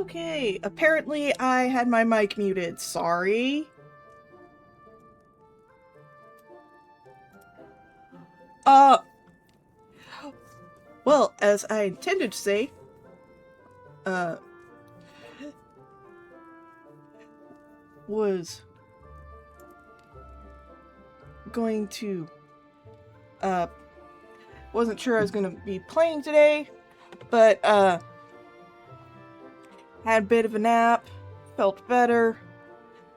Okay, apparently I had my mic muted. Sorry. Well, as I intended to say, was going to, wasn't sure I was going to be playing today, but, had a bit of a nap, felt better.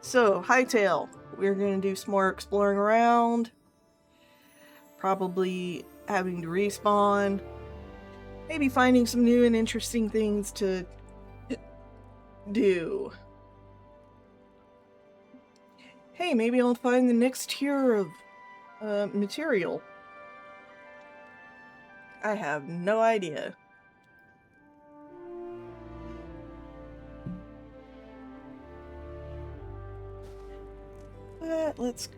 So, Hytale, we're going to do some more exploring around, probably having to respawn, maybe finding some new and interesting things to do. Hey, maybe I'll find the next tier of material. I have no idea. But let's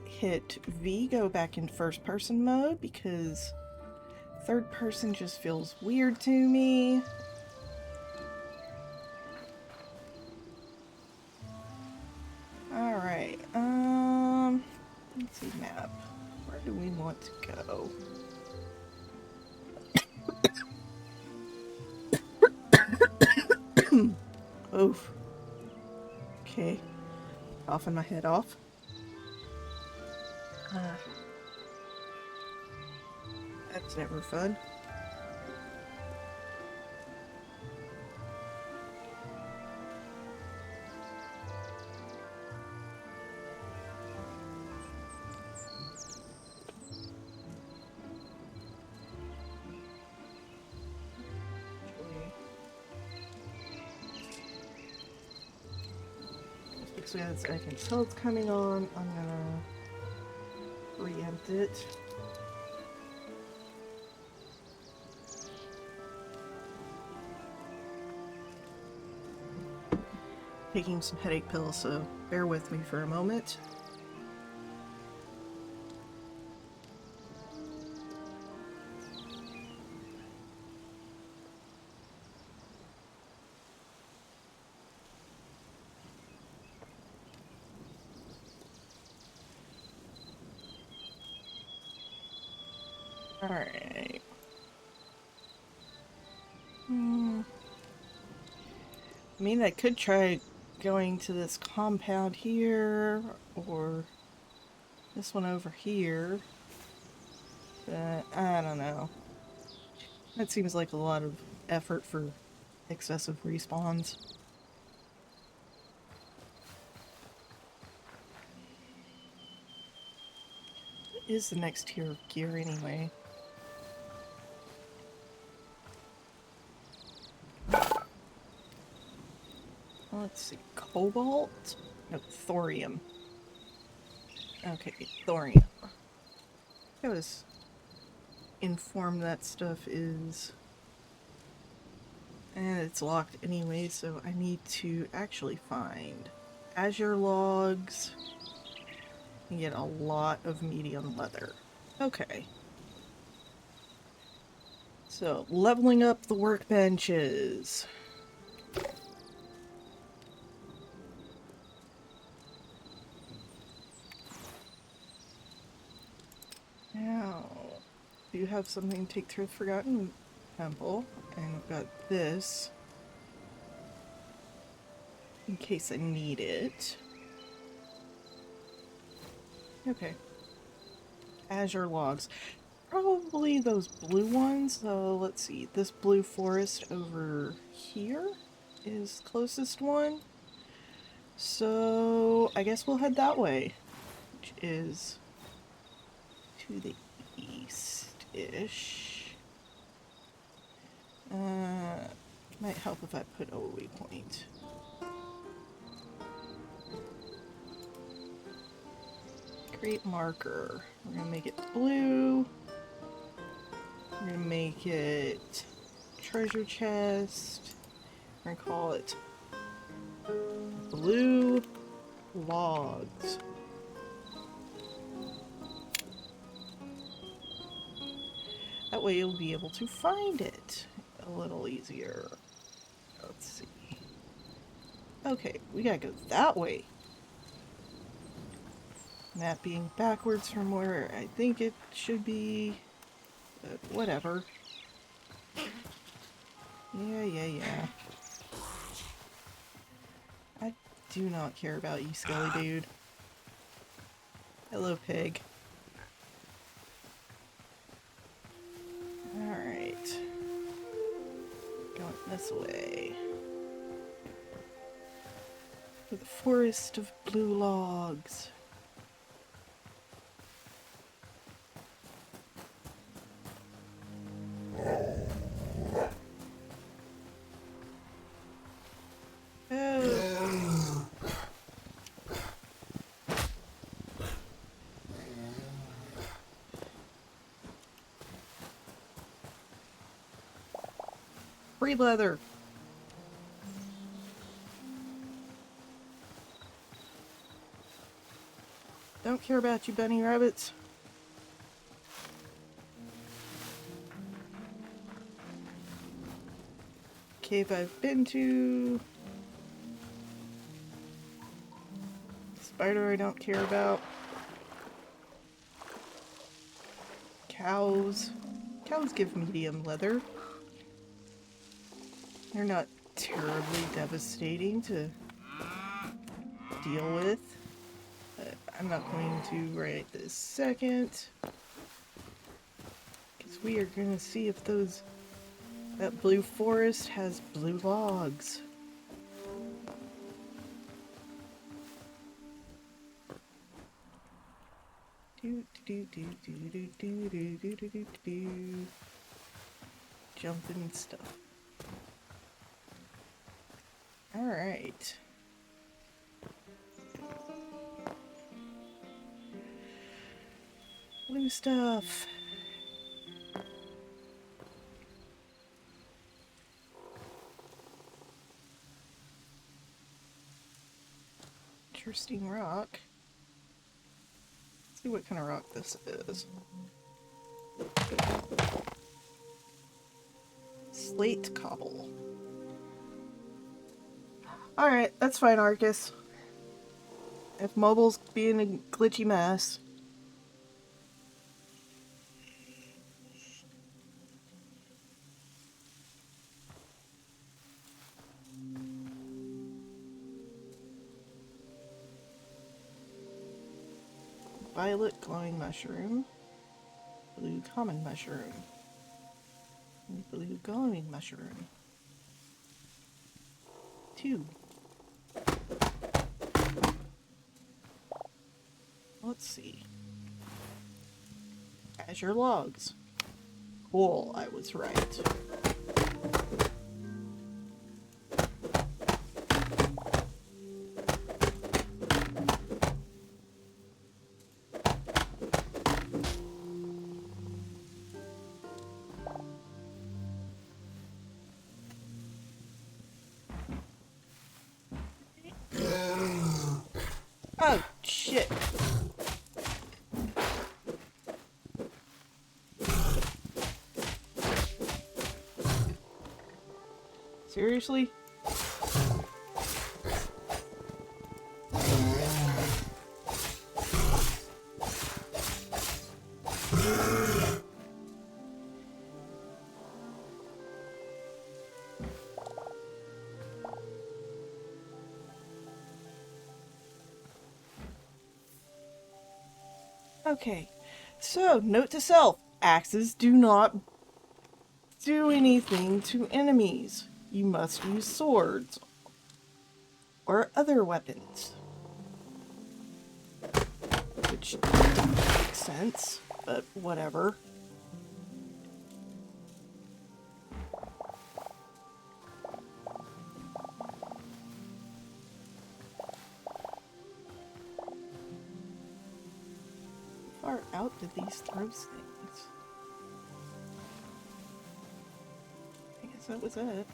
hit V, go back in first person mode, because third person just feels weird to me. Alright, let's see map. Where do we want to go? Oof. Okay. Coughing my head off. That's never fun. So as I can tell it's coming on, I'm gonna preempt it. Taking some headache pills, so bear with me for a moment. Alright. I mean, I could try going to this compound here, or this one over here, but I don't know. That seems like a lot of effort for excessive respawns. What is the next tier of gear anyway? Let's see, Cobalt? No, Thorium. Okay, Thorium. I was informed that stuff is... And it's locked anyway, so I need to actually find Azure logs and get a lot of medium leather. Okay. So, leveling up the workbenches. Now, do you have something to take through the Forgotten Temple? And I've got this in case I need it. Okay. Azure logs. Probably those blue ones, so let's see. This blue forest over here is closest one. So I guess we'll head that way, which is to the east-ish. Might help if I put a waypoint. Create marker. We're gonna make it blue. We're gonna make it treasure chest. We're gonna call it blue logs. That way you'll be able to find it a little easier. Let's see. Okay, we gotta go that way. Map being backwards from where I think it should be. But whatever. Yeah. I do not care about you, skelly dude. Hello, pig. Alright. Going this way. To the forest of blue logs. Oh. Free leather. Don't care about you, bunny rabbits. Cave I've been to. Spider I don't care about. Cows. Cows give medium leather. They're not terribly devastating to deal with. But I'm not going to right this second. Because we are going to see if that blue forest has blue logs. Jumping stuff. Alright. Blue stuff. Interesting rock. Let's see what kind of rock this is. Slate cobble. Alright, that's fine, Arcus. If mobile's being a glitchy mess. Violet glowing mushroom. Blue common mushroom. And blue glowing mushroom. 2. Let's see. Azure logs. Cool, I was right. Oh, shit. Seriously? Okay, so note to self, axes do not do anything to enemies. You must use swords or other weapons. Which makes sense, but whatever. How far out did these throw things? I guess that was it.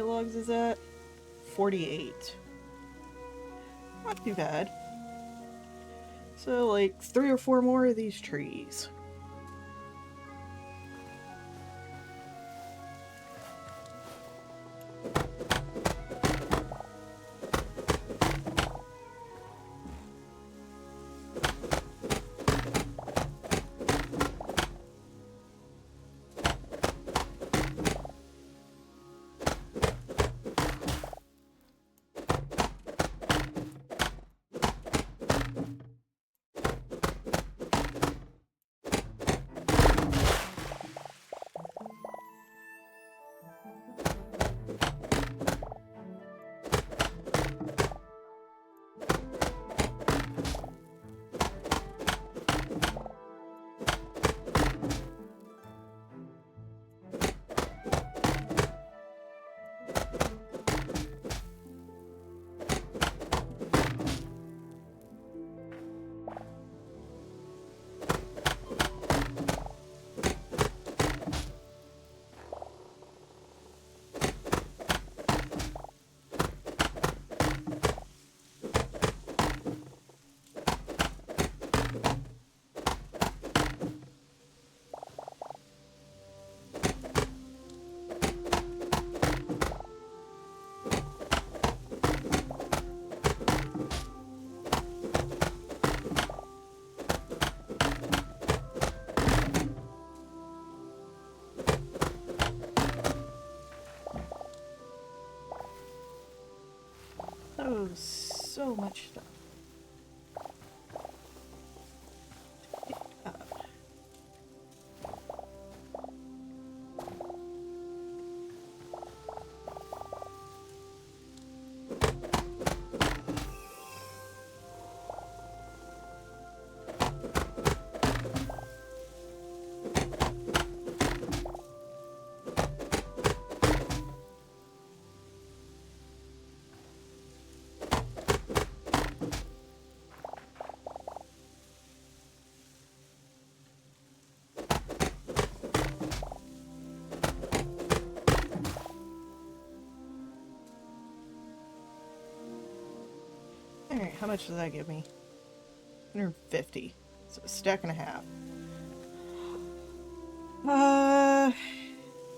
logs is that? 48. Not too bad. So, like, 3 or 4 more of these trees. Oh, so much stuff. Alright, how much does that give me? 150. So a stack and a half.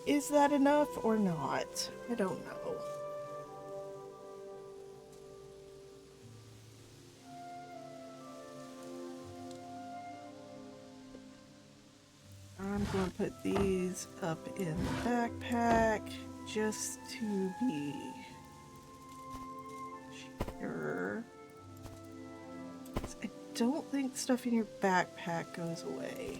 Is that enough or not? I don't know. I'm going to put these up in the backpack just to be sure. I don't think stuff in your backpack goes away.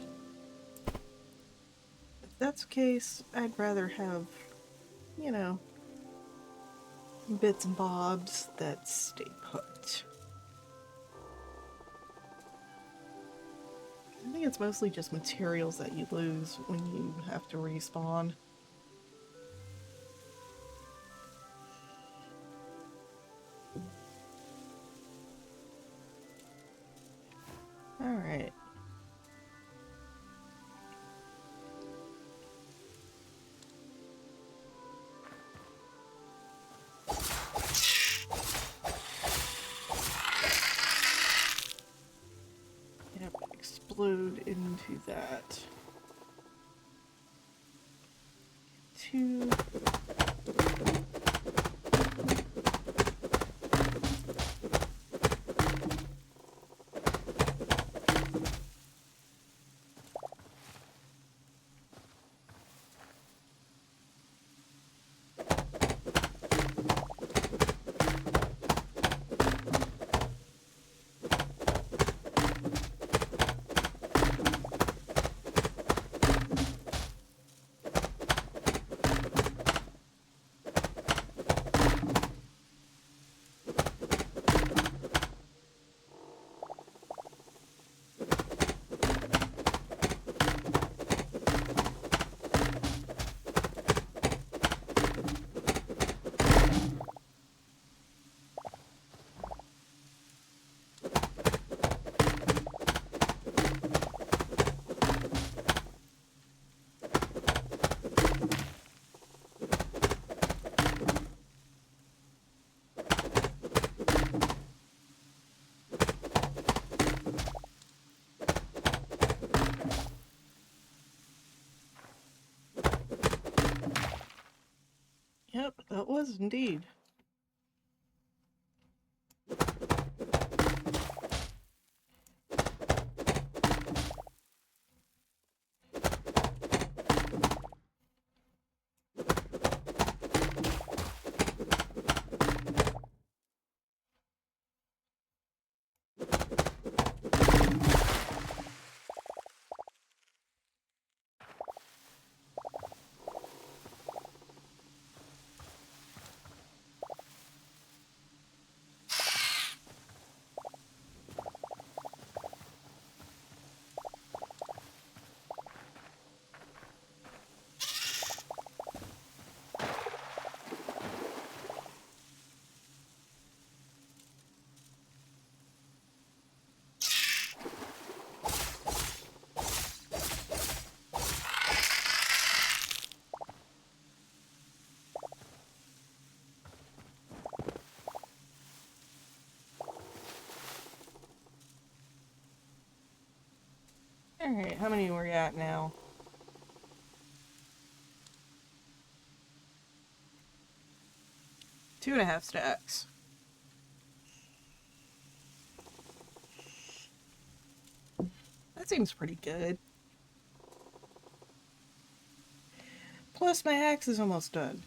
If that's the case, I'd rather have, you know, bits and bobs that stay put. I think it's mostly just materials that you lose when you have to respawn. Alright. Yep, explode into that. 2. does indeed. Alright, how many are we at now? 2.5 stacks. That seems pretty good. Plus my axe is almost done.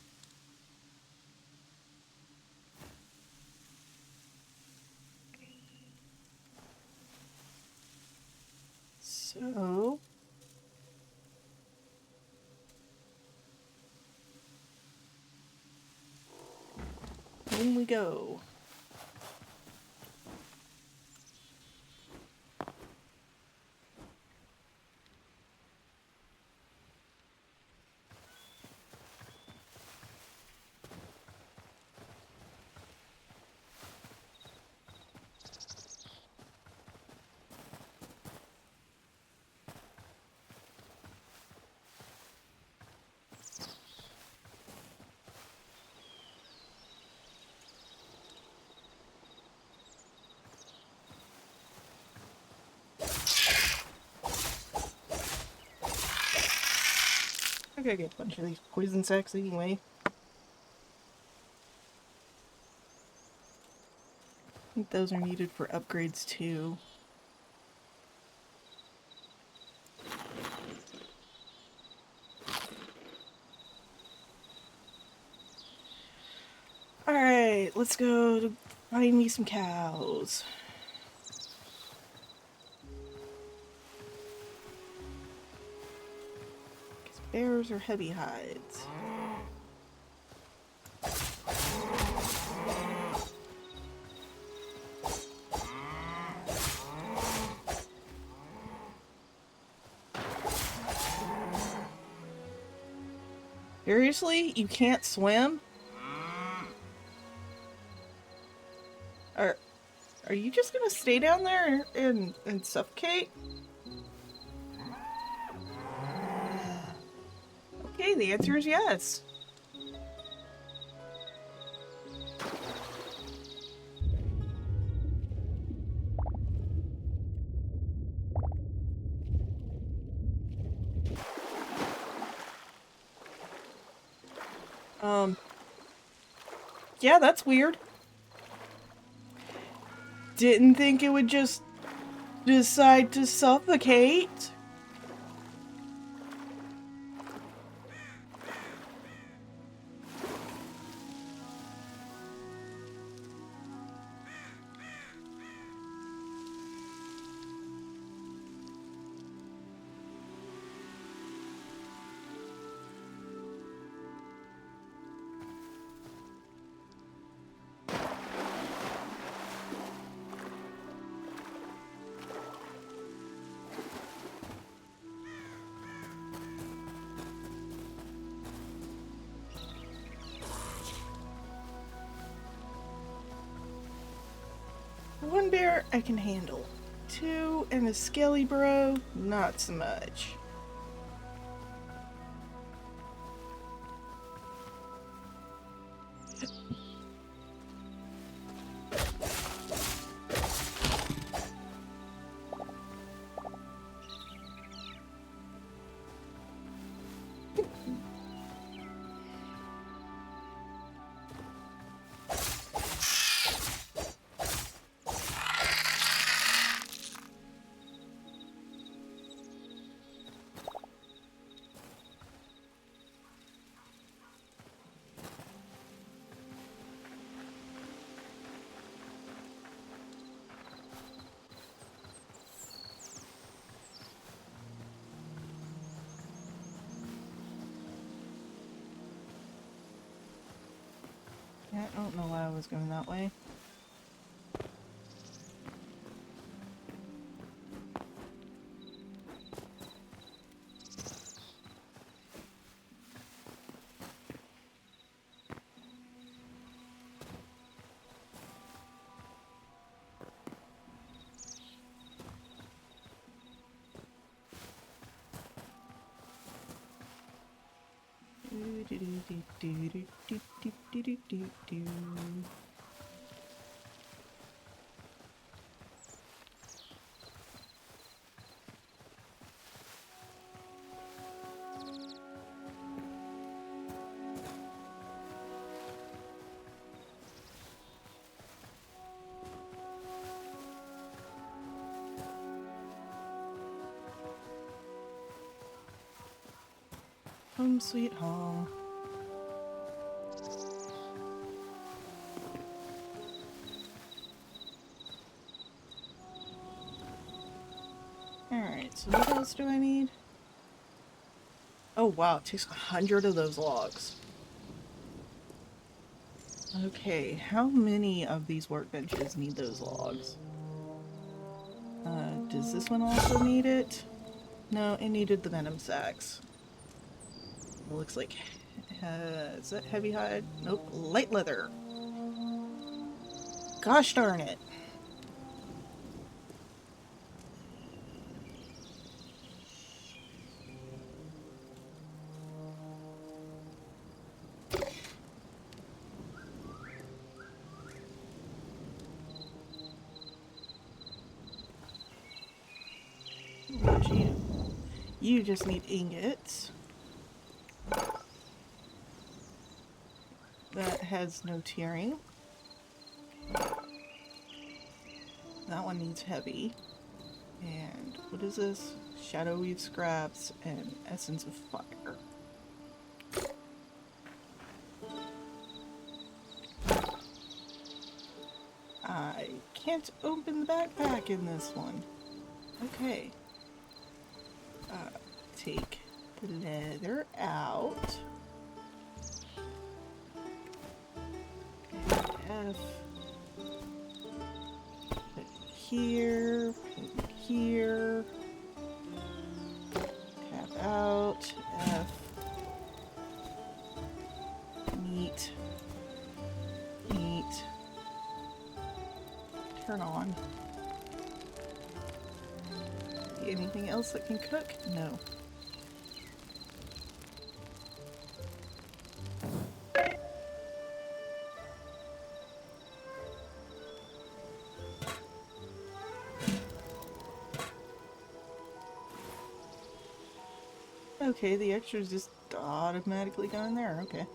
So... in we go. I gotta get a bunch of these poison sacks anyway. I think those are needed for upgrades too. Alright, let's go to find me some cows. Because bears are heavy hides. Seriously? You can't swim? Are you just gonna stay down there and suffocate? Okay, the answer is yes. Yeah, that's weird. Didn't think it would just decide to suffocate. One bear I can handle. 2 and a skelly bro, not so much. I don't know why I was going that way. Home sweet home. Alright, so what else do I need? Oh wow, it takes 100 of those logs. Okay, how many of these workbenches need those logs? Does this one also need it? No, it needed the venom sacks. It looks like... is that heavy hide? Nope, light leather. Gosh darn it. You just need ingots. That has no tearing. That one needs heavy. And what is this? Shadow weave scraps and essence of fire. I can't open the backpack in this one. Okay. Take the leather out. And F. Put here. Put here. Tap out. F. Neat. Neat. Turn on. Anything else that can cook? No. Okay, the extras just automatically go in there. Okay.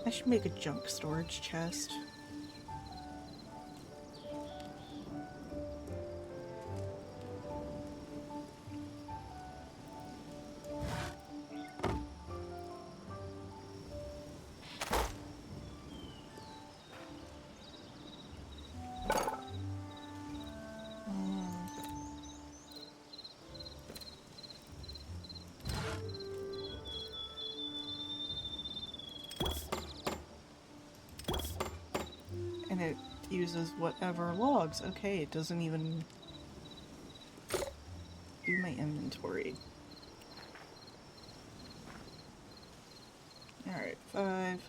I should make a junk storage chest. And it uses whatever logs. Okay, it doesn't even do my inventory. Alright, 5.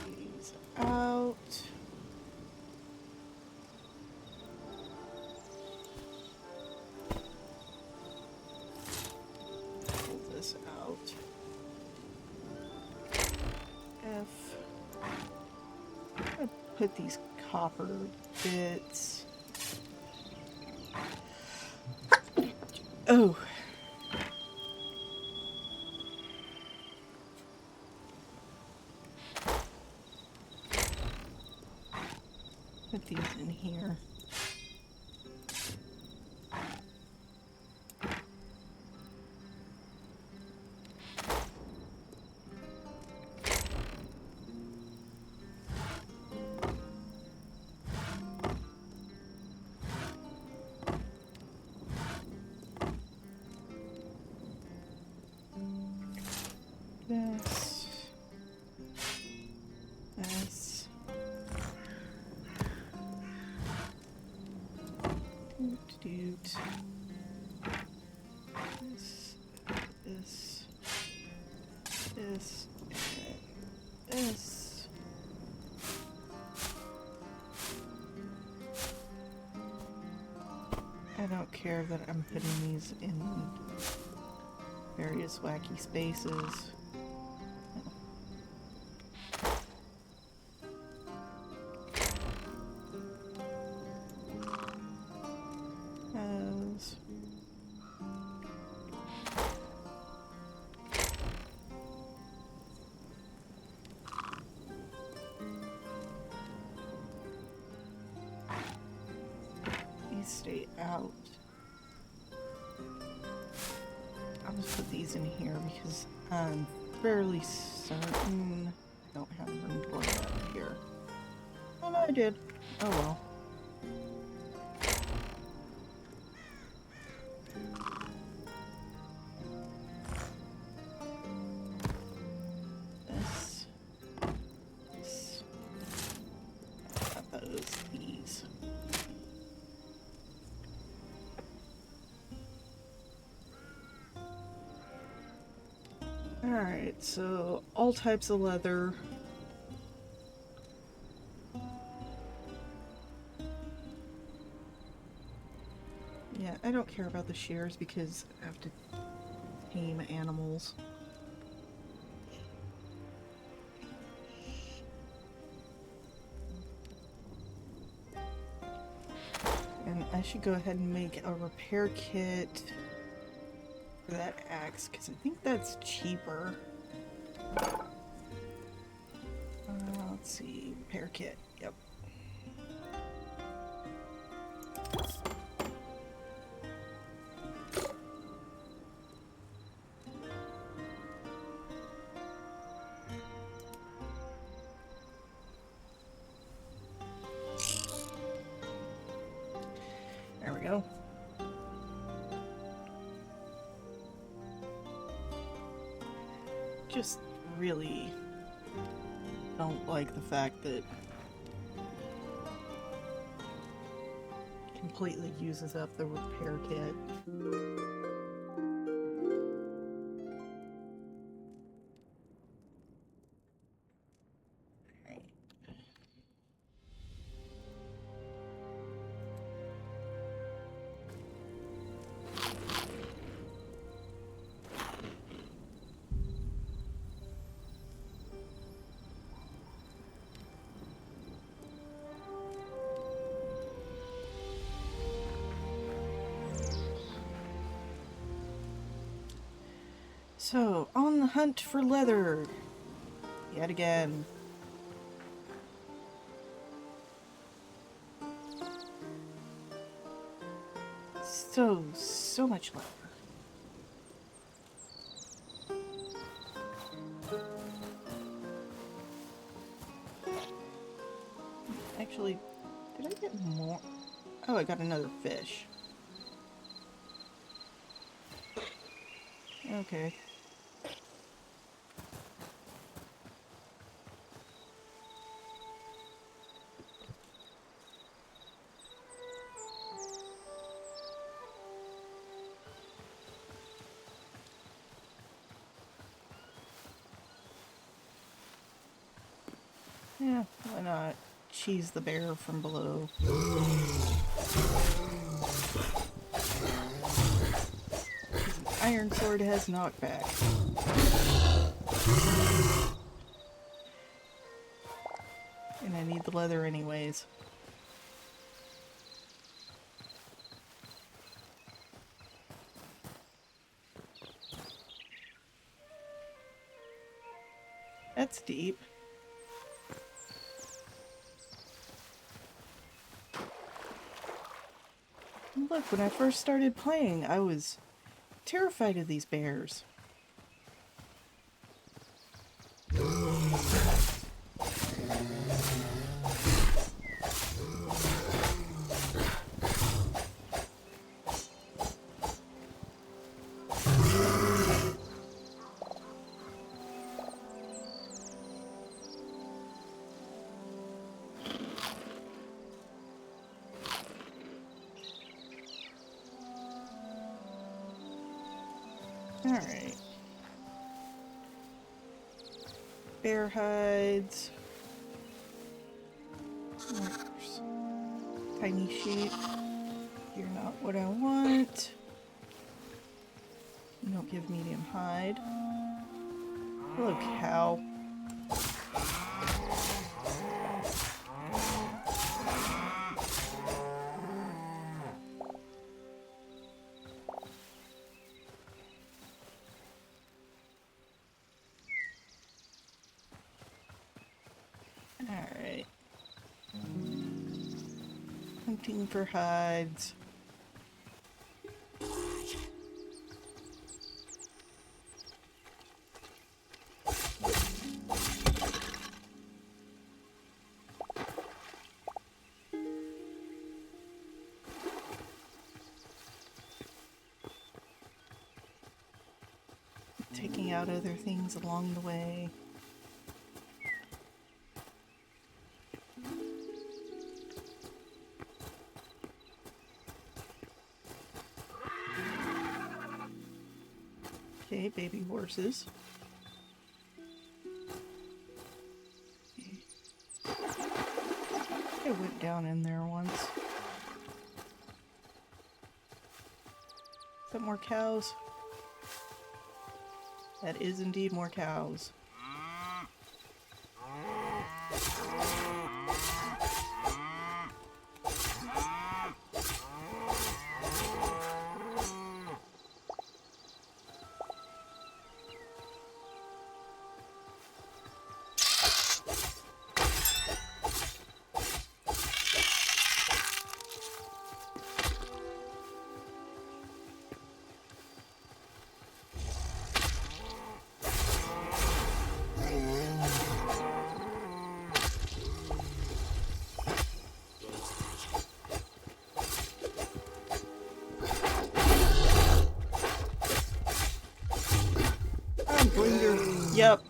These out. Pull this out. F. I'm gonna put these copper bits. Oh. This, this, and this. I don't care that I'm putting these in various wacky spaces. As these stay out. I'll just put these in here because I'm fairly certain I don't have room for that here. Oh no, I did. Oh well. This. These. Alright, so all types of leather. Yeah, I don't care about the shears because I have to tame animals. And I should go ahead and make a repair kit for that axe because I think that's cheaper. Let's see, repair kit, yep. There we go. Just really don't like the fact that it completely uses up the repair kit. So, on the hunt for leather, yet again. So much leather. Actually, did I get more? Oh, I got another fish. Okay. Yeah, why not? Cheese the bear from below. His iron sword has knockback. And I need the leather anyways. That's deep. Look, when I first started playing, I was terrified of these bears. Alright. Bear hides. There's tiny sheep. You're not what I want. You don't give medium hide. Hello, cow. Alright. Hunting for hides. Taking out other things along the way. Okay, baby horses. I went down in there once. Is that more cows? That is indeed more cows. Yep.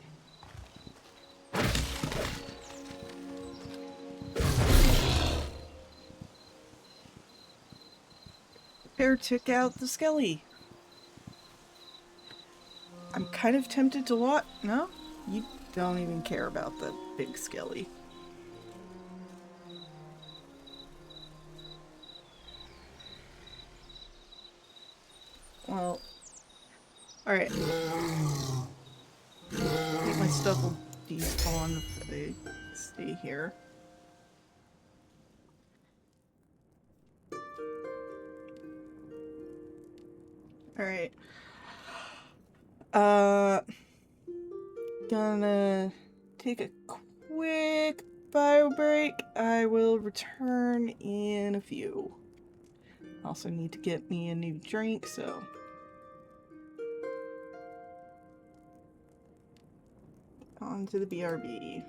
Bear took out the skelly. I'm kind of tempted to watch. No? You don't even care about the big skelly. Well. Alright. I think my stuff will despawn if they stay here. Alright. Gonna take a quick bio break. I will return in a few. Also need to get me a new drink, so... On to the BRB.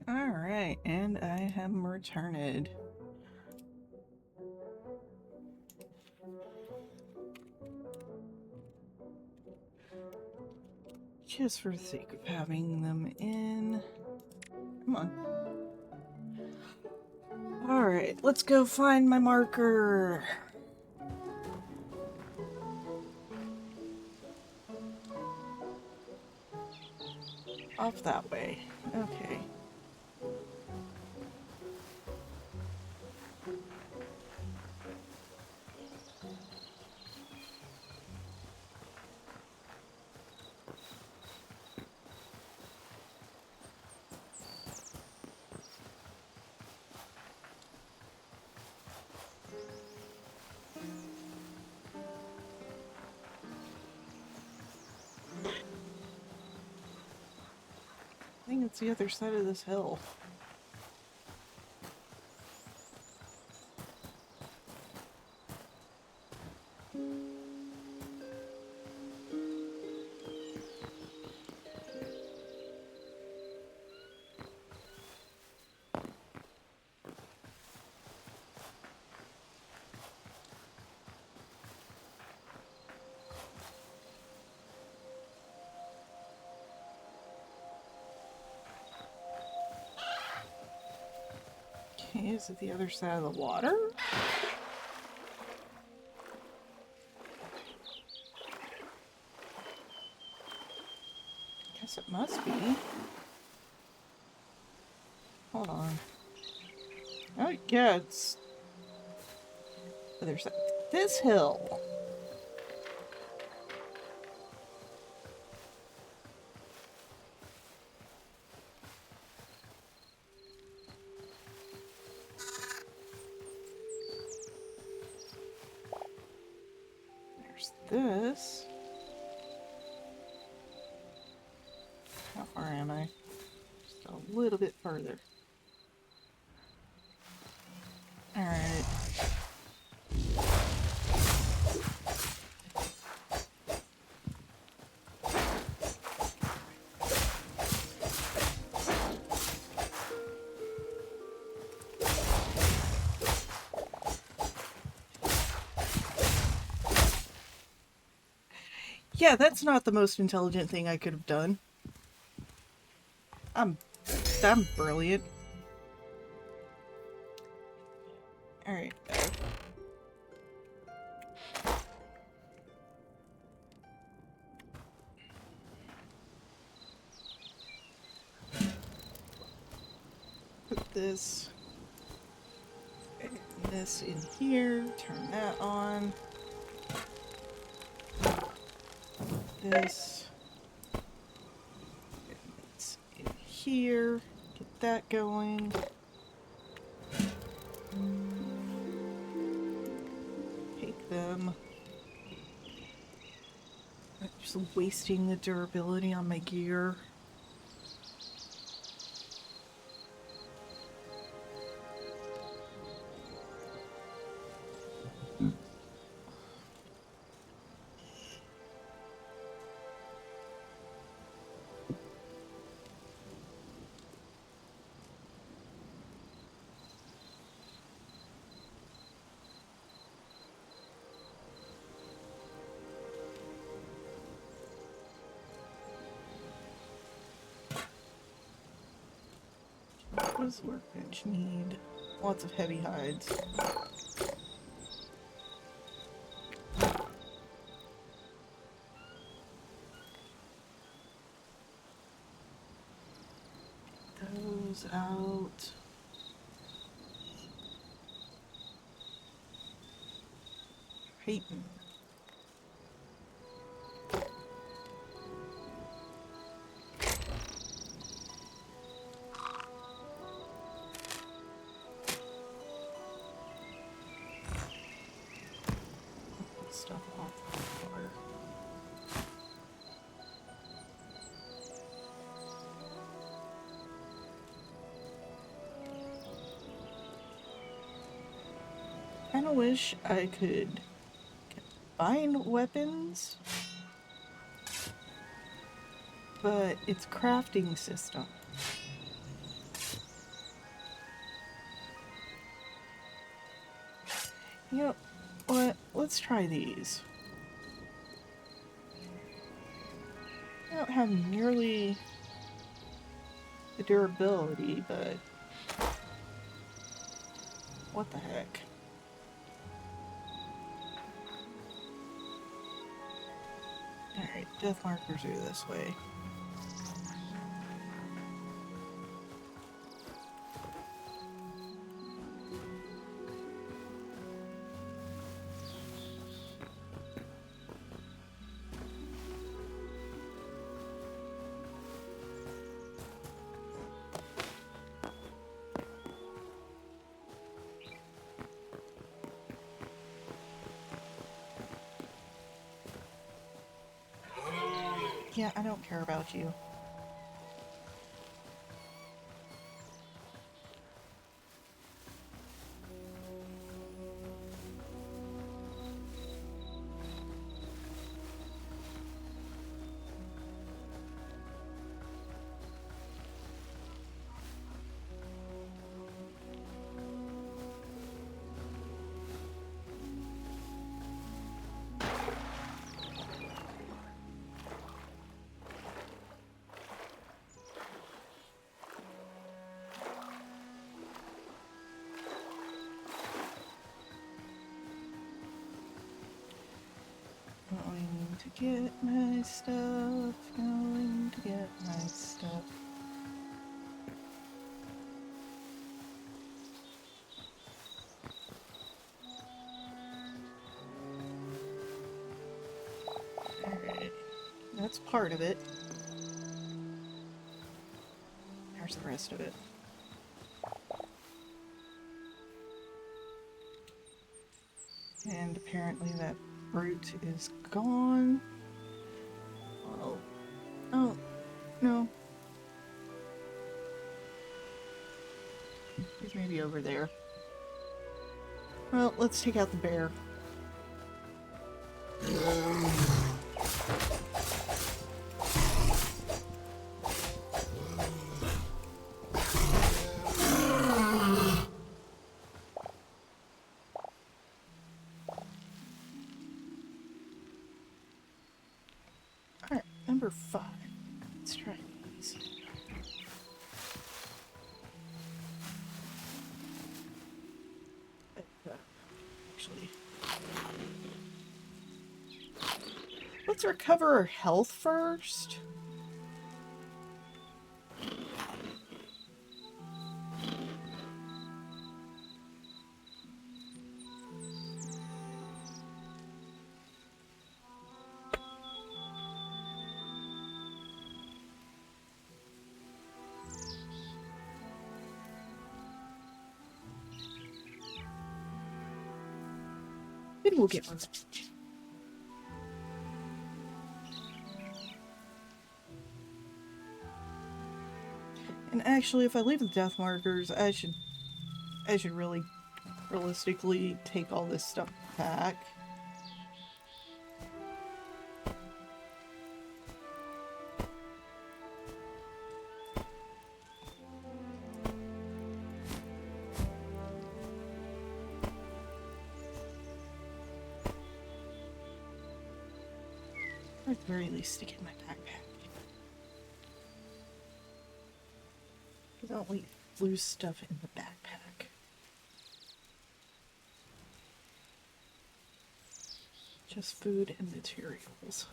Alright, and I have returned. Just for the sake of having them in. Come on. Alright, let's go find my marker. Off that way. Okay. I think it's the other side of this hill. Okay, is it the other side of the water? Guess it must be. Hold on. Oh, yeah, it's other side. This hill. There's this. How far am I? Just a little bit further. Alright. Yeah, that's not the most intelligent thing I could have done. I'm brilliant. Alright. Put this and this in here. Turn that on. This. And it's in here. Get that going. Take them. I'm just wasting the durability on my gear. What does the workbench need? Lots of heavy hides. Those out. Peyton. Stuff off the fire. Kinda wish I could combine weapons, but it's crafting system. You know what? Let's try these. I don't have nearly the durability, but what the heck? Alright, death markers are this way. Yeah, I don't care about you. to get my stuff. Going to get my stuff. Alright. That's part of it. There's the rest of it. And apparently that brute is gone. Oh. Oh. No. He's maybe over there. Well, let's take out the bear. Alright, number 5. Let's try these. Actually, let's recover our health first. Then we'll get revenge. And actually, if I leave the death markers, I should really realistically take all this stuff back. Or at the very least, stick it in my backpack. I don't like lose stuff in the backpack. Just food and materials.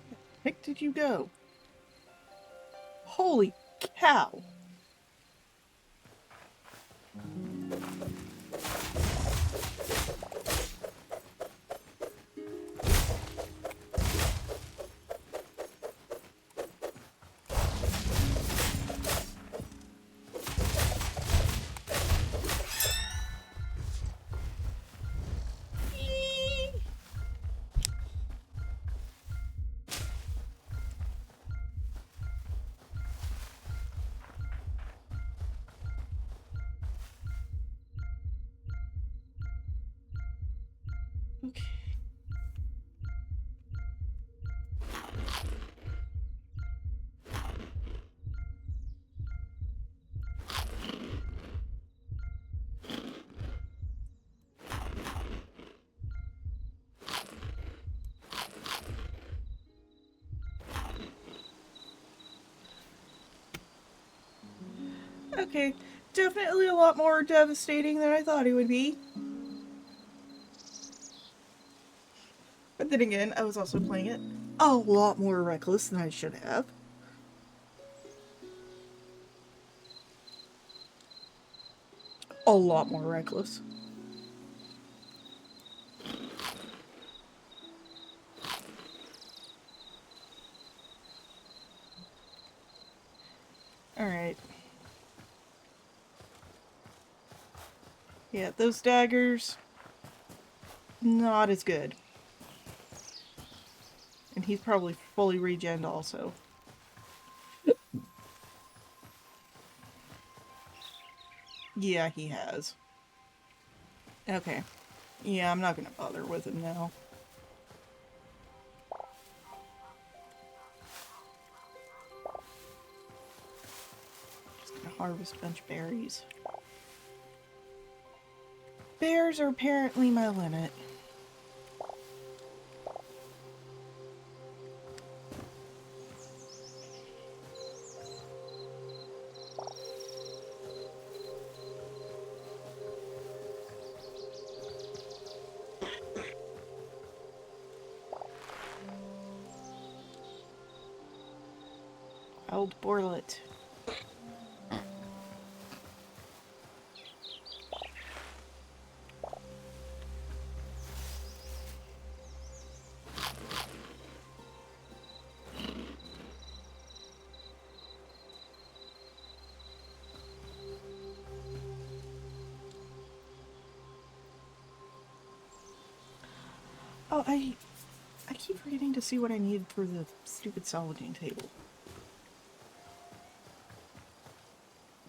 Where the heck did you go? Holy cow! Okay. Okay, definitely a lot more devastating than I thought it would be. But then again, I was also playing it a lot more reckless than I should have. A lot more reckless. Alright. Yeah, those daggers, not as good. And he's probably fully regened also. Yeah, he has. Okay. Yeah, I'm not gonna bother with him now. Just gonna harvest a bunch of berries. Bears are apparently my limit. I'll boil it. Oh, I keep forgetting to see what I need for the stupid salvaging table.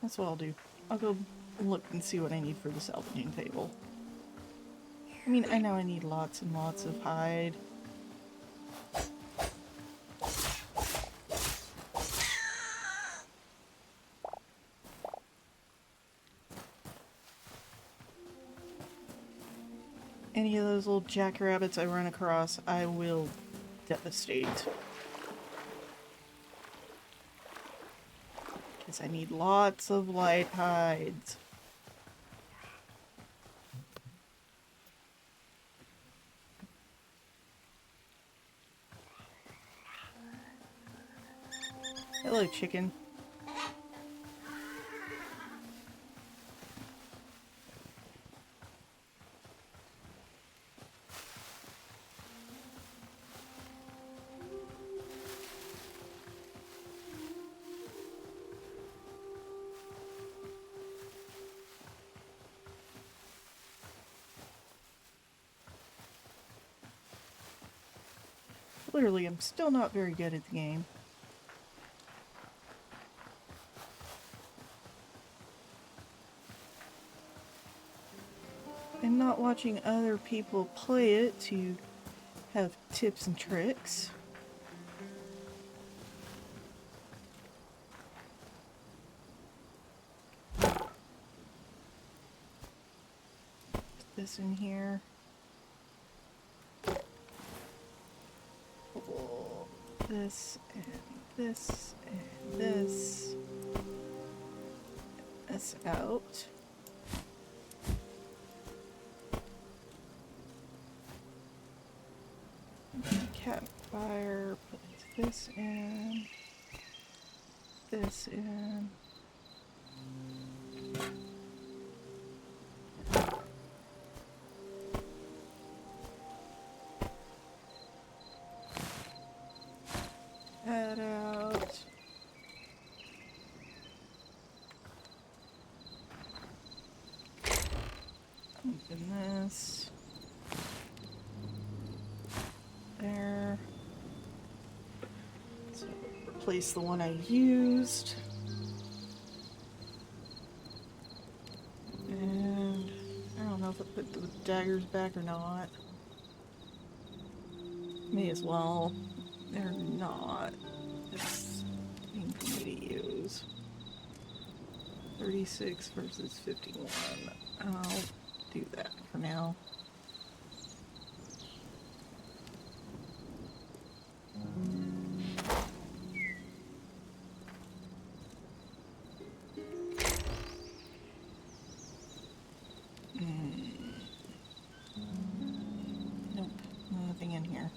That's what I'll do. I'll go look and see what I need for the salvaging table. I mean, I know I need lots and lots of hide. Any of those little jackrabbits I run across, I will devastate. Because I need lots of light hides. Hello, chicken. Clearly, I'm still not very good at the game. And not watching other people play it to have tips and tricks. Put this in here. Pull this and this and this. This out. Campfire, put this in, this in. That out. Open this. There. So replace the one I used. And I don't know if I put the daggers back or not. May as well. They're not. It's something for me to use. 36 versus 51. I'll do that for now. Nope, nothing in here.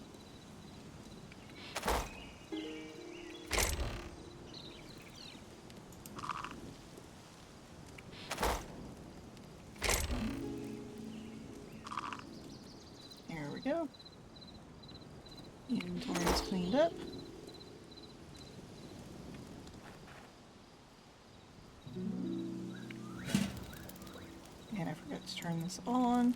There we go. Inventory is cleaned up. And I forgot to turn this on.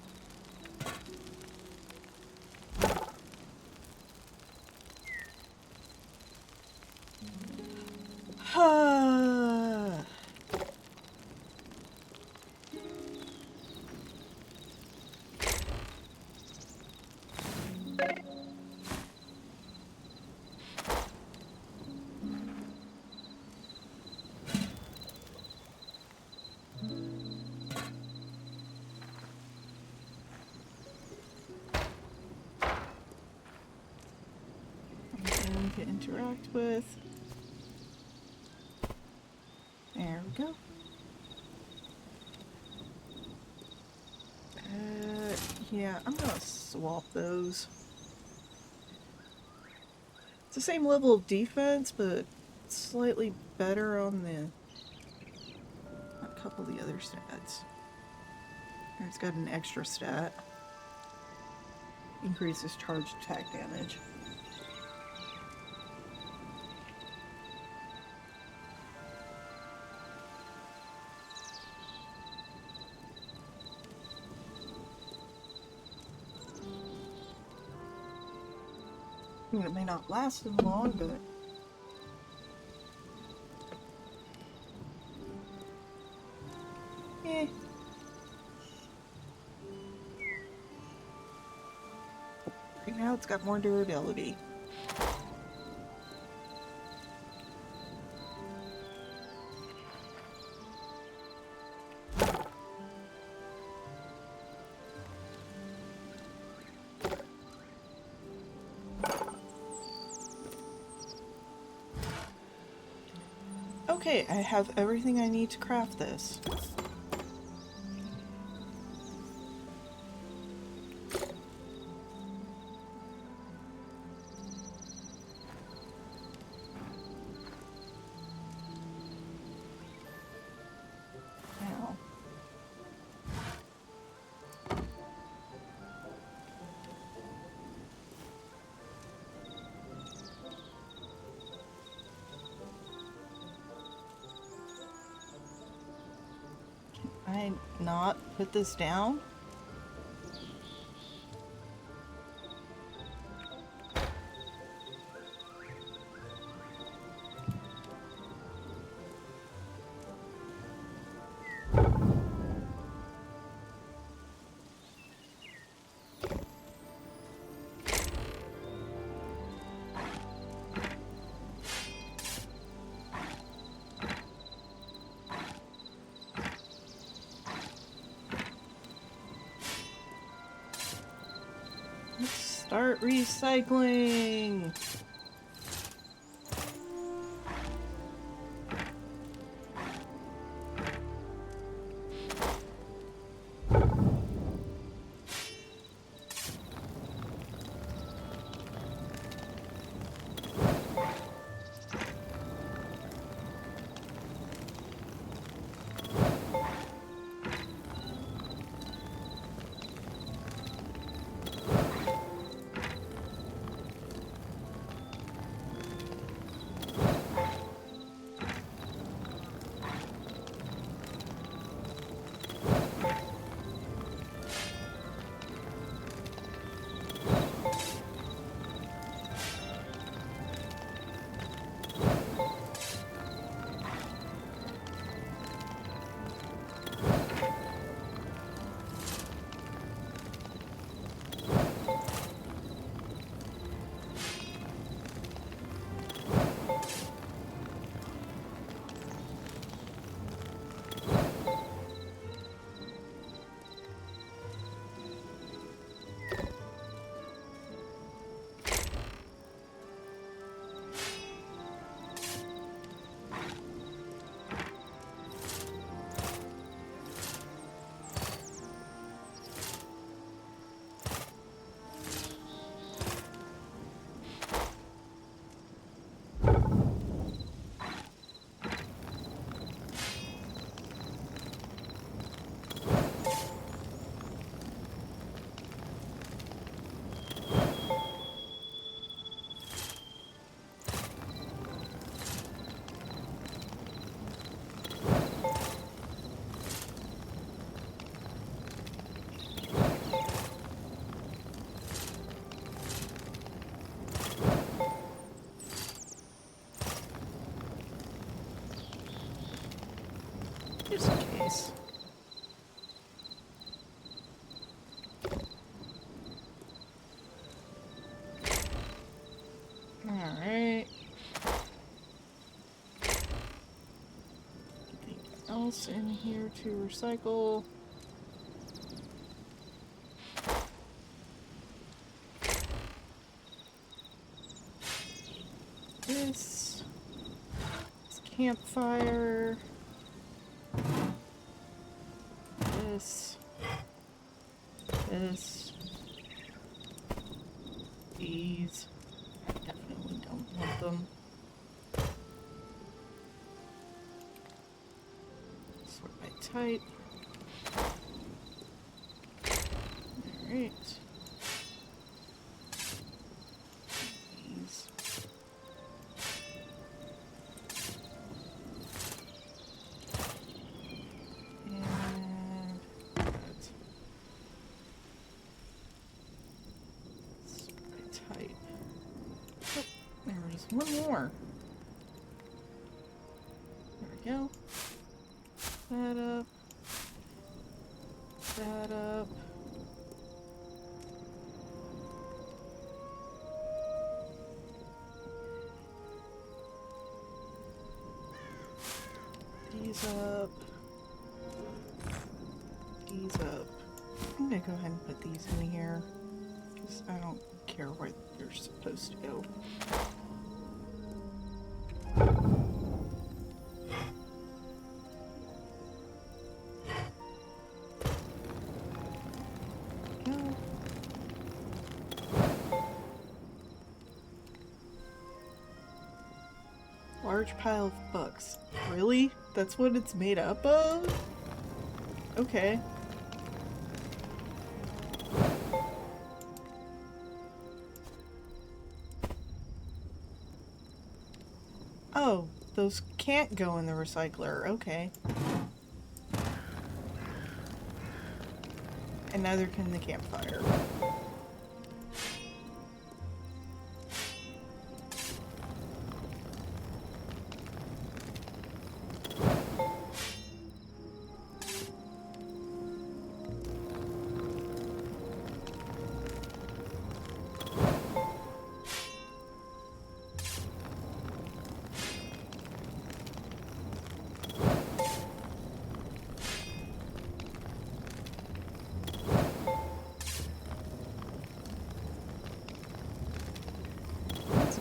To interact with. There we go. Yeah, I'm gonna swap those. It's the same level of defense, but slightly better on a couple of the other stats. It's got an extra stat. Increases charged attack damage. I mean, it may not last as long, but eh. Right now it's got more durability. Okay, I have everything I need to craft this. Now, can I not put this down? Let's start recycling! Just in case. Alright. Anything else in here to recycle? This campfire. This. These. I definitely don't want them. type. Alright. These. And that. Type. Oh, there's one more. There we go. That up. That up. These up. These up. I'm gonna go ahead and put these in here, because I don't care where they're supposed to go. Go. Large pile of books. Really? That's what it's made up of? Okay. Oh, those can't go in the recycler. Okay. And neither can the campfire.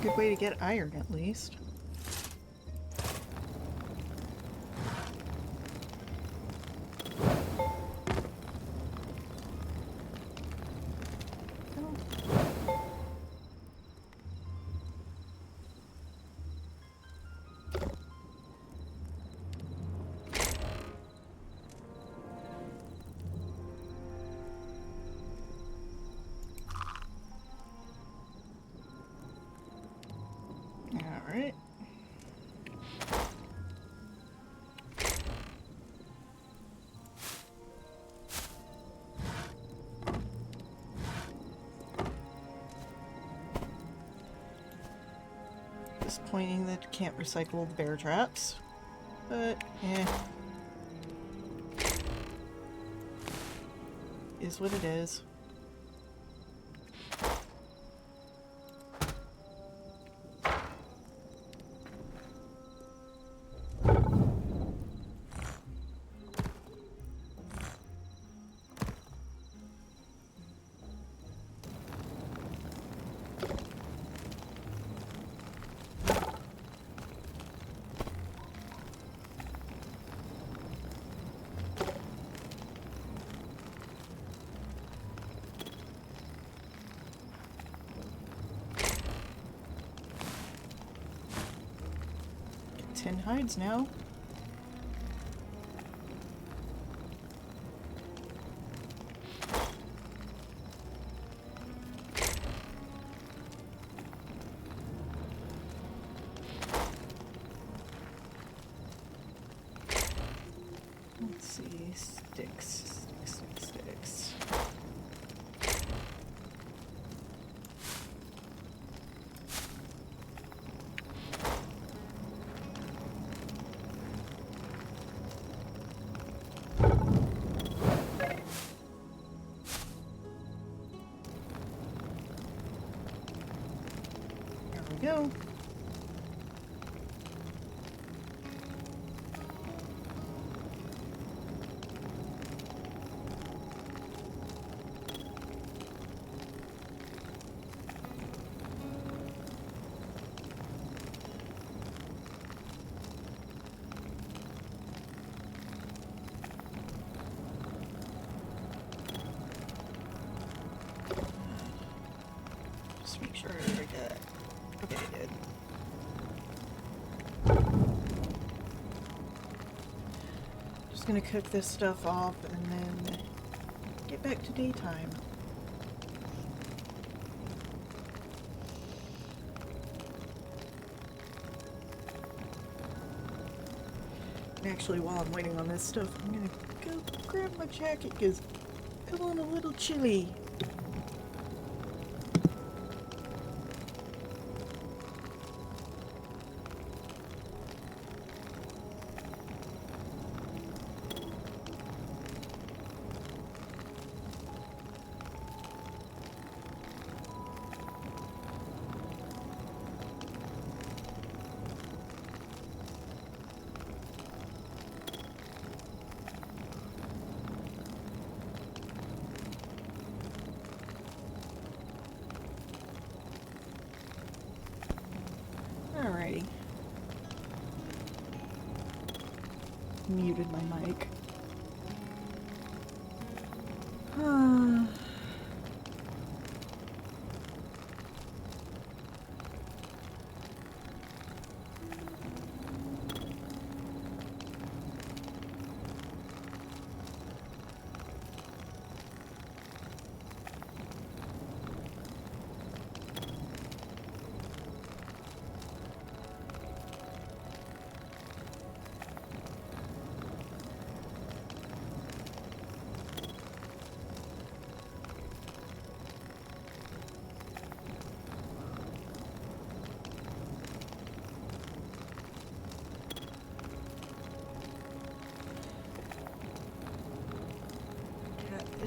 Good way to get iron, at least. Alright. Disappointing that you can't recycle the bear traps, but eh. Is what it is. Get 10 hides now. Let's see, sticks. There we go. Just make sure I got. Okay, good. Just just gonna cook this stuff off and then get back to daytime. Actually, while I'm waiting on this stuff, I'm gonna go grab my jacket because I'm feeling a little chilly. Alrighty. Muted my mic.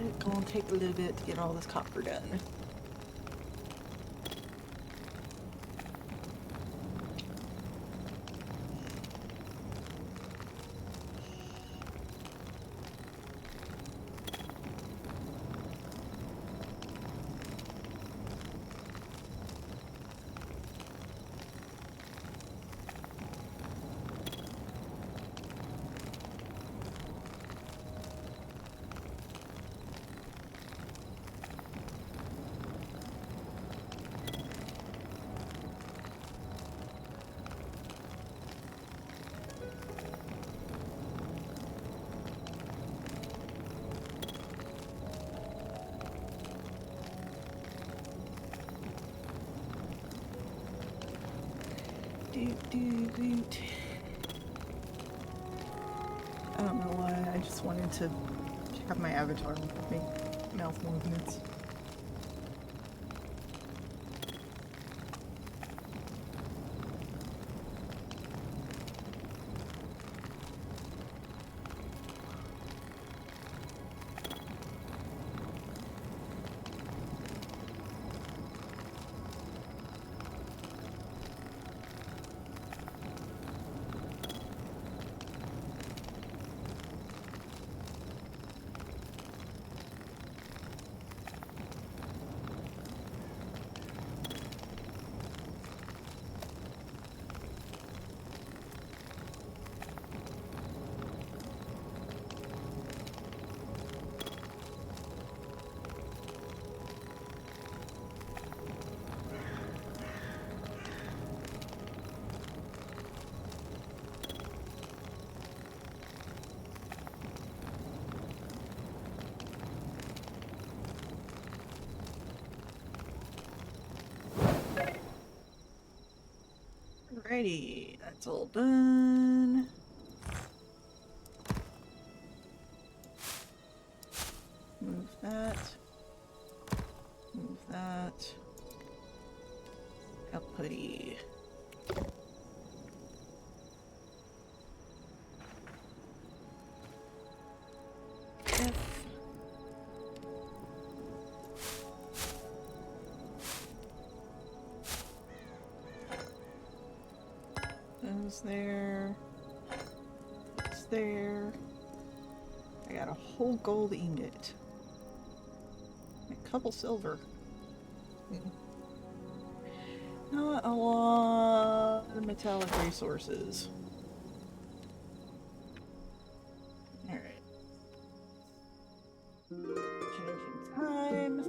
It's gonna take a little bit to get all this copper done. Doot. I don't know why, I just wanted to have my avatar make mouth movements. Alrighty, that's all done. Move that. Move that. Outputty. F. Those there. It's there. I got a whole gold ingot. A couple silver. Not a lot of metallic resources. Alright. Changing time.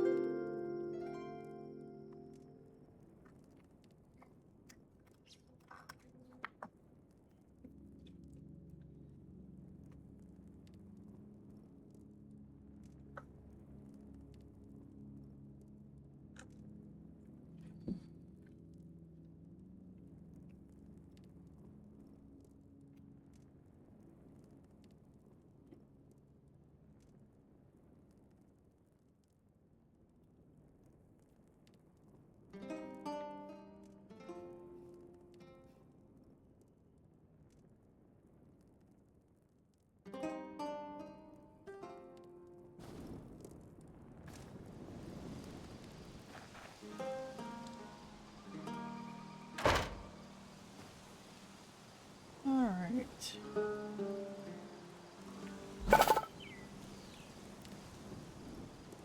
Right.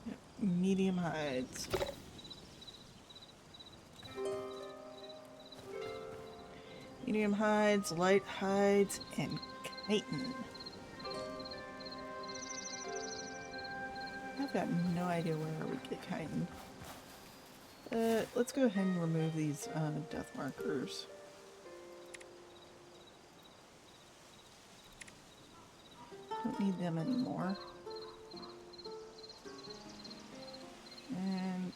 Yep. Medium hides. Medium hides, light hides, and chitin. I've got no idea where we get chitin. Let's go ahead and remove these death markers. Don't need them anymore. And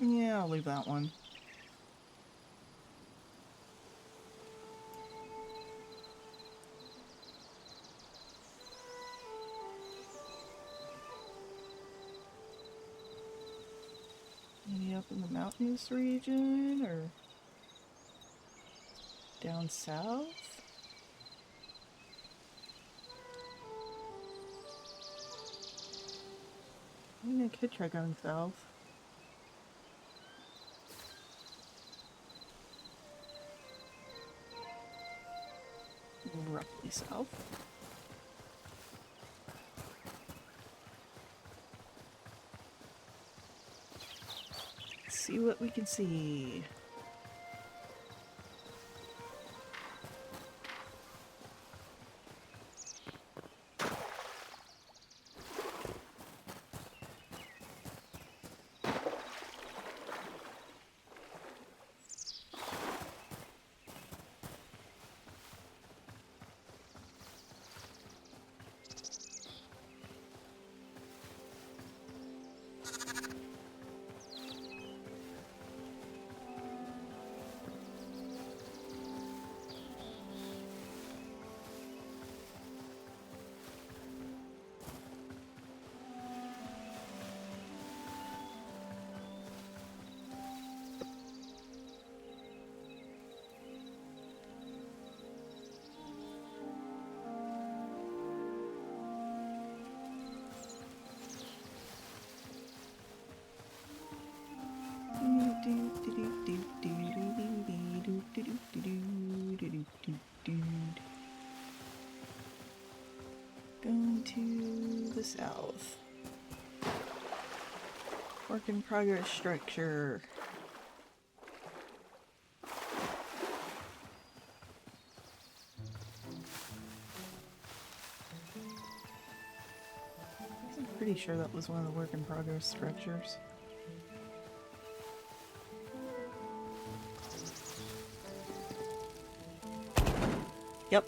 yeah, I'll leave that one. Maybe up in the mountainous region or down south? I mean, I could try going south. Roughly south. Let's see what we can see. Going to the south. Work in progress structure. I'm pretty sure that was one of the work in progress structures. Yep.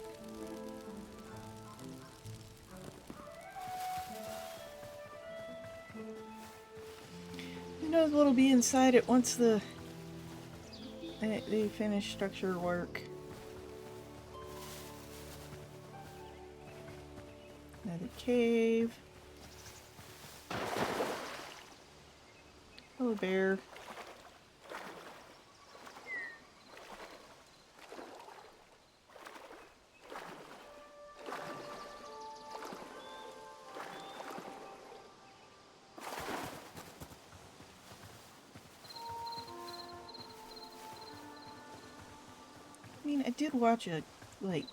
Who knows what'll be inside it once they finish structure work. Another cave. Hello, bear. I mean, I did watch a, like,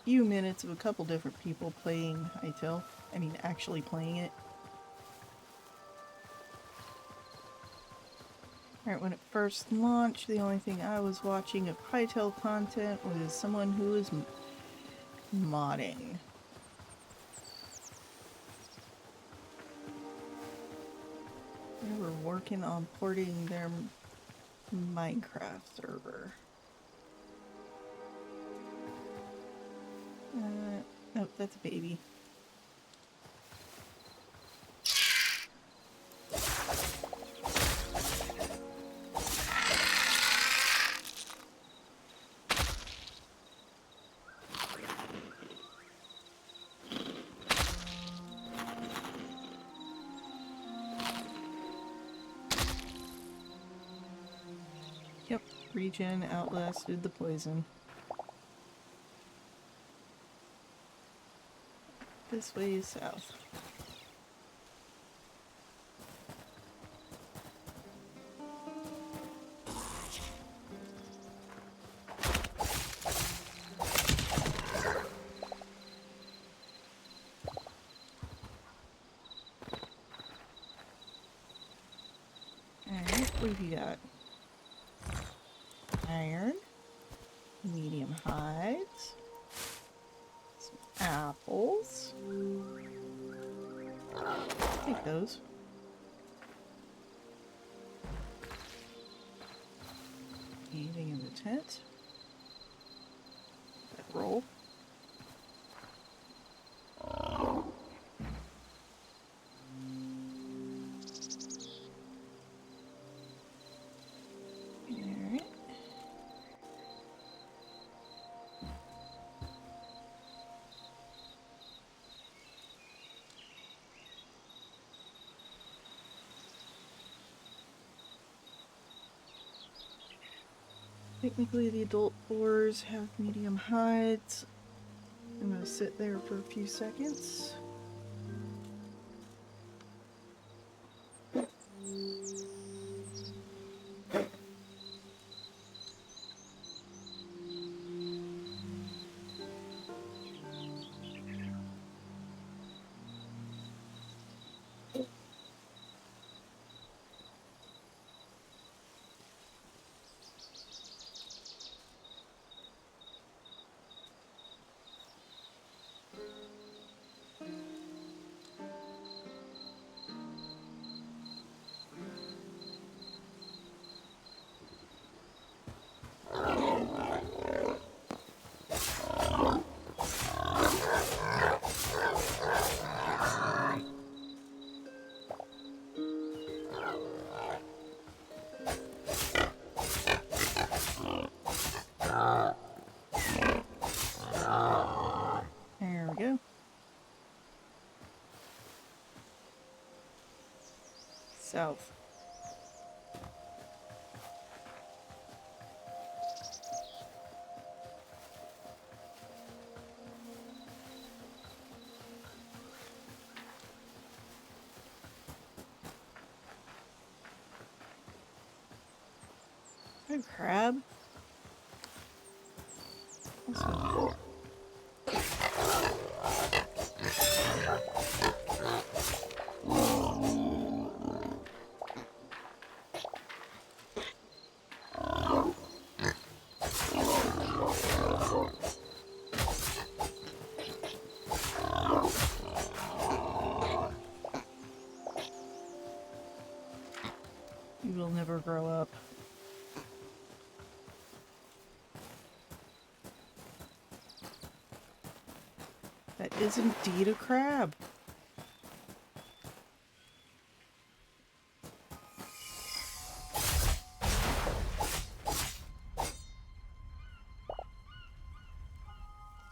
few minutes of a couple different people playing Hytale. I mean, actually playing it. Alright, when it first launched, the only thing I was watching of Hytale content was someone who was modding. They were working on porting their Minecraft server. Nope, that's a baby. Yep, regen outlasted the poison. This way is south. What have you got? Iron. Medium hides. Some apples. Take those. Anything in the tent? Roll. Alright. Technically, the adult boars have medium hides. I'm going to sit there for a few seconds. There we go. South. Oh, crab. That's so cool. You will never grow up. That is indeed a crab.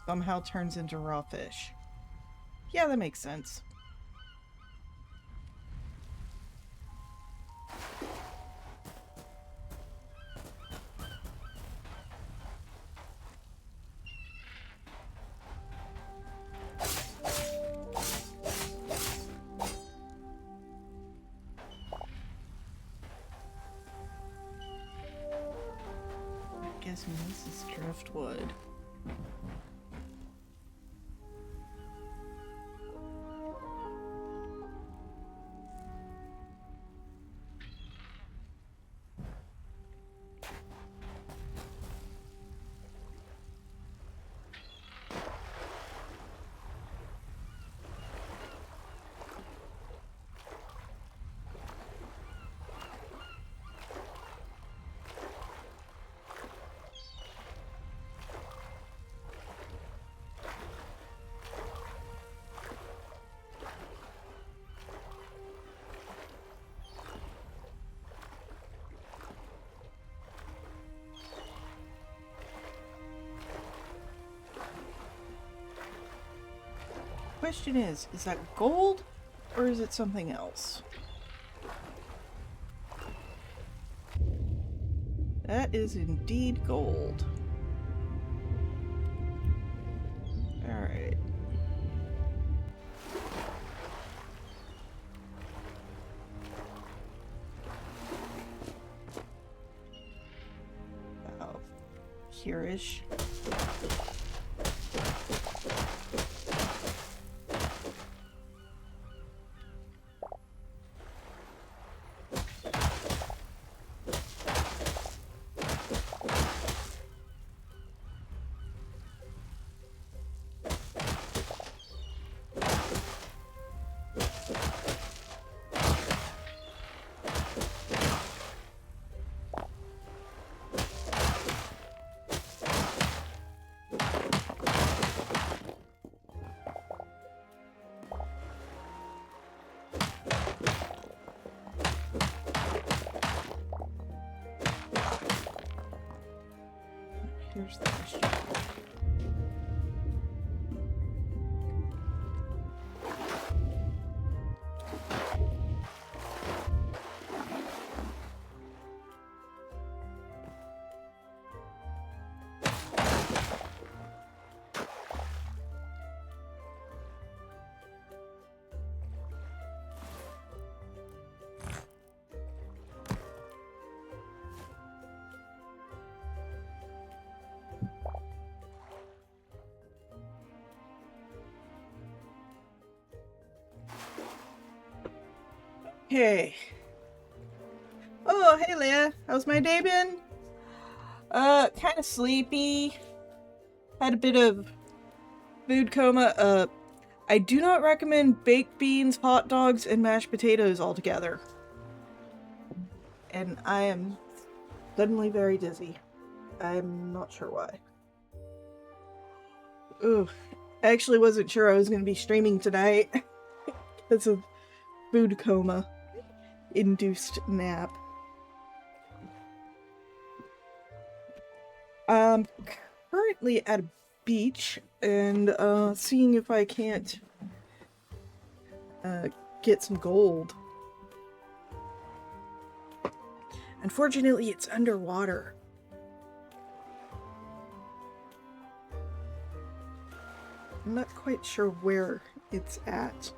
Somehow turns into raw fish. Yeah, that makes sense. I'm guessing this is driftwood. Question is that gold or is it something else? That is indeed gold. Alright. About here-ish. Okay. Oh, hey Leah. How's my day been? Kind of sleepy. Had a bit of food coma. I do not recommend baked beans, hot dogs, and mashed potatoes all together. And I am suddenly very dizzy. I'm not sure why. Ooh, I actually wasn't sure I was going to be streaming tonight because of food coma induced nap. I'm currently at a beach and seeing if I can't get some gold. Unfortunately, it's underwater. I'm not quite sure where it's at.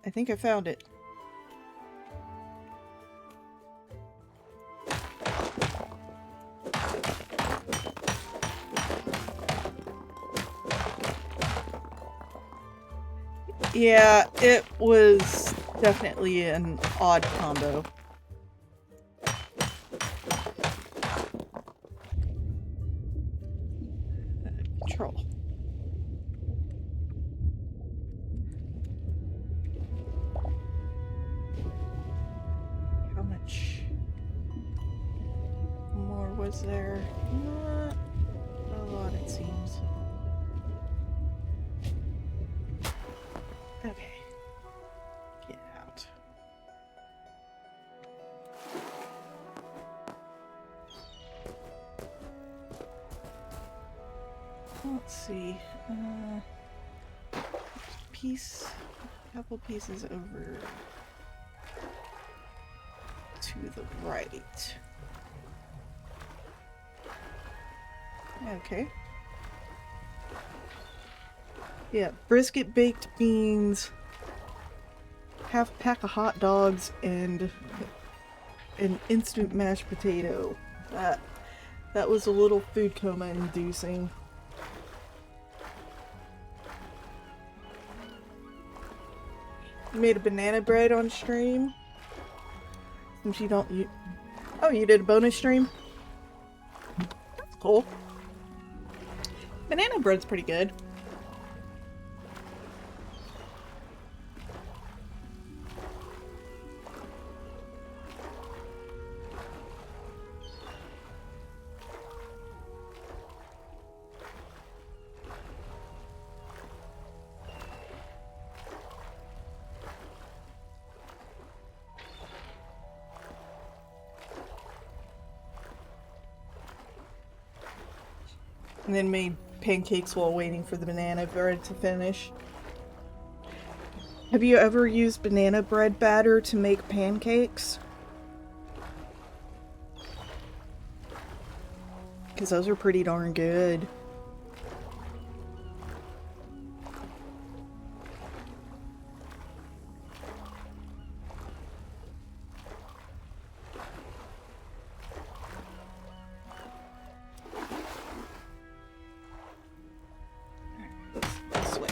I think I found it. Yeah, it was definitely an odd combo. Control. How much more was there? Not a lot, it seems. Okay. Get out. Let's see. Piece. A couple pieces over to the right. Okay. Yeah, brisket, baked beans, half a pack of hot dogs, and an instant mashed potato. That was a little food coma inducing. You made a banana bread on stream? Since you don't oh, you did a bonus stream? That's cool. Banana bread's pretty good. And then made pancakes while waiting for the banana bread to finish. Have you ever used banana bread batter to make pancakes? Because those are pretty darn good. This way.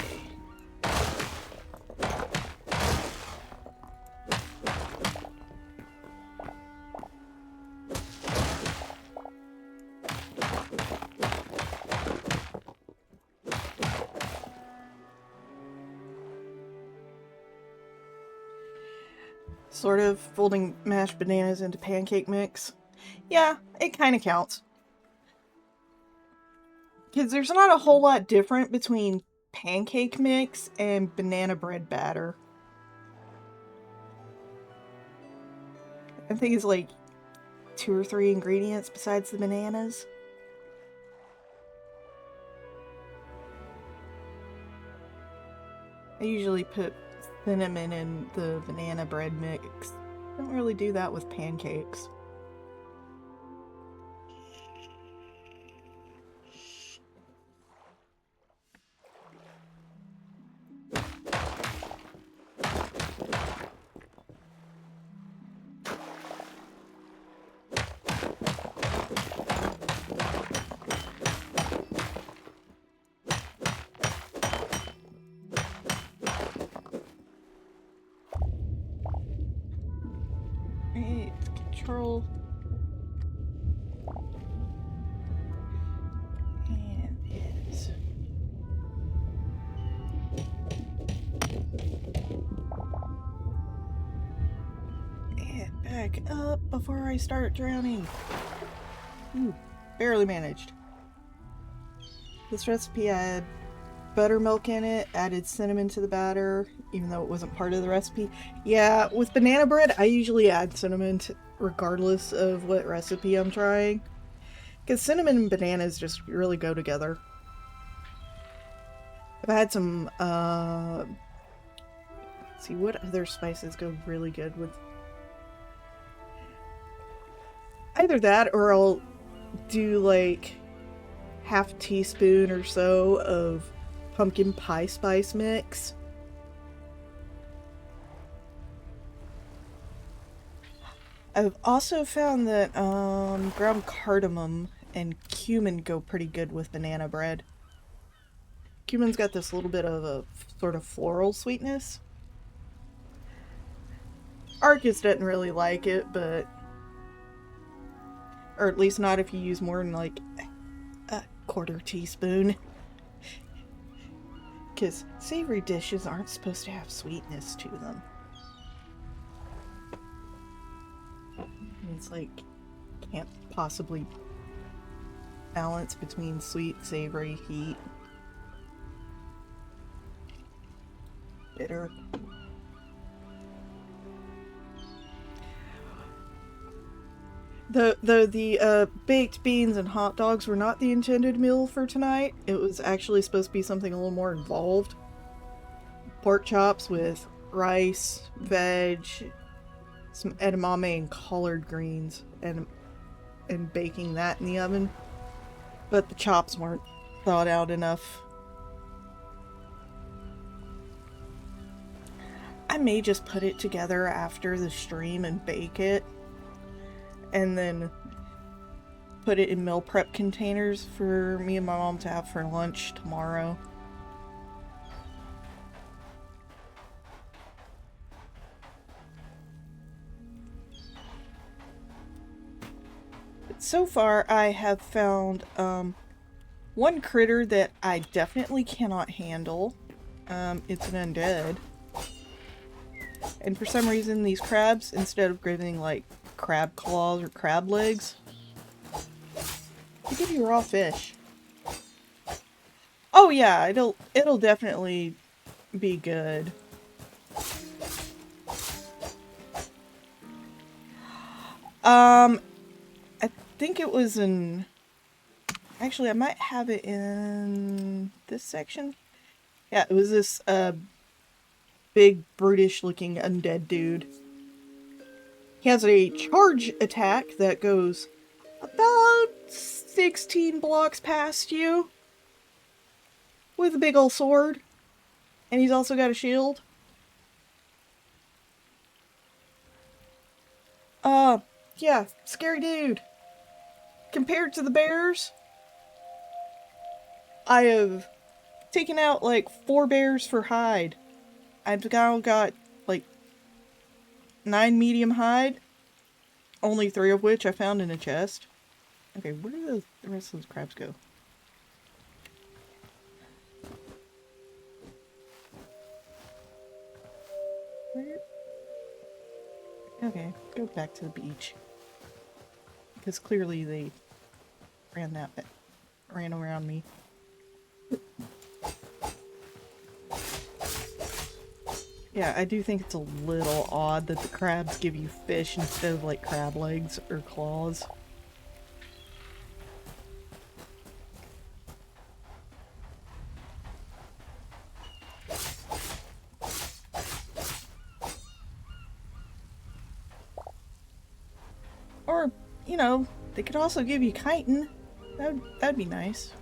Sort of folding mashed bananas into pancake mix. Yeah, it kind of counts. Because there's not a whole lot different between pancake mix and banana bread batter. I think it's like 2 or 3 ingredients besides the bananas. I usually put cinnamon in the banana bread mix. Don't really do that with pancakes. Alright, control. And is. And back up before I start drowning. Ooh, barely managed. This recipe had buttermilk in it, added cinnamon to the batter, even though it wasn't part of the recipe. Yeah, with banana bread, I usually add cinnamon regardless of what recipe I'm trying. Because cinnamon and bananas just really go together. I've had some, let's see, what other spices go really good with... Either that, or I'll do like half a teaspoon or so of pumpkin pie spice mix. I've also found that ground cardamom and cumin go pretty good with banana bread. Cumin's got this little bit of a sort of floral sweetness. Arcus doesn't really like it, but... Or at least not if you use more than like a quarter teaspoon. Because savory dishes aren't supposed to have sweetness to them. It's like, can't possibly balance between sweet, savory, heat, bitter. The baked beans and hot dogs were not the intended meal for tonight. It was actually supposed to be something a little more involved. Pork chops with rice, veg, some edamame and collard greens, and baking that in the oven. But the chops weren't thawed out enough. I may just put it together after the stream and bake it. And then put it in meal prep containers for me and my mom to have for lunch tomorrow. But so far I have found one critter that I definitely cannot handle. It's an undead. And for some reason these crabs, instead of giving like crab claws or crab legs, they give you raw fish. Oh yeah, it'll definitely be good. I think it was in... Actually, I might have it in this section. Yeah, it was this big, brutish-looking undead dude. He has a charge attack that goes about 16 blocks past you with a big old sword. And he's also got a shield. Yeah, scary dude. Compared to the bears, I have taken out like 4 bears for hide. I've now got like 9 medium hide, only 3 of which I found in a chest. Okay, where do the rest of those crabs go? Where? Okay, go back to the beach. Because clearly they ran around me. Yeah, I do think it's a little odd that the crabs give you fish instead of like crab legs or claws. Or, you know, they could also give you chitin. That'd be nice.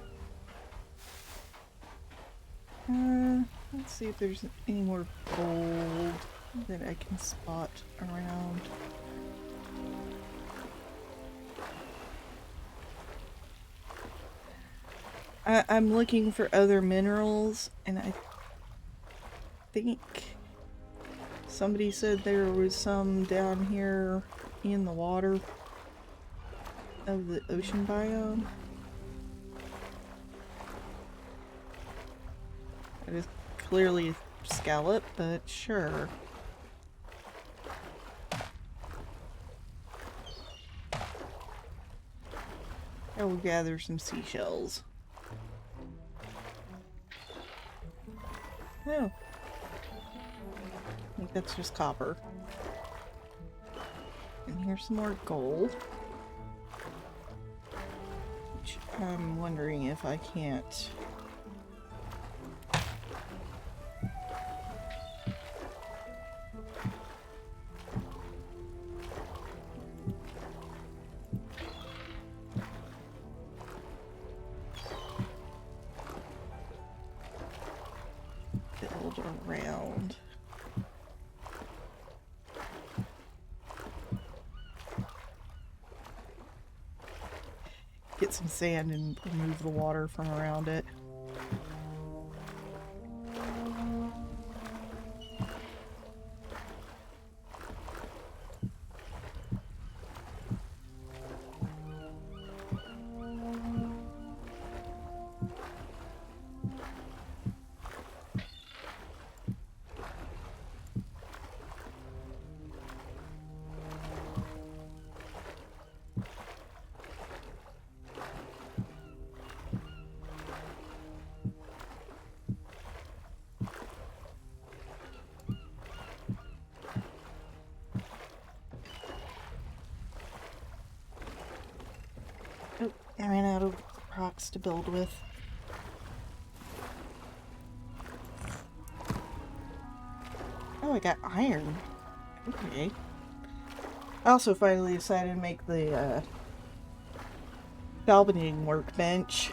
Let's see if there's any more gold that I can spot around. I'm looking for other minerals, and I think somebody said there was some down here in the water of the ocean biome. It is clearly a scallop, but sure. I will gather some seashells. Oh. I think that's just copper. And here's some more gold. Which I'm wondering if I can't... build around. Get some sand and remove the water from around it. Oh, I ran out of rocks to build with. Oh, I got iron. Okay. I also finally decided to make the galvanizing workbench.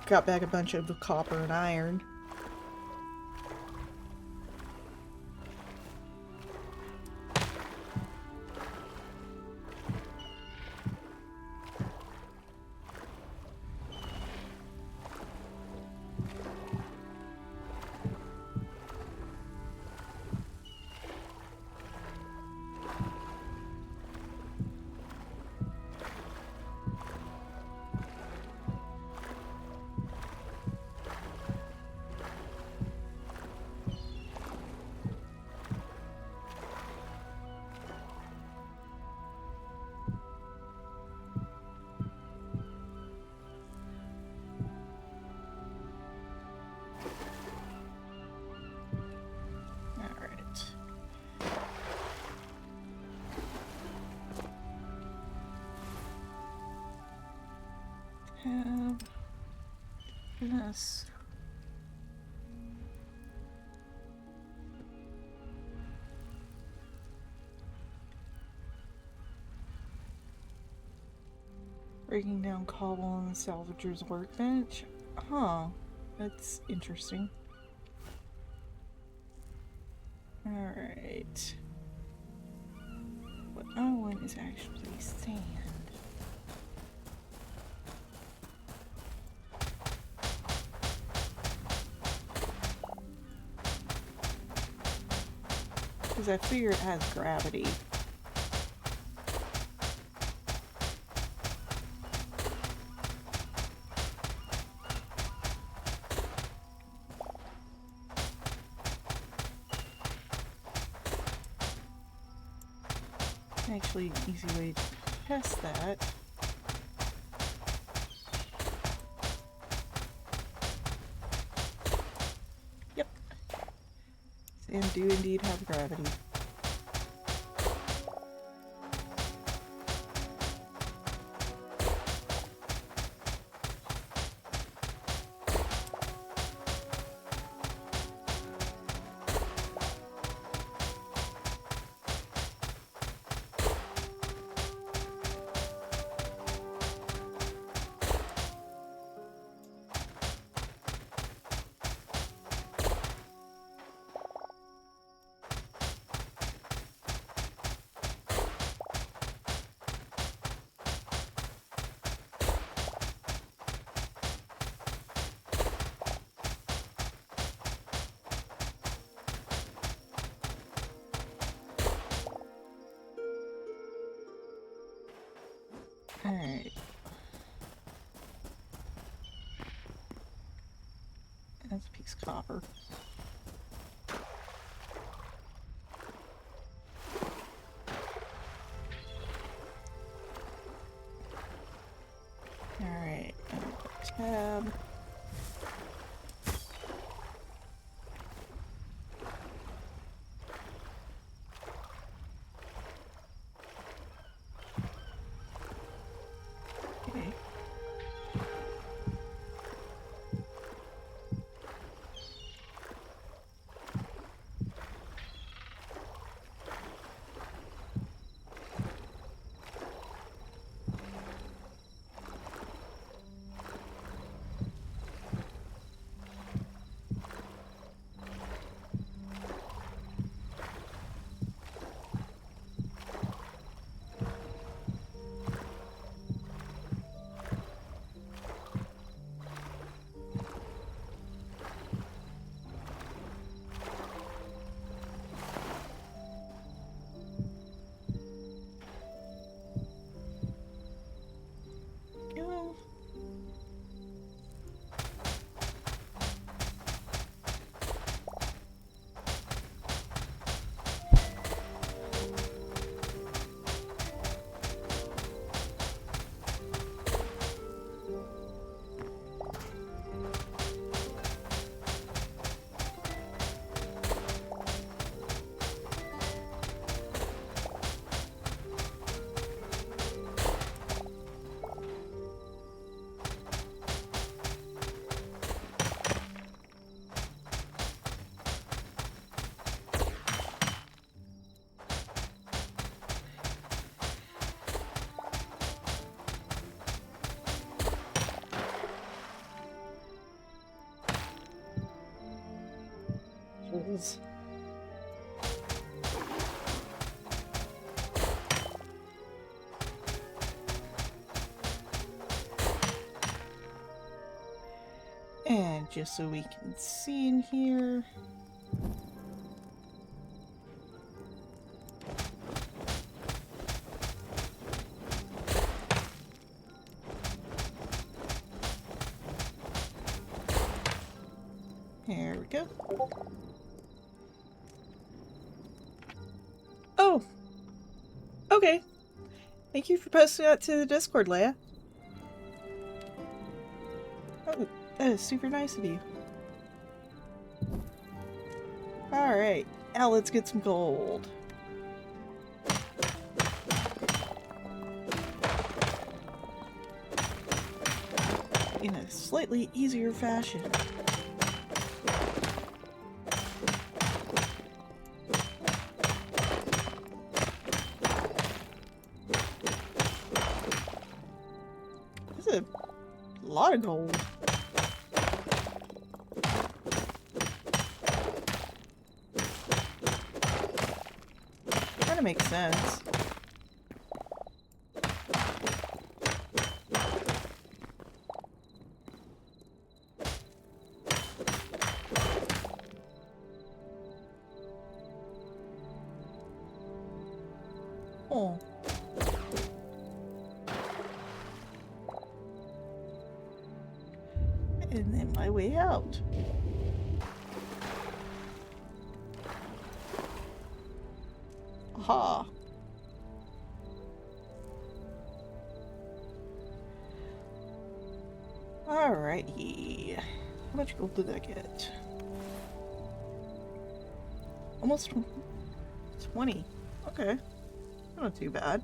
Got back a bunch of the copper and iron. Yes. Breaking down cobble on the salvager's workbench. Huh. That's interesting. Alright. What I want is actually sand. Because I figure it has gravity. Actually, an easy way to test that. Yep. Sand do indeed have gravity. Nice copper. Alright, tab. Okay. Go. Holes. And just so we can see in here. There we go. Oh! Okay. Thank you for posting that to the Discord, Leia. Oh, that is super nice of you. Alright, now let's get some gold. In a slightly easier fashion. This is a lot of gold. Kinda makes sense. Oh. And then my way out. Aha. Alrighty. How much gold did I get? Almost 20. Okay. Not too bad.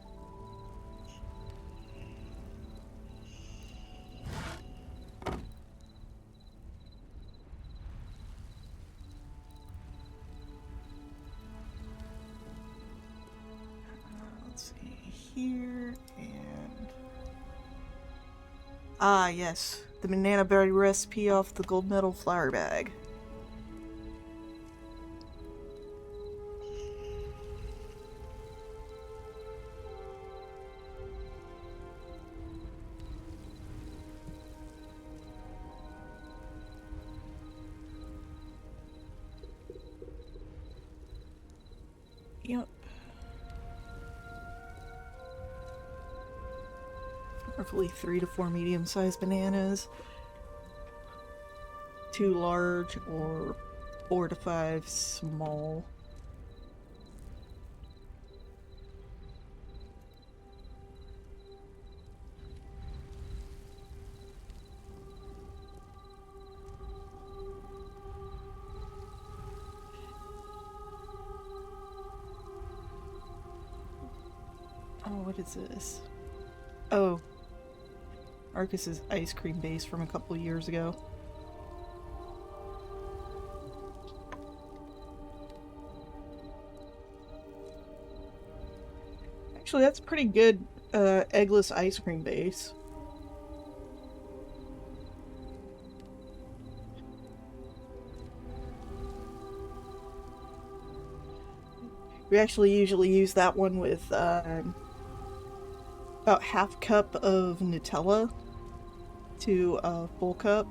Let's see here and... Ah, yes. The banana berry recipe off the gold medal flour bag. Yep. Roughly 3 to 4 medium-sized bananas. 2 large or 4 to 5 small. Oh, what is this? Oh. Arcus's ice cream base from a couple years ago. Actually, that's a pretty good eggless ice cream base. We actually usually use that one with about half cup of Nutella to a full cup.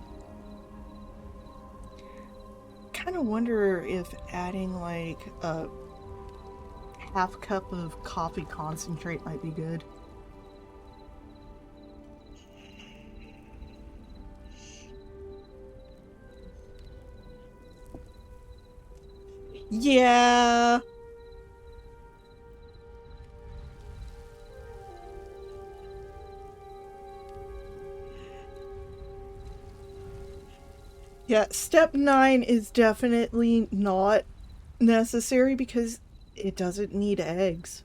Kind of wonder if adding like a half cup of coffee concentrate might be good. Yeah. Yeah, step 9 is definitely not necessary because it doesn't need eggs.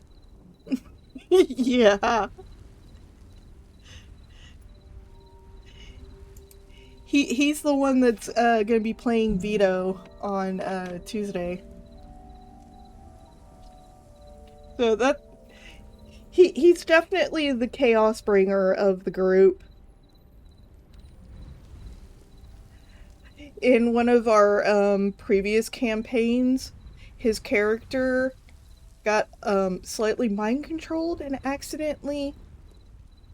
Yeah. He's the one that's gonna be playing Veto on Tuesday. So that he's definitely the chaos bringer of the group. In one of our previous campaigns, his character got slightly mind controlled and accidentally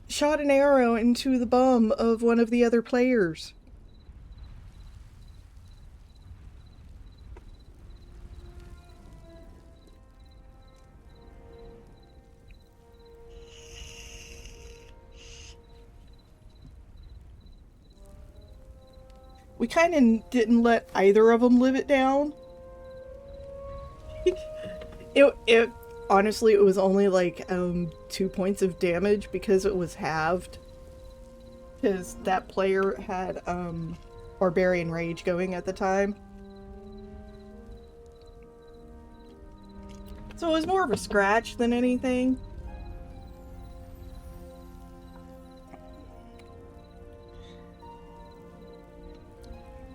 shot an arrow into the bum of one of the other players. We kind of didn't let either of them live it down. It honestly, it was only like 2 points of damage because it was halved. Because that player had Barbarian Rage going at the time. So it was more of a scratch than anything.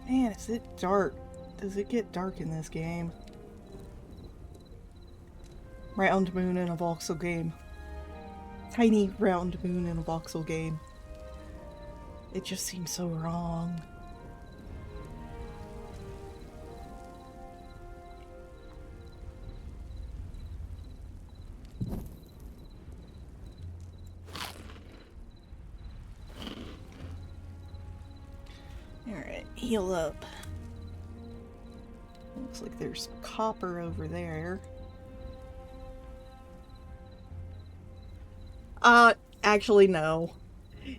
Man, is it dark? Does it get dark in this game? Round moon in a voxel game. Tiny round moon in a voxel game. It just seems so wrong. Alright, heal up. Looks like there's copper over there. Actually no.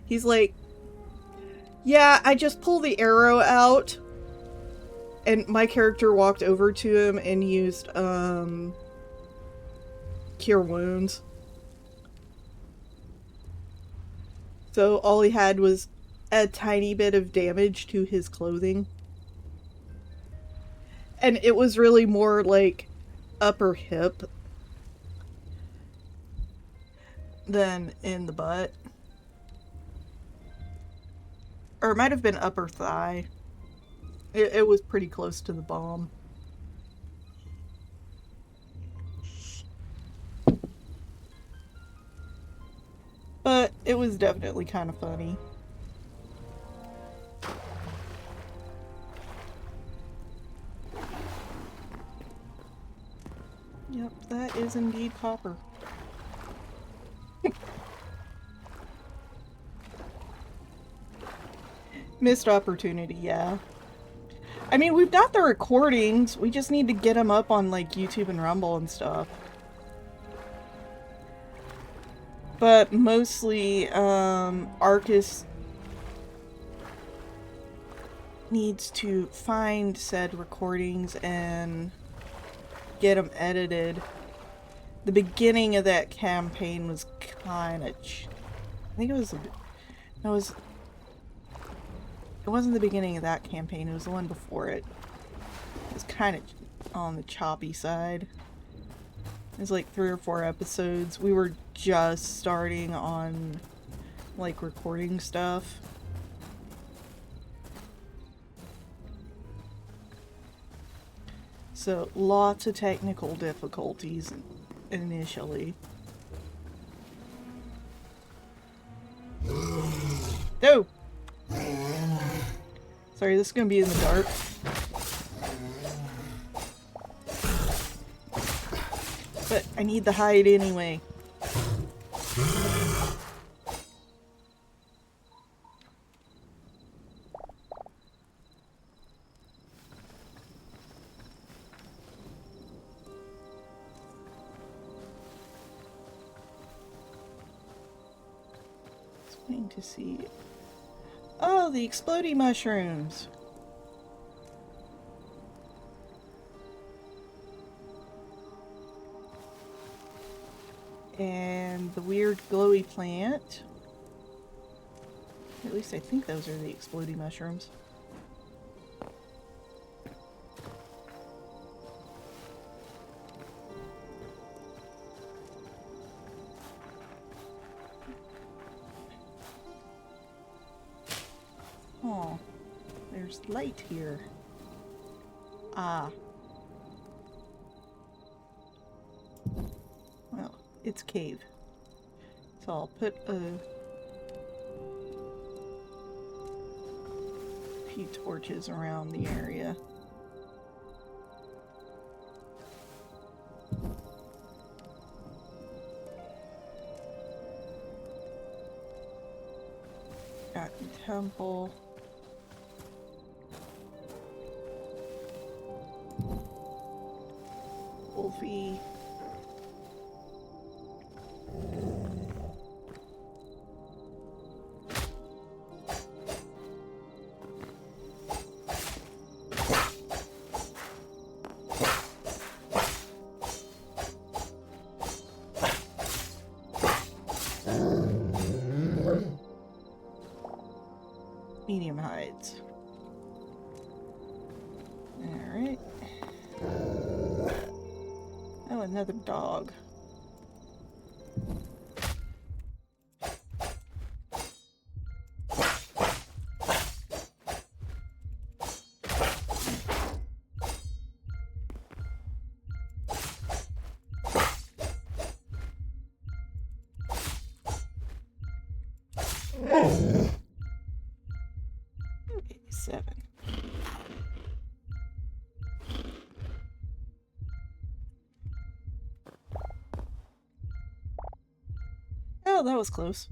He's like, yeah, I just pulled the arrow out. And my character walked over to him and used, Cure Wounds. So all he had was a tiny bit of damage to his clothing. And it was really more like upper hip than in the butt. Or it might have been upper thigh. It was pretty close to the bomb. But it was definitely kind of funny. Yep, that is indeed copper. Missed opportunity, yeah. I mean, we've got the recordings. We just need to get them up on, like, YouTube and Rumble and stuff. But mostly, Arcus needs to find said recordings and get them edited. The beginning of that campaign was kind of... I think it was... It wasn't the beginning of that campaign, it was the one before it. It was kind of on the choppy side. It was like 3 or 4 episodes. We were just starting on, like, recording stuff. So, lots of technical difficulties initially. No! Sorry, this is gonna be in the dark. But I need the hide anyway. Just waiting to see. Oh, the exploding mushrooms. And the weird glowy plant. At least I think those are the exploding mushrooms. Oh, there's light here. Ah. Well, it's cave. So I'll put a few torches around the area. Got the temple. Wolfie. Medium hides. Alright. Oh, another dog. Seven. Oh, that was close.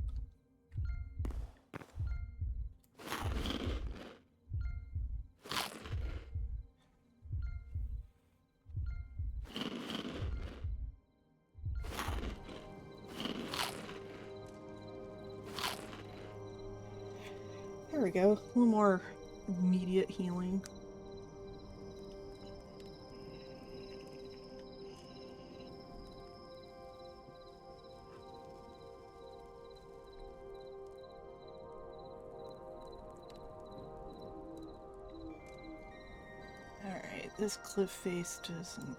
There we go. A little more immediate healing. Alright, this cliff face doesn't...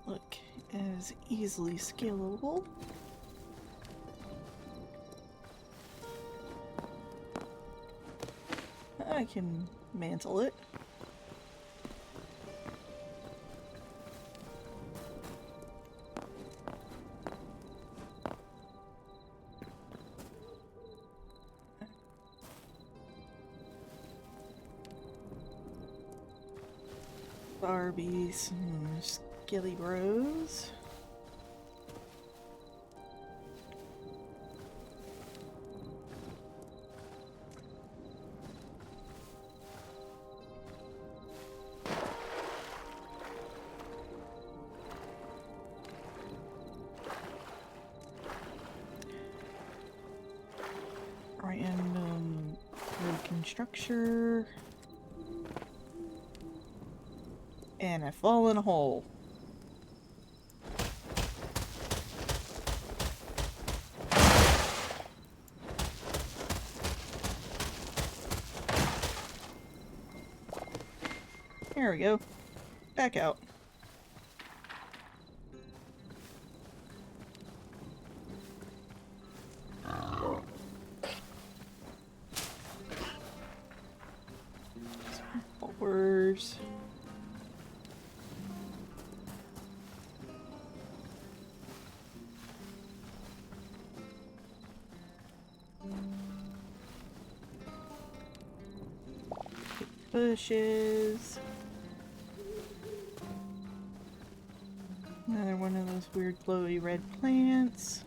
look as easily scalable. I can mantle it. Barbie, some skelly bros. broken structure. And I fall in a hole. There we go. Back out. Fours. Bushes. Another one of those weird glowy red plants.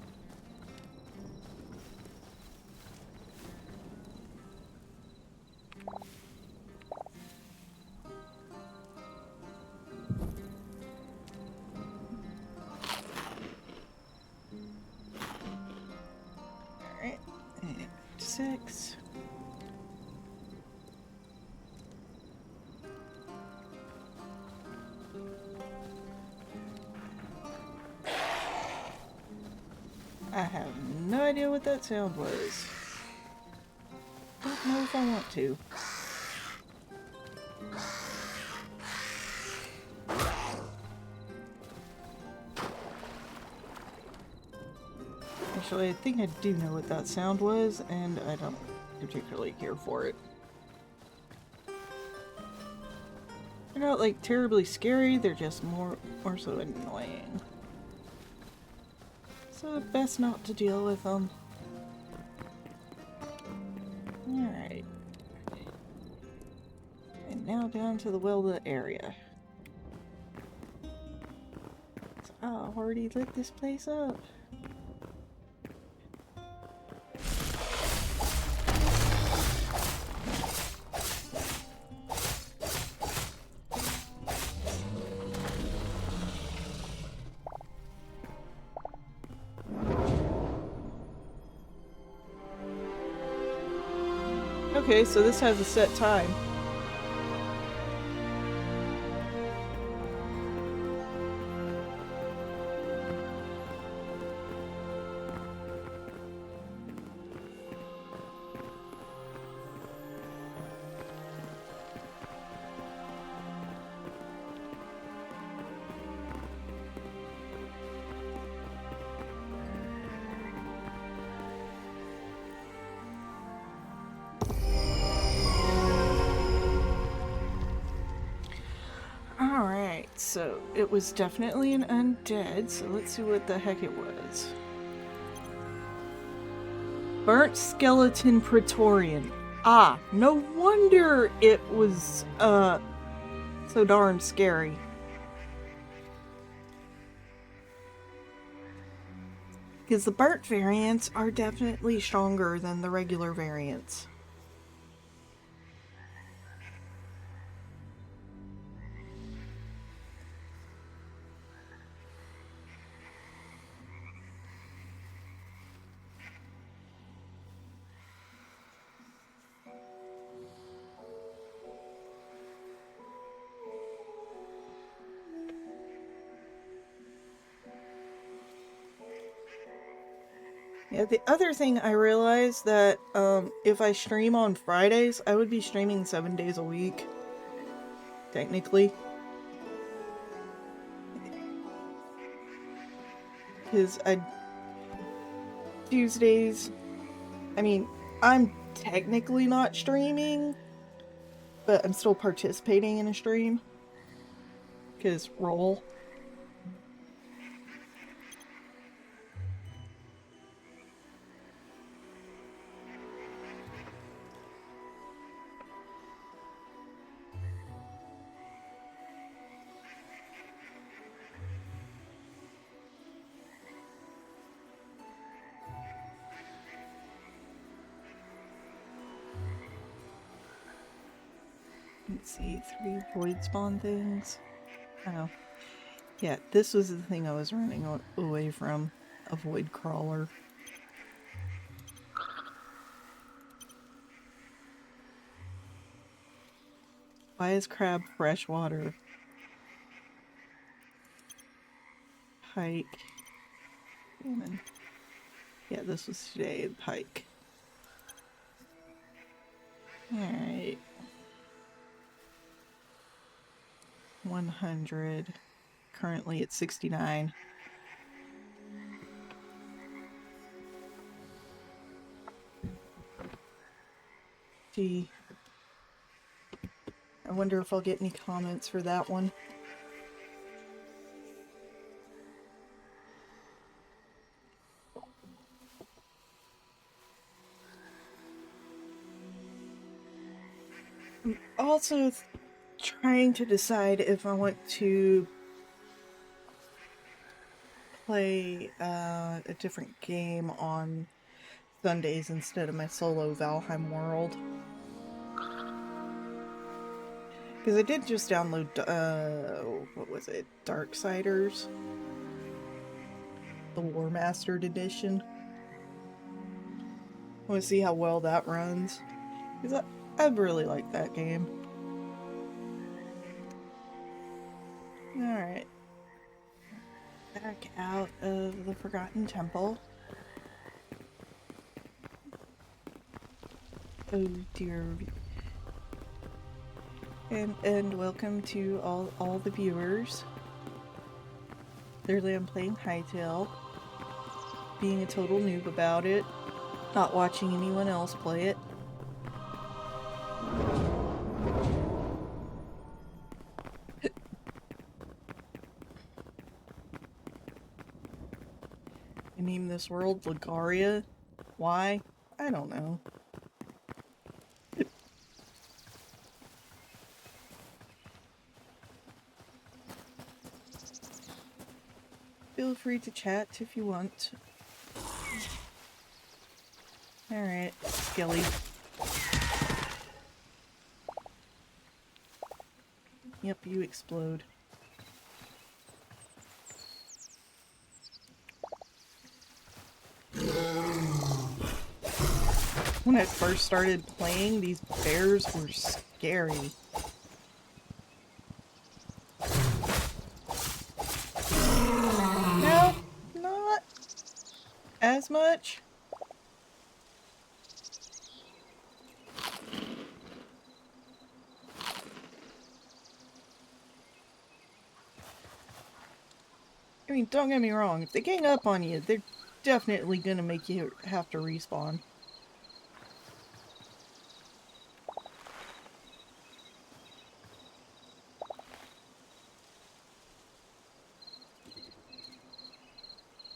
Alright, 6. I have no idea what that sound was. Don't know if I want to. Actually, I think I do know what that sound was, and I don't particularly care for it. They're not like terribly scary, they're just more so annoying. So best not to deal with them. Alright. And now down to the welded area. So I already lit this place up. Okay, so this has a set time. Alright, so it was definitely an undead, so let's see what the heck it was. Burnt skeleton Praetorian. Ah, no wonder it was, so darn scary. Because the burnt variants are definitely stronger than the regular variants. Yeah, the other thing I realized that if I stream on Fridays, I would be streaming 7 days a week. Technically. Because Tuesdays, I mean, I'm technically not streaming, but I'm still participating in a stream. Because roll. Let's see, 3 void spawn things. Oh. Yeah, this was the thing I was running away from. A void crawler. Why is crab freshwater? Pike. Salmon. Yeah, this was today. Pike. Alright. 100. Currently at 69. Gee. I wonder if I'll get any comments for that one. I'm also trying to decide if I want to play a different game on Sundays instead of my solo Valheim world. Because I did just download, what was it? Darksiders? The War Mastered Edition. I want to see how well that runs. Because I really like that game. Alright. Back out of the Forgotten Temple. Oh dear. And welcome to all the viewers. Clearly I'm playing Hytale. Being a total noob about it. Not watching anyone else play it. I named this world Lagaria. Why? I don't know. Feel free to chat if you want. Alright, skeley. Yep, you explode. When I first started playing, these bears were scary. No, not as much. I mean, don't get me wrong, if they gang up on you, they're definitely gonna make you have to respawn.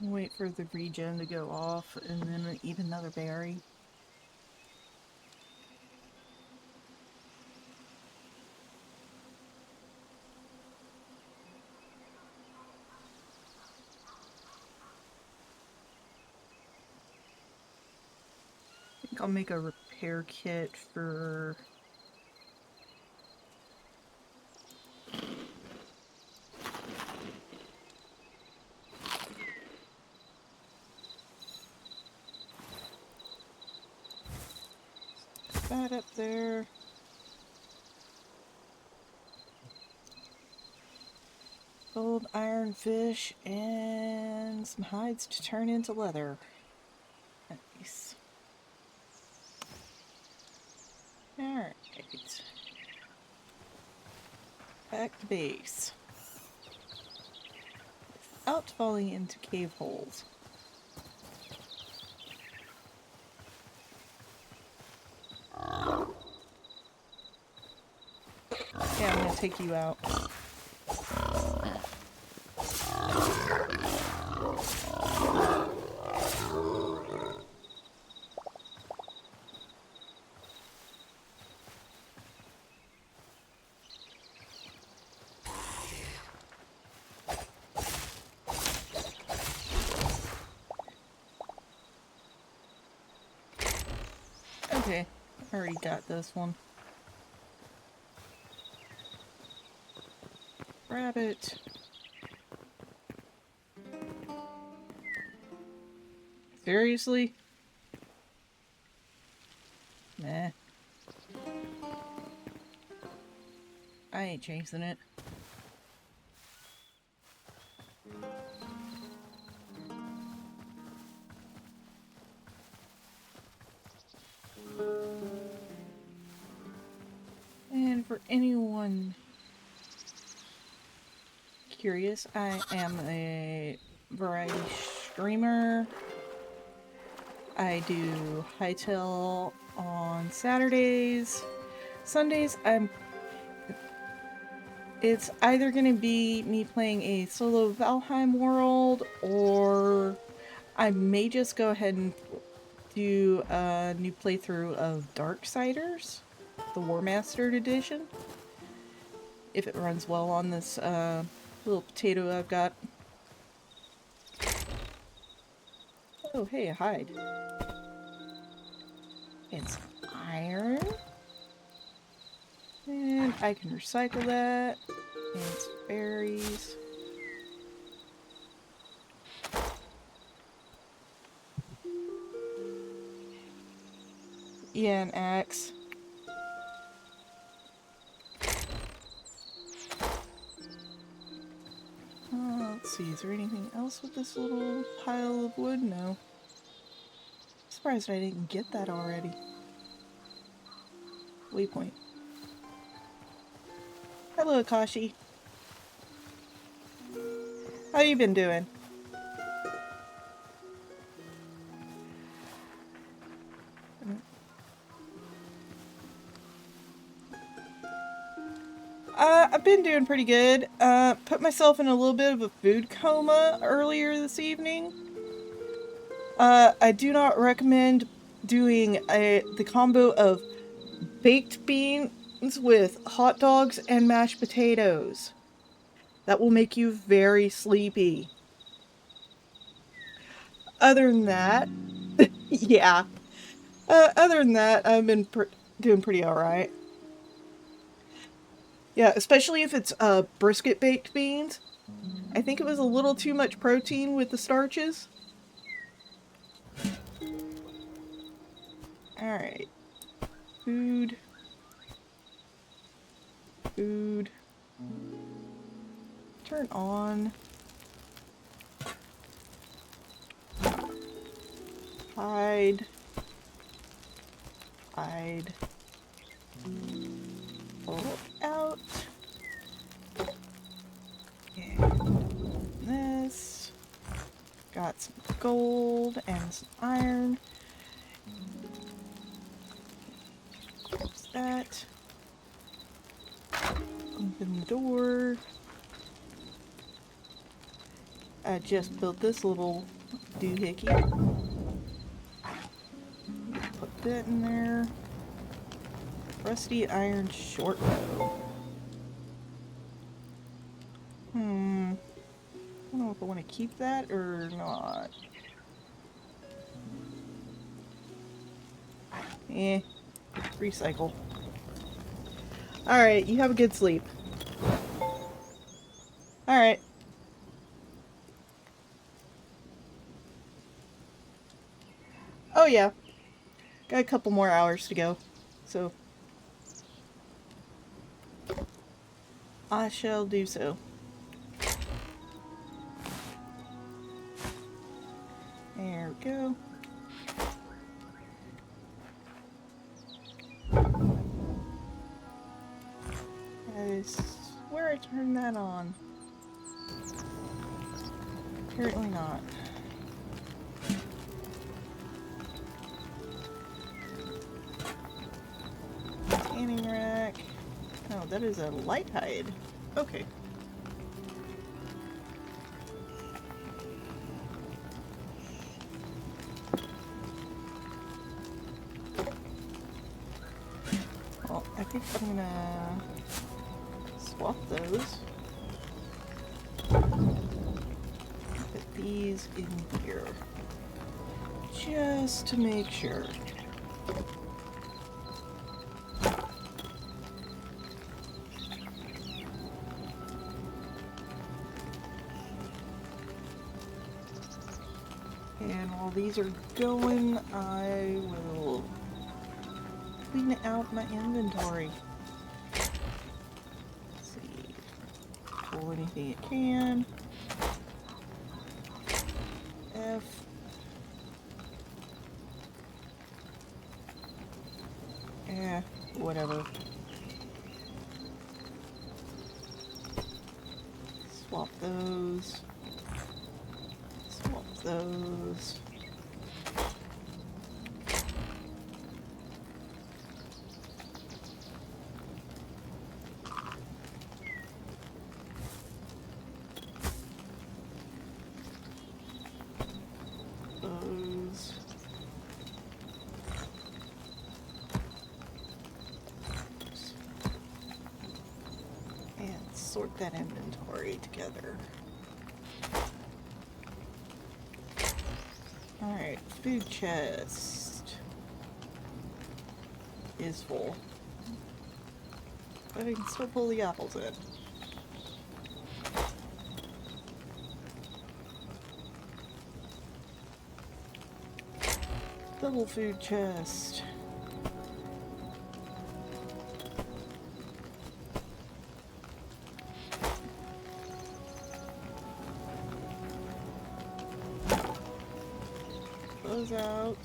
Wait for the regen to go off and then eat another berry. I think I'll make a repair kit for... that up there. Gold, iron, fish, and some hides to turn into leather. Nice. Alright. Back to base. Without falling into cave holes. Yeah, I'm gonna take you out. Okay, I already got this one. Rabbit. Seriously? Nah. I ain't chasing it. And for anyone curious, I am a variety streamer. I do Hytale on Saturdays. Sundays, it's either going to be me playing a solo Valheim world, or I may just go ahead and do a new playthrough of Darksiders, the War Mastered edition, if it runs well on this little potato I've got. Oh, hey, a hide. It's iron. And I can recycle that. And it's berries. Yeah, an axe. Let's see, is there anything else with this little pile of wood? No. Surprised I didn't get that already. Waypoint. Hello, Akashi. How you been doing? I've been doing pretty good. Put myself in a little bit of a food coma earlier this evening. I do not recommend doing the combo of baked beans with hot dogs and mashed potatoes. That will make you very sleepy. Other than that, yeah. Other than that, I've been doing pretty alright. Yeah, especially if it's brisket baked beans. I think it was a little too much protein with the starches. Alright. Food. Food. Turn on. Hide. Hide. Pull it out. And this. Got some gold and some iron. Close that. Open the door. I just built this little doohickey. Put that in there. Rusty iron short bow. I don't know if I want to keep that or not. Recycle. Alright, you have a good sleep. Alright. Oh yeah. Got a couple more hours to go. So I shall do so. There we go. I swear I turned that on. Apparently not. Tanning rack. Oh, that is a light hide. Okay. Well, I think I'm gonna swap those. Put these in here. Just to make sure. And while these are going, I will clean out my inventory. pull anything it can. F. Whatever. Swap those. Swap those. Those. And sort that inventory together. Alright, food chest is full. But I can still pull the apples in. Double food chest. Those out.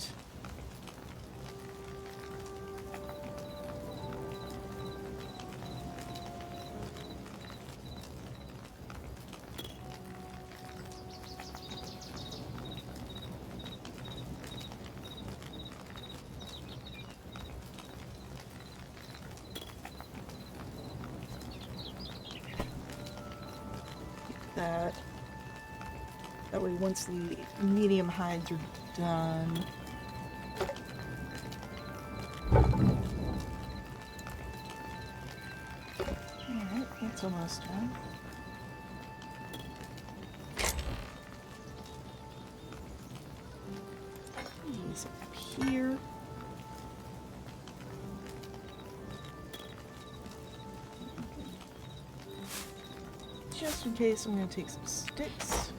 That way once the medium hides are done, alright, that's almost done. These up here. Just in case, I'm going to take some sticks.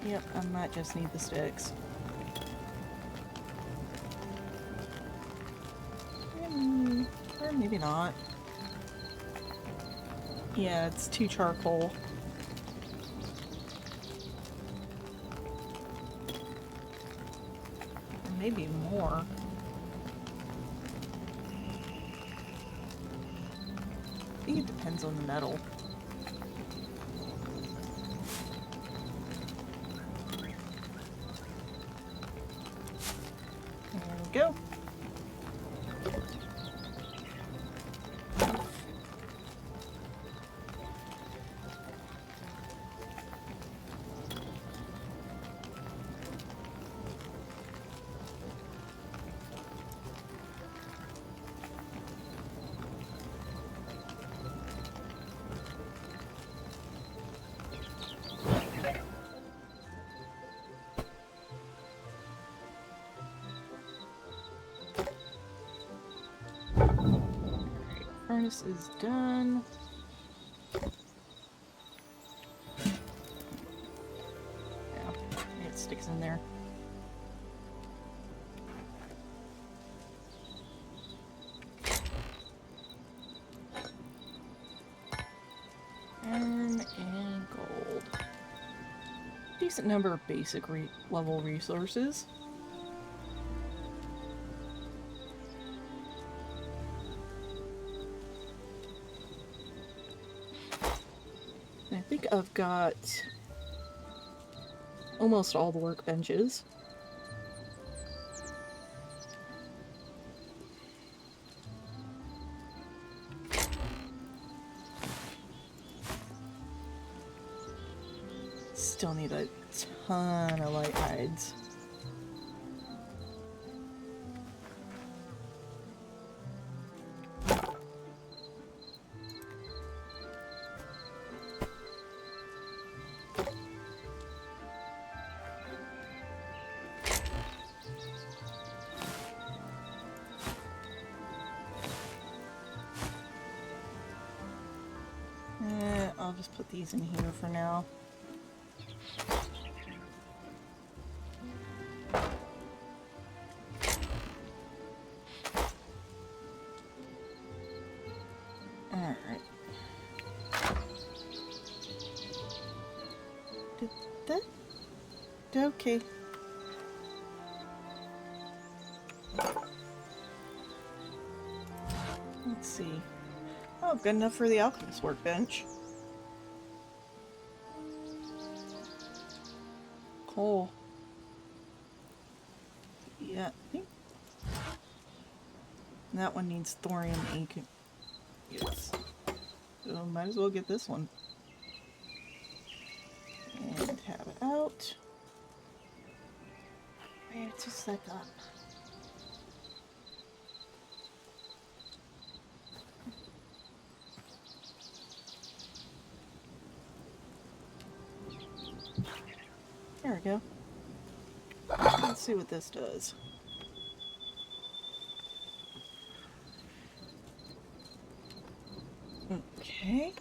Yep, I might just need the sticks. Or maybe not. Yeah, it's 2 charcoal. Or maybe more. I think it depends on the metal. There we go. Furnace is done. Yeah, it sticks in there. Iron and gold. Decent number of basic level resources. I think I've got almost all the workbenches. Still need a ton of light hides. I'll just put these in here for now. Okay. Let's see. Oh, good enough for the alchemist workbench. Coal. Yeah, I think that one needs thorium ink. Yes. So might as well get this one. And tab it out. Wait a second. There we go. Let's see what this does. Okay.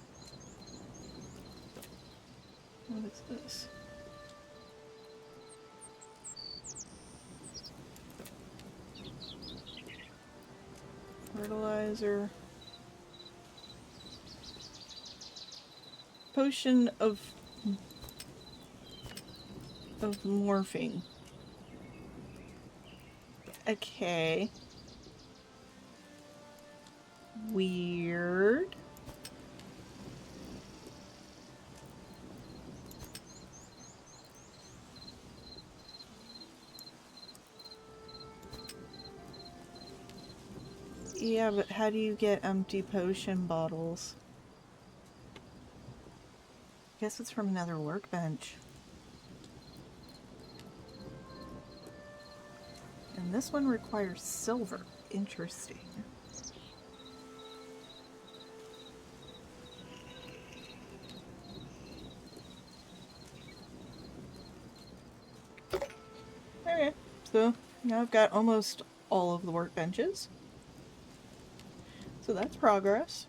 What is this? Fertilizer. Potion of morphing. Okay. Weird. Yeah, but how do you get empty potion bottles? Guess it's from another workbench. And this one requires silver. Interesting. Okay, so now I've got almost all of the workbenches. So that's progress.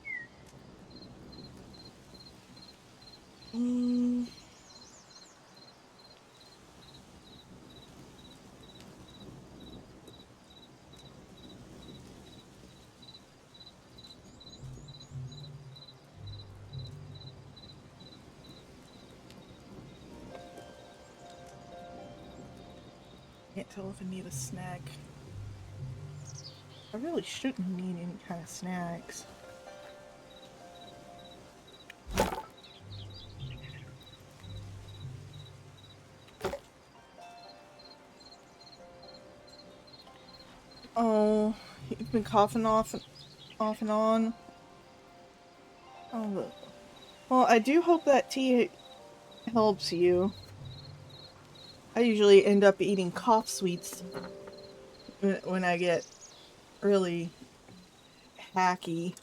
Can't tell if I need a snack. I really shouldn't need any kind of snacks. Oh, you've been coughing off and on. Oh, well, I do hope that tea helps you. I usually end up eating cough sweets when I get really hacky.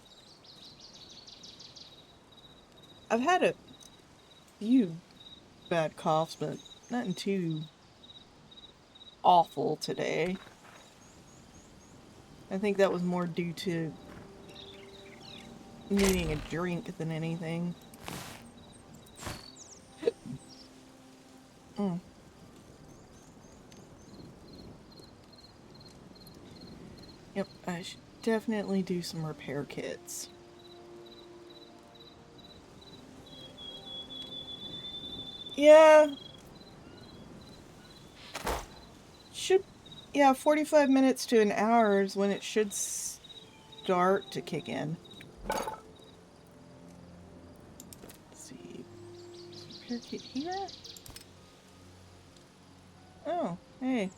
I've had a few bad coughs, but nothing too awful today. I think that was more due to needing a drink than anything. Yep, I should definitely do some repair kits. Yeah. Yeah, 45 minutes to an hour is when it should start to kick in. Let's see. Repair kit here? Oh, hey.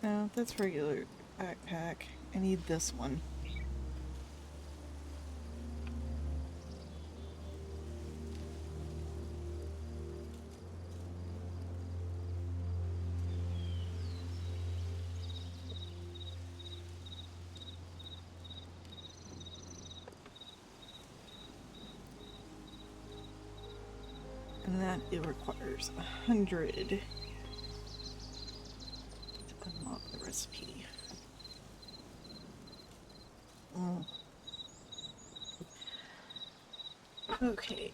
No, that's regular backpack. I need this one. And that it requires 100 to unlock the recipe. Okay.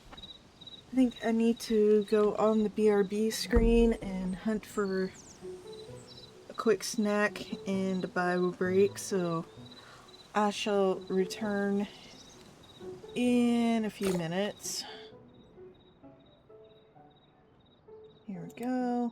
I think I need to go on the BRB screen and hunt for a quick snack and a bio break, so I shall return in a few minutes. go.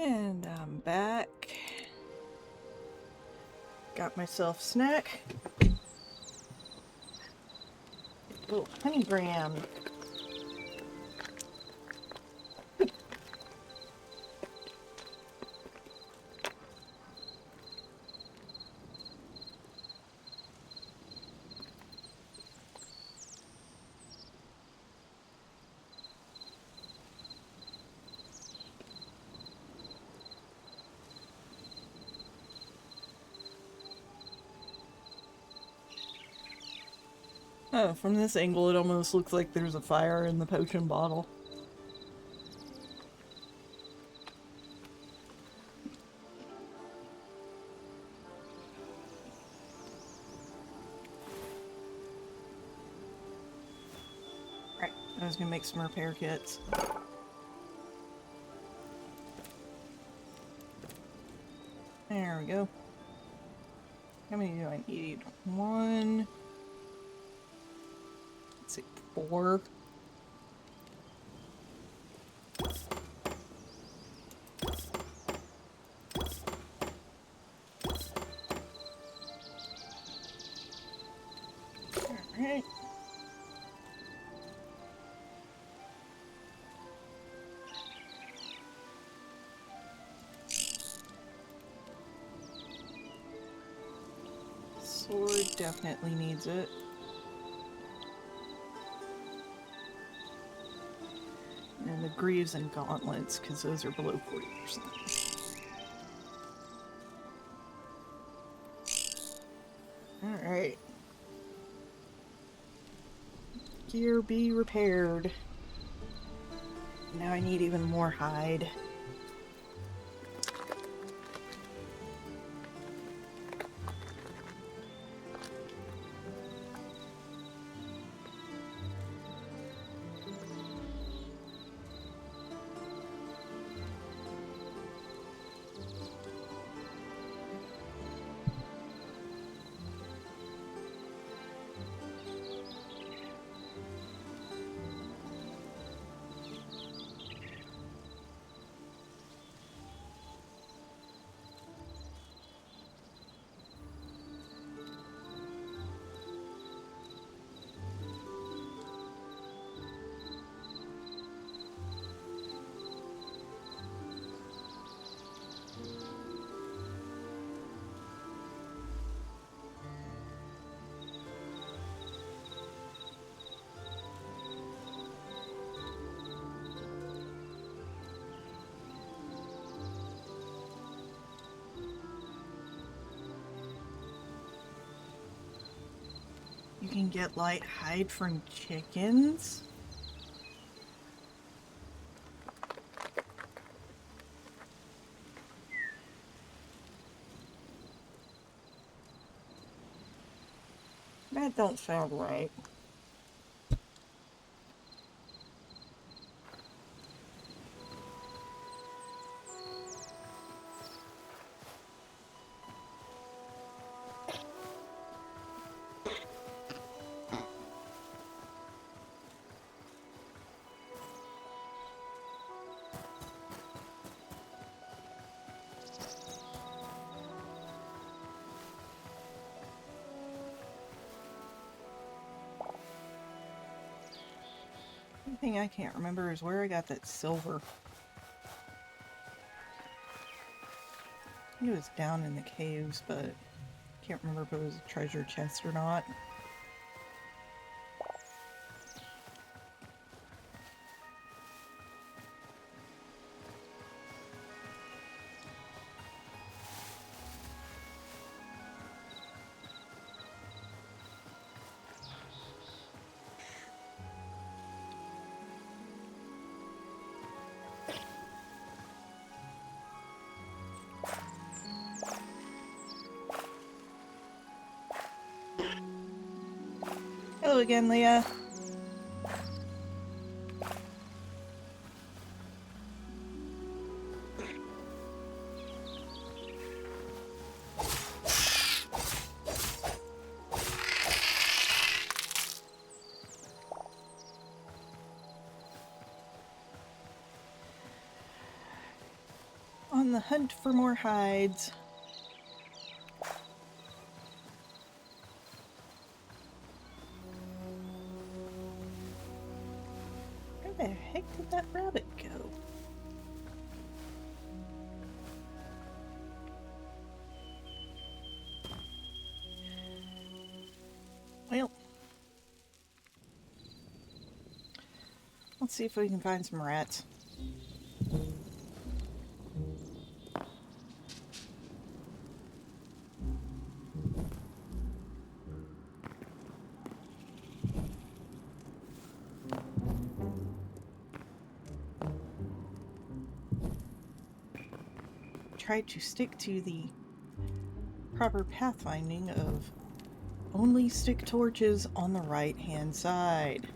And I'm back. Got myself snack. Oh, honey graham. Oh, from this angle it almost looks like there's a fire in the potion bottle. Right, I was gonna make some repair kits. There we go. How many do I need? 1. Let's see, 4. Alright. Sword definitely needs it. And the greaves and gauntlets, because those are below 40%. Alright. Gear be repaired. Now I need even more hide. You can get light hide from chickens. That don't sound right. The thing I can't remember is where I got that silver. I think it was down in the caves, but I can't remember if it was a treasure chest or not. Hello again, Leah. the hunt for more hides. Where the heck did that rabbit go? Well, let's see if we can find some rats. Try to stick to the proper pathfinding of only stick torches on the right-hand side.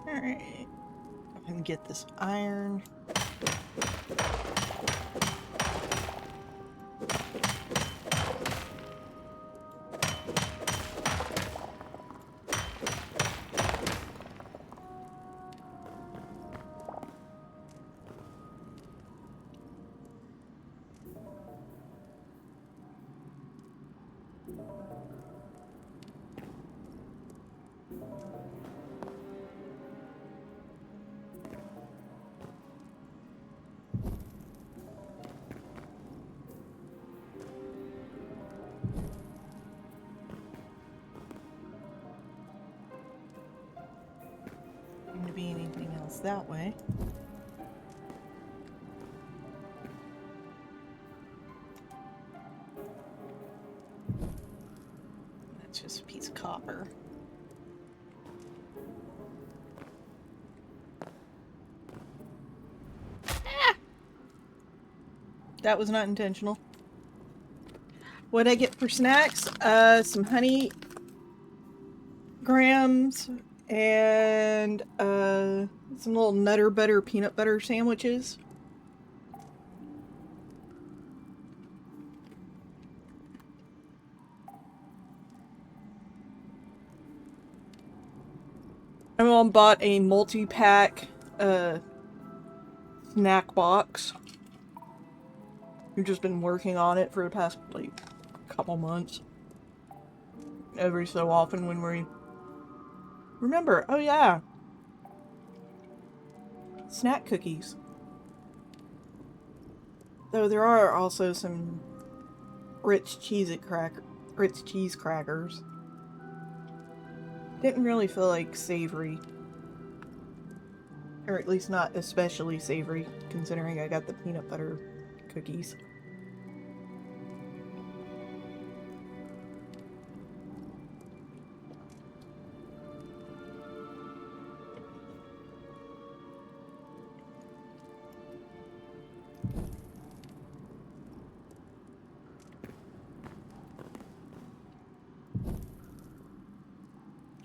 Alright. Go ahead and get this iron. Seem to be anything else that way. That's just a piece of copper. Ah! That was not intentional. What'd I get for snacks? Some honey grams and some little Nutter Butter peanut butter sandwiches. My mom bought a multi-pack snack box. We've just been working on it for the past like couple months. Every so often when we remember, oh yeah, snack cookies. Though there are also some Ritz cheese crackers. Didn't really feel like savory. Or at least not especially savory, considering I got the peanut butter cookies.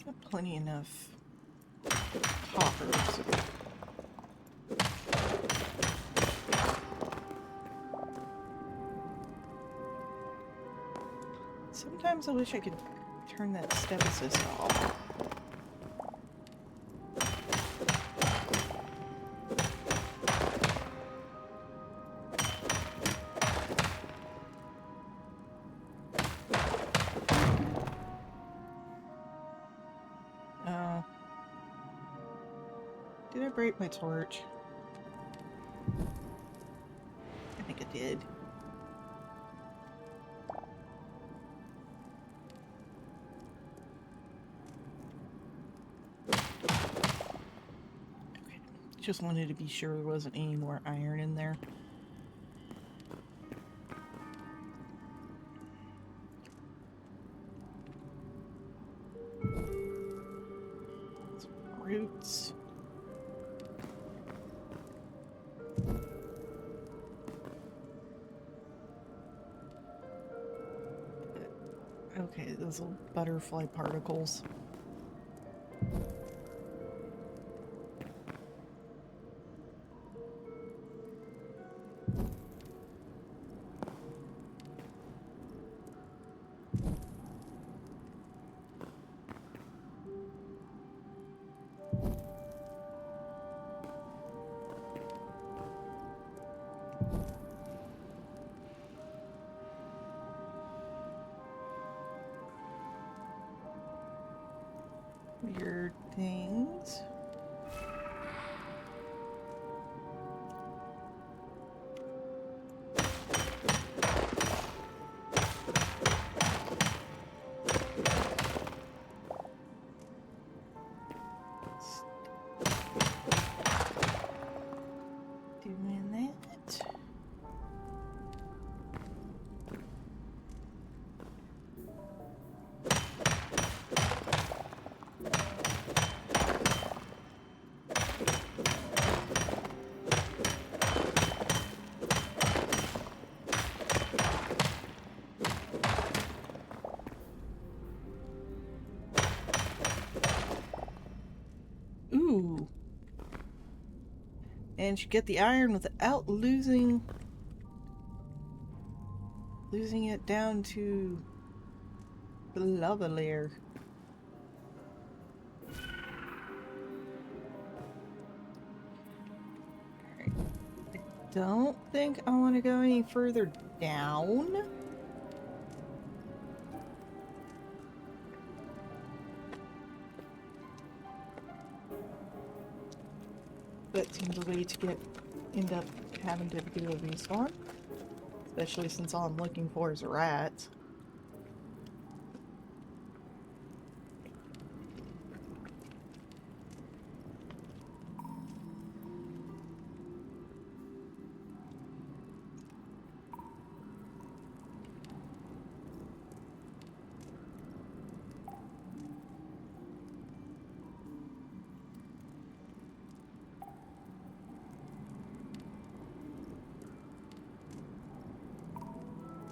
Got plenty enough coppers. Sometimes I wish I could turn that step assist off. Did I break my torch? I think I did. Okay. Just wanted to be sure there wasn't any more iron in there. Some roots. Okay, those little butterfly particles. Weird things. Doing that. Ooh. And you get the iron without losing it down to the lava layer. Alright. I don't think I want to go any further down. That seems a way to end up having to do a respawn. Especially since all I'm looking for is rats.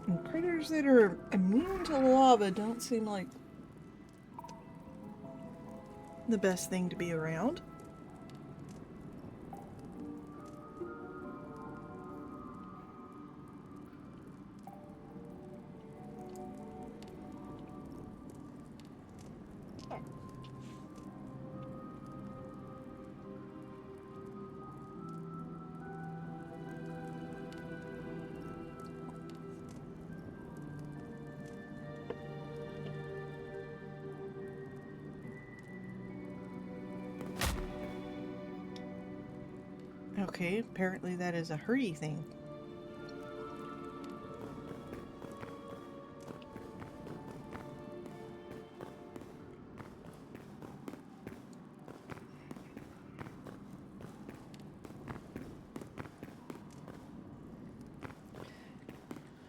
And critters that are immune to lava don't seem like the best thing to be around. Okay, apparently that is a hurry thing.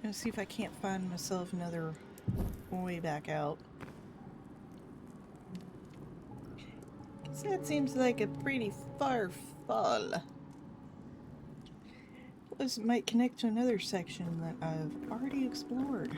Let's see if I can't find myself another way back out. So that seems like a pretty far fall. This might connect to another section that I've already explored.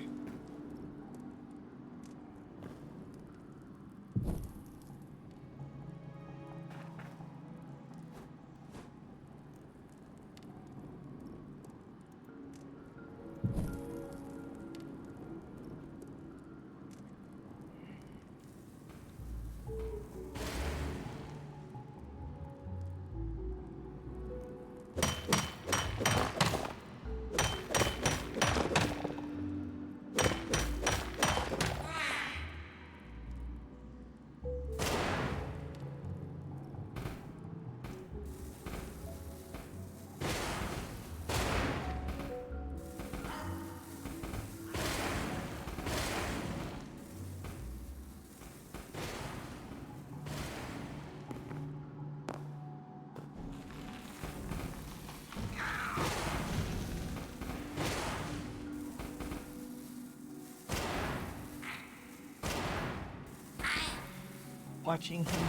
watching him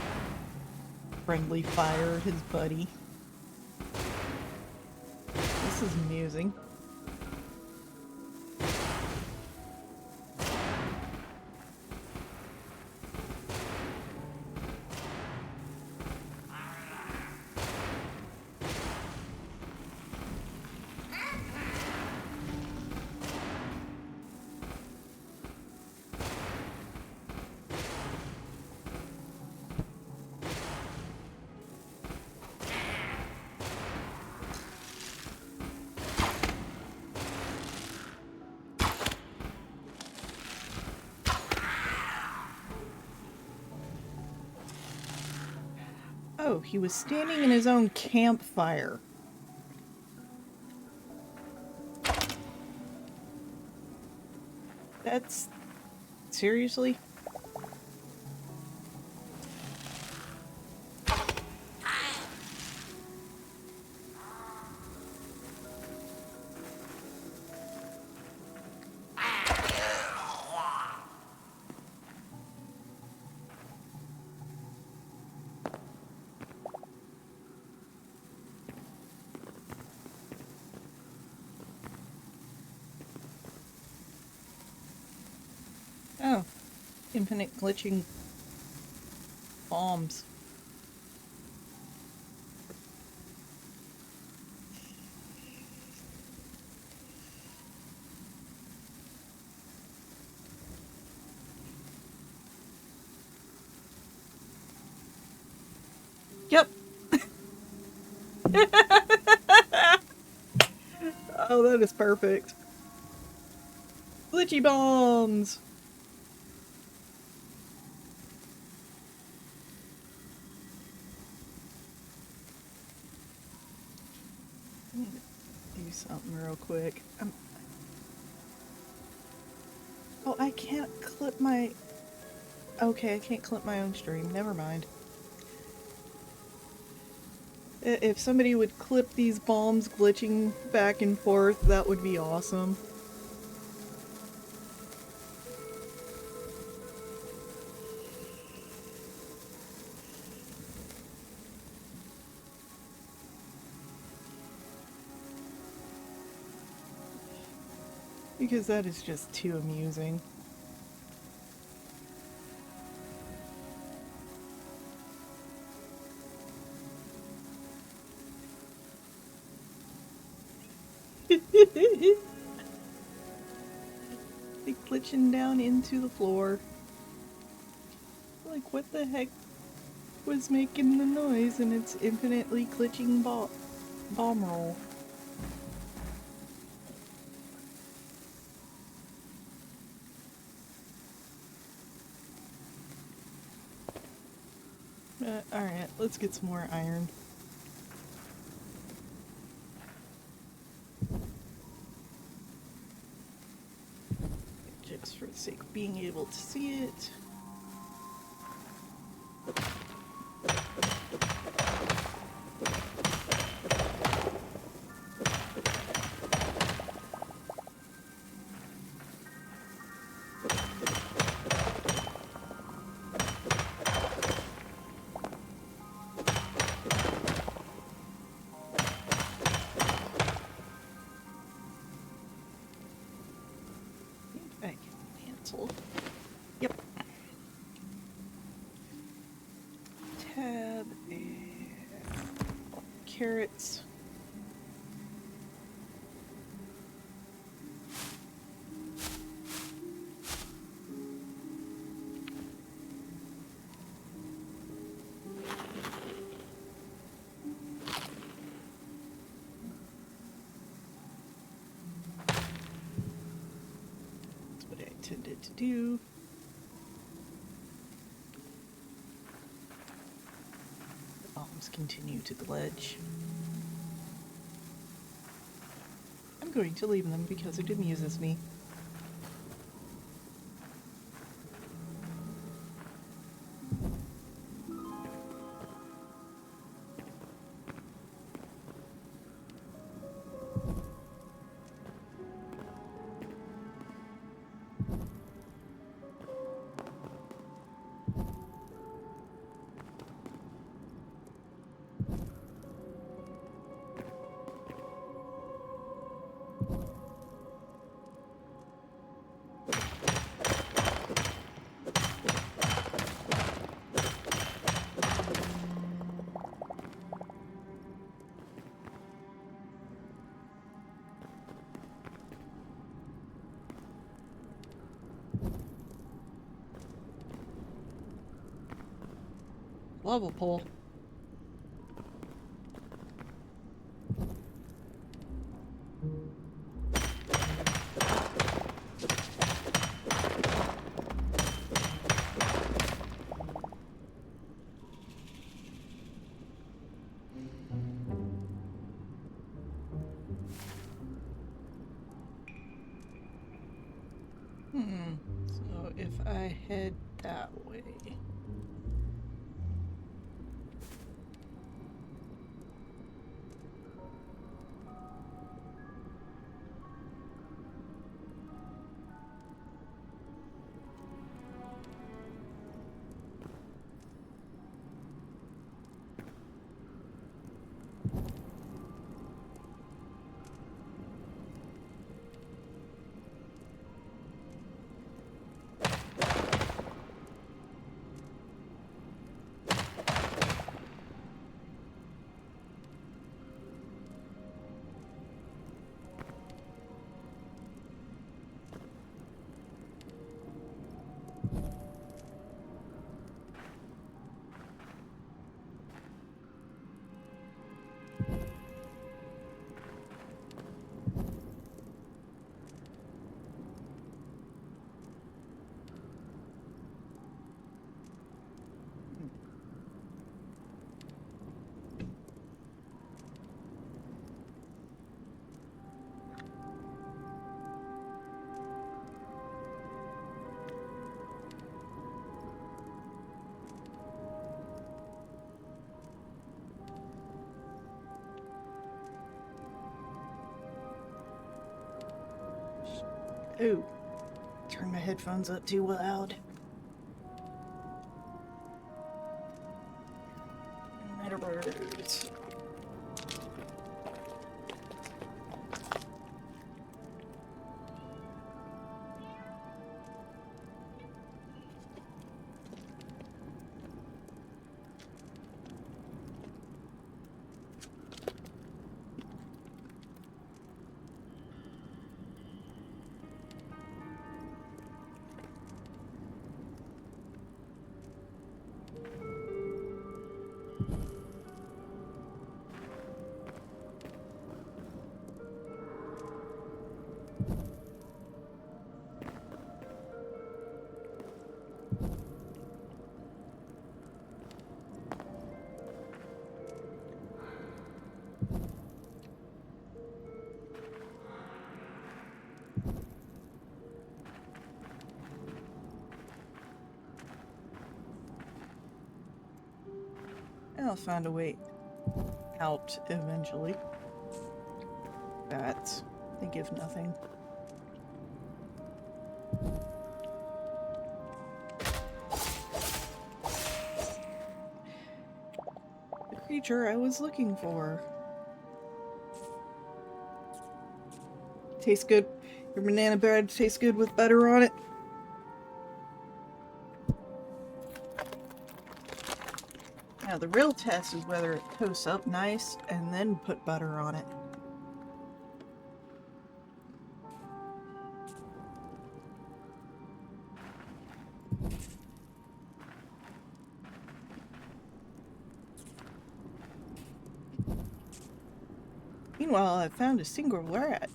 friendly fire his buddy. This is amusing. Oh, he was standing in his own campfire. That's... seriously? Oh, infinite glitching bombs. Yep. Oh, that is perfect. Glitchy bombs! I need to do something real quick. Oh, I can't clip my... Okay, I can't clip my own stream. Never mind. If somebody would clip these bombs glitching back and forth, that would be awesome. Because that is just too amusing. They glitching down into the floor. Like, what the heck was making the noise? And it's infinitely glitching bomb roll. Alright, let's get some more iron. Just for the sake of being able to see it. Yep. Tab and carrots. That's what I intended to do. Bombs continue to glitch. I'm going to leave them because it amuses me. lava pool. So if I head that way. Ooh, turn my headphones up too loud. Metaverse. I'll find a way out eventually. Bats, they give nothing. The creature I was looking for. Tastes good. Your banana bread tastes good with butter on it. Now the real test is whether it toasts up nice and then put butter on it. Meanwhile, I found a single rat.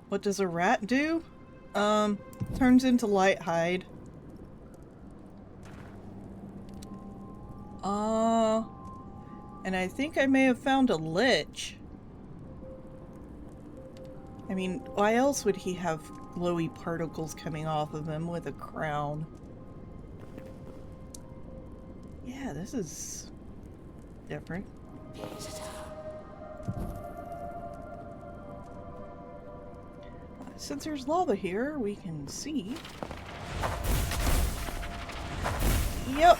What does a rat do? Turns into light hide. And I think I may have found a lich. I mean, why else would he have glowy particles coming off of him with a crown? Yeah, this is different. Since there's lava here, we can see. Yep.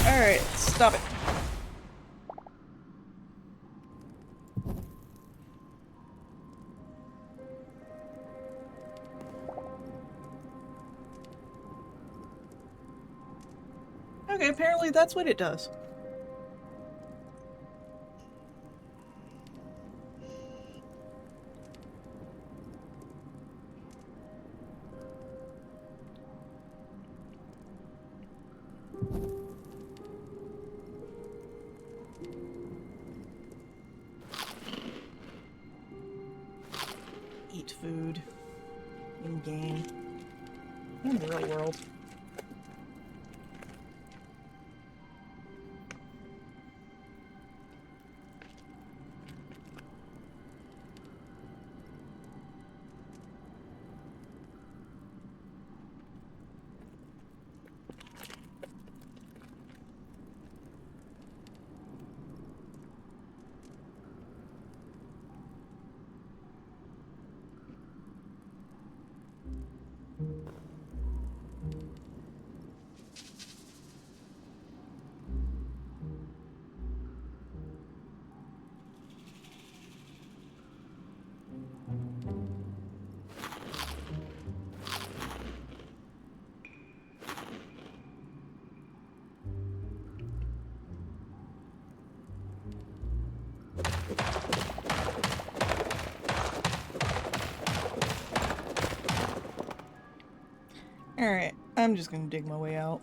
Alright, stop it. Okay, apparently that's what it does. Eat food. In game. In the real world. Alright, I'm just gonna dig my way out.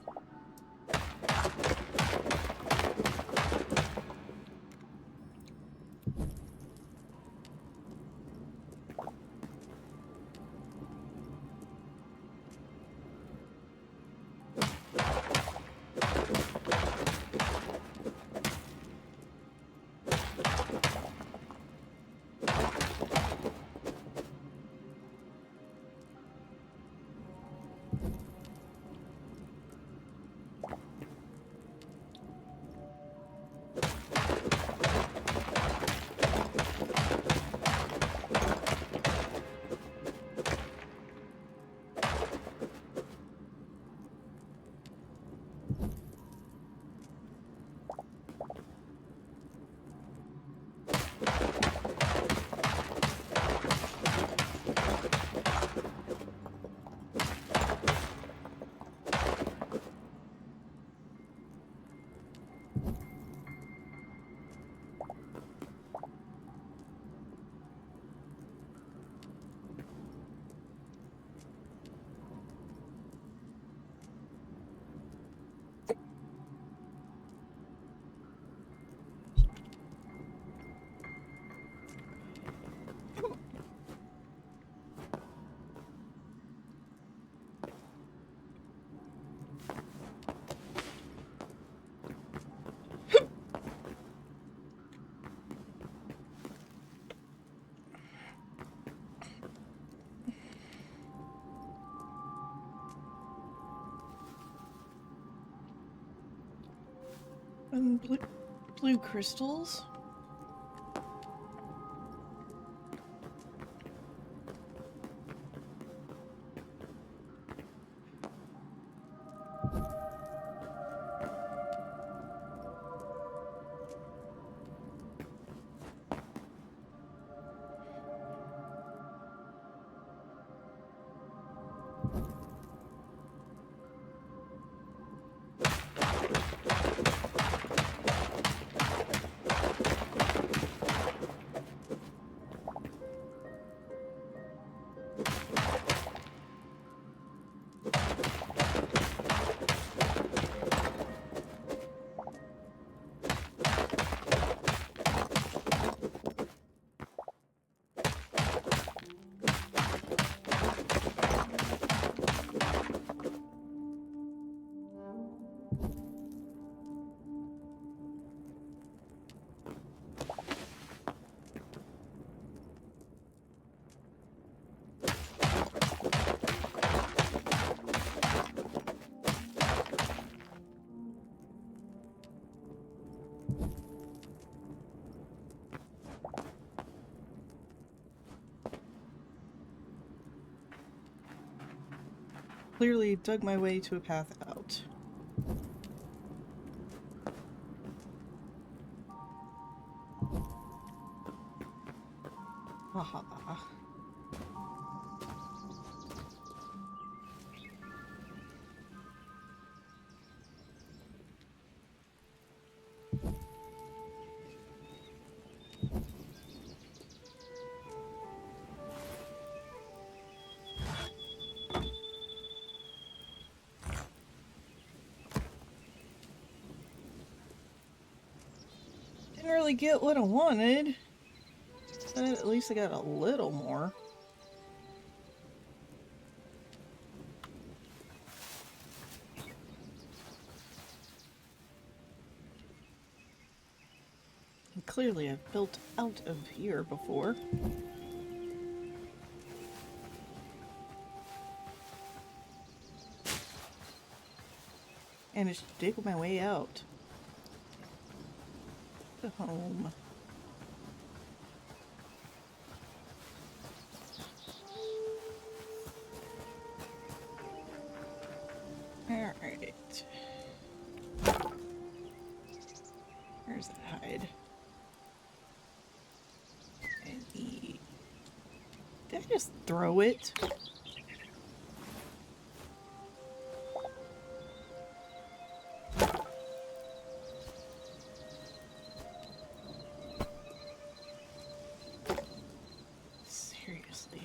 Blue crystals? Clearly dug my way to a path out. Haha. Didn't really get what I wanted, but at least I got a little more. And clearly I've built out of here before. And just dig my way out to home. Alright. Where's the hide? And eat. Did I just throw it? Seriously.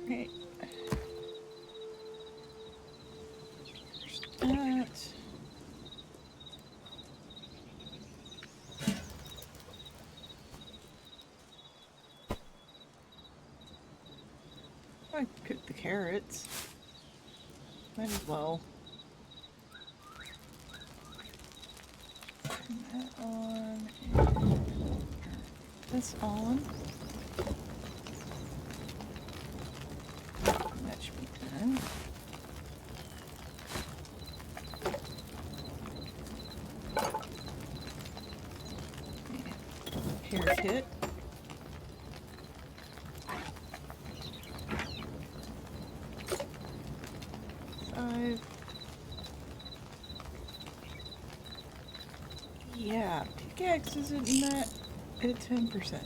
Okay. There's that. I cook the carrots. Might as well. Turn that on. And this on. That should be done. Hair kit. Yeah, pickaxe isn't in that at 10%.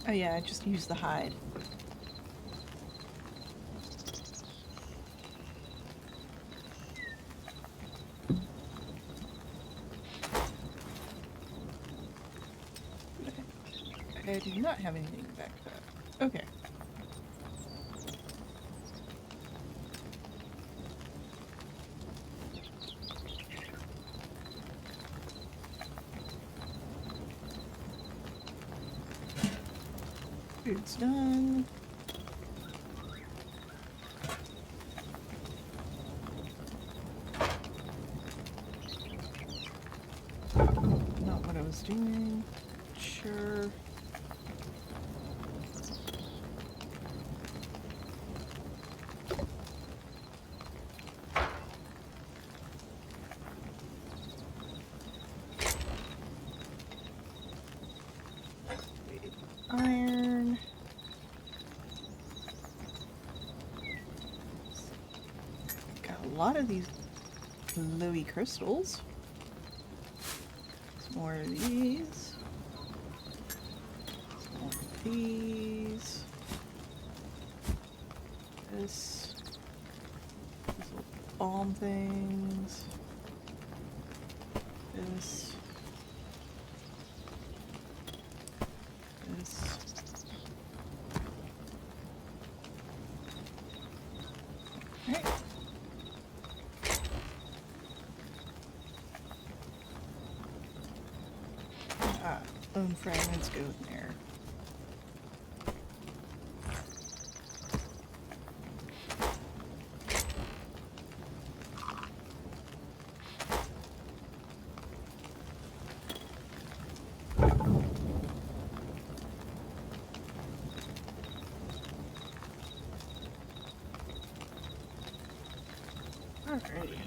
Oh yeah, I just used the hide. I do not have anything to back that up. Okay. Food's done. Not what I was doing. Sure. Iron. Got a lot of these glowy crystals. Some more of these. Some more of these. This. These little bomb things. This. This. Alright. Bone fragments go in there. Alrighty.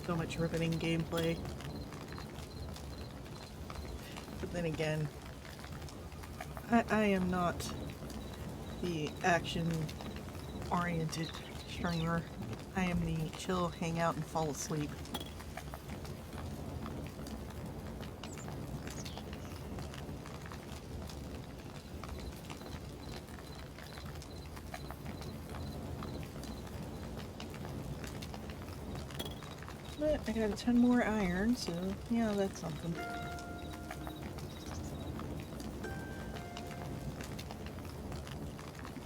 So much riveting gameplay. But then again, I am not the action-oriented streamer. I am the chill, hang out, and fall asleep. But I got a ton more iron, so yeah, that's something.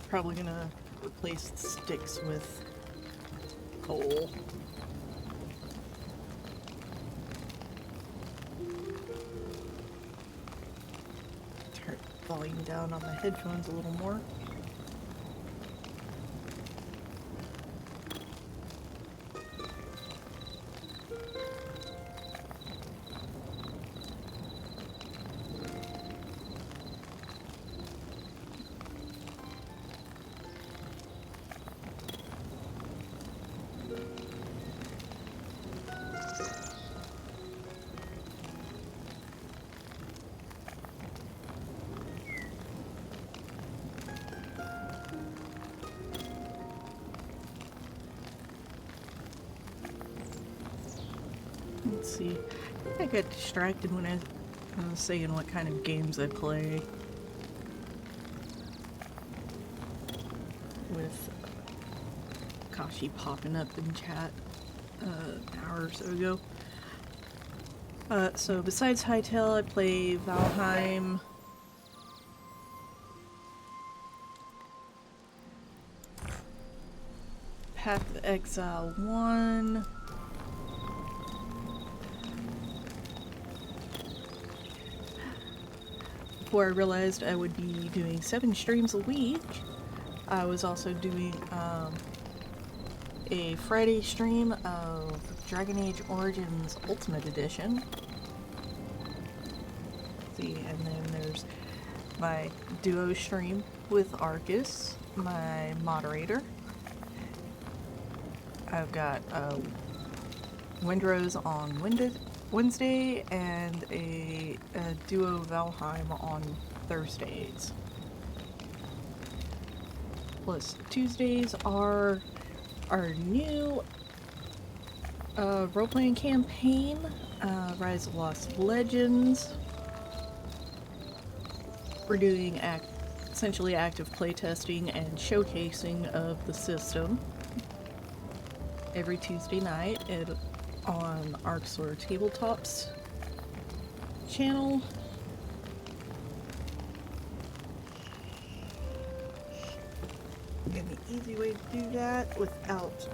Probably gonna replace the sticks with coal. Turn the volume down on my headphones a little more. Let's see. I got distracted when I was saying what kind of games I play. With Kashi popping up in chat an hour or so ago. So besides Hytale, I play Valheim. Path of Exile 1. Before I realized I would be doing 7 streams a week, I was also doing a Friday stream of Dragon Age Origins Ultimate Edition. See, and then there's my duo stream with Arcus, my moderator. I've got Windrose on Wednesday and a duo Valheim on Thursdays. Plus Tuesdays are our new role-playing campaign, Rise of Lost Legends. We're doing essentially active playtesting and showcasing of the system every Tuesday night on Arxor Tabletops channel. And the easy way to do that without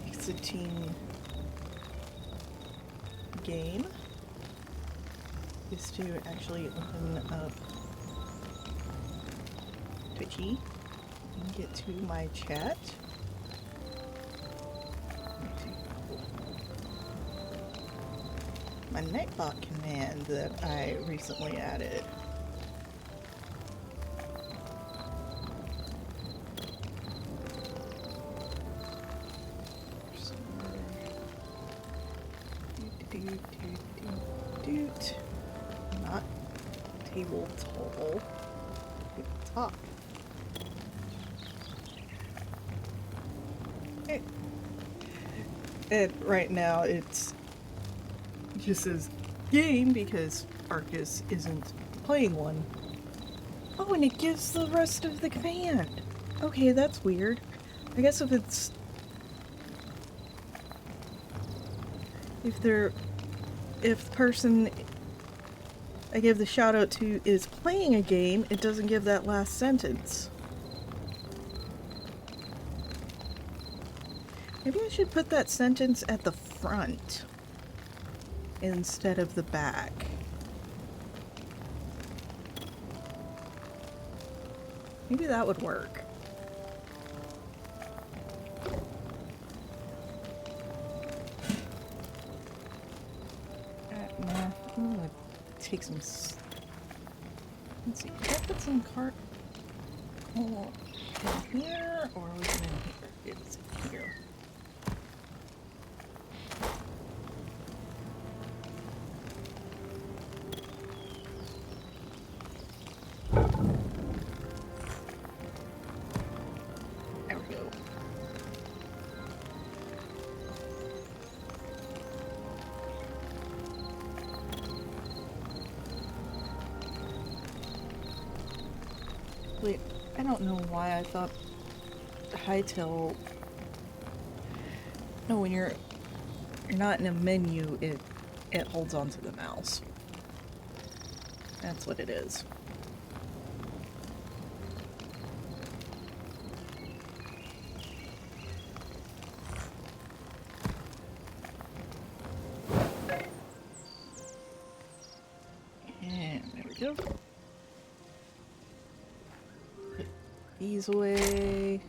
exiting game is to actually open up Twitchy and get to my chat. My Nightbot command that I recently added. Not table total. Top. Okay. And right now it's just says game because Arcus isn't playing one. Oh, and it gives the rest of the command. Okay, that's weird. I guess if the person I give the shout out to is playing a game, it doesn't give that last sentence. Maybe I should put that sentence at the front instead of the back. Maybe that would work. Nah, I'm gonna take some. Let's see, did I put some cart in here, or was it in here? It's here. I don't know why I thought Hytale. No, when you're not in a menu, it holds onto the mouse. That's what it is. And there we go. Put these away.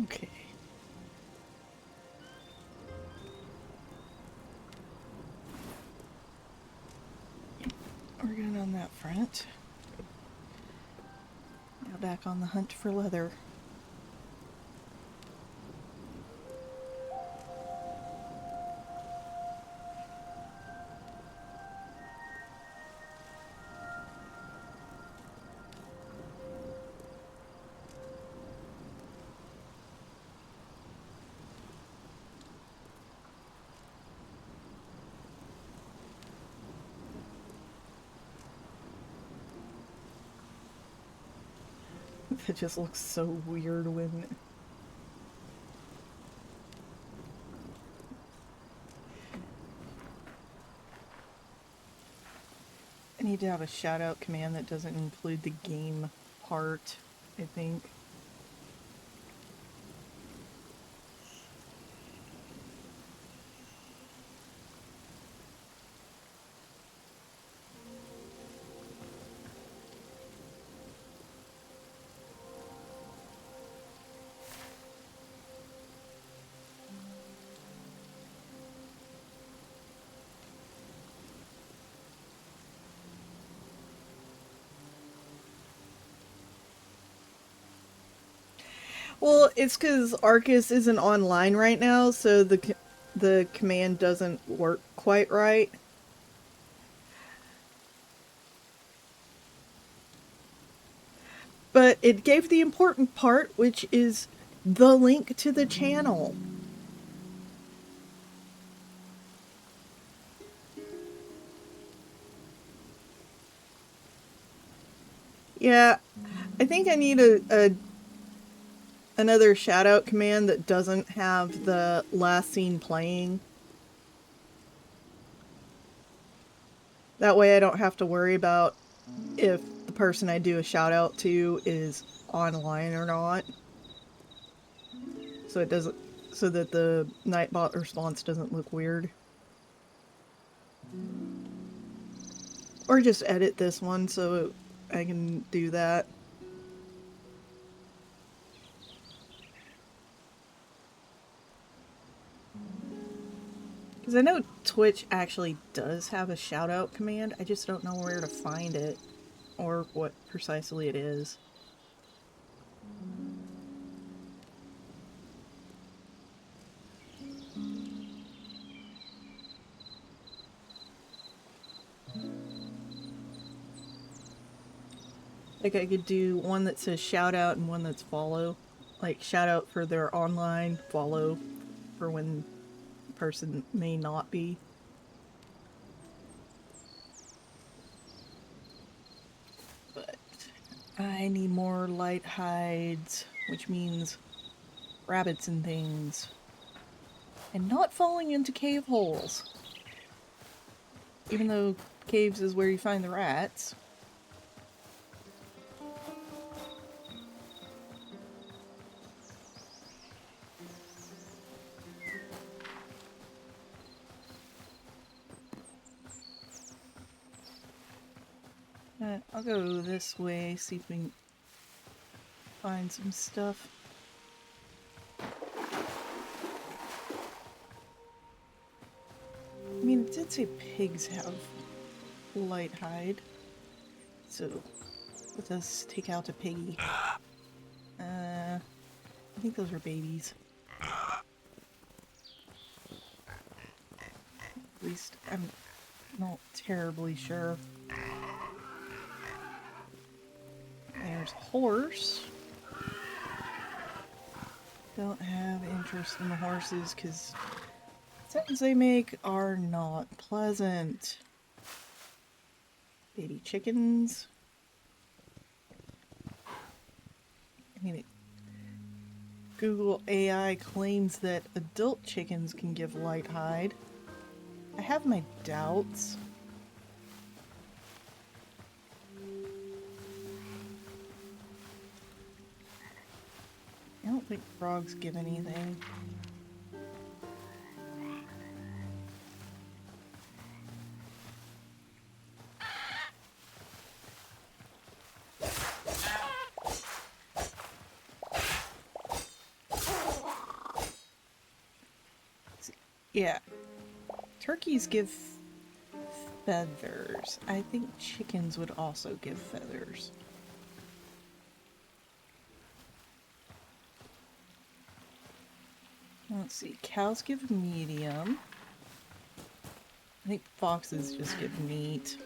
Okay. We're good on that front. Now back on the hunt for leather. It just looks so weird when... I need to have a shout out command that doesn't include the game part, I think. Well, it's because Arcus isn't online right now, so the command doesn't work quite right. But it gave the important part, which is the link to the channel. Yeah, I think I need another shout out command that doesn't have the last scene playing. That way I don't have to worry about if the person I do a shout out to is online or not. So it doesn't, so that the Nightbot response doesn't look weird. Or just edit this one so I can do that. Because I know Twitch actually does have a shout out command, I just don't know where to find it or what precisely it is. Like I could do one that says shout out and one that's follow. Like shout out for their online, follow for when the person may not be. But I need more light hides, which means rabbits and things. And not falling into cave holes. Even though caves is where you find the rats. I'll go this way, see if we can find some stuff. I mean, it did say pigs have light hide, so let us take out a piggy. I think those are babies. At least I'm not terribly sure. there's a horse. Don't have interest in the horses because sounds they make are not pleasant. Baby chickens. I mean, Google AI claims that adult chickens can give light hide. I have my doubts. I don't think frogs give anything. Yeah. Turkeys give feathers. I think chickens would also give feathers. Let's see. Cows give medium. I think foxes just give meat.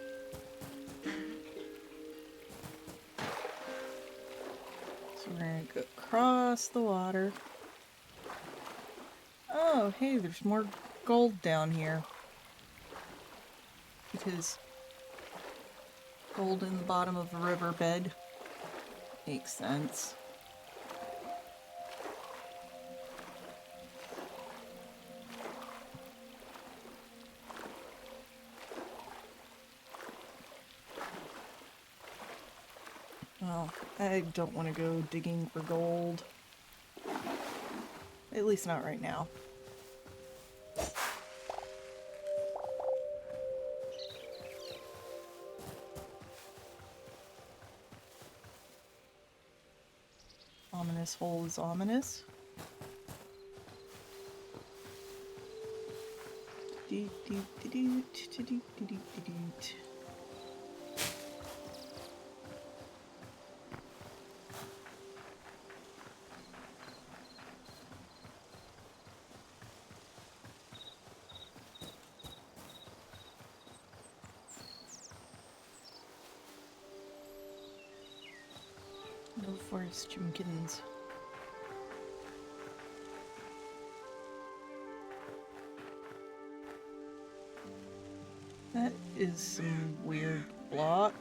So we're gonna go across the water. Oh, hey, there's more gold down here. Because gold in the bottom of a riverbed makes sense. Well, I don't want to go digging for gold. At least not right now. Ominous hole is ominous. No forest chimkins. That is some weird block.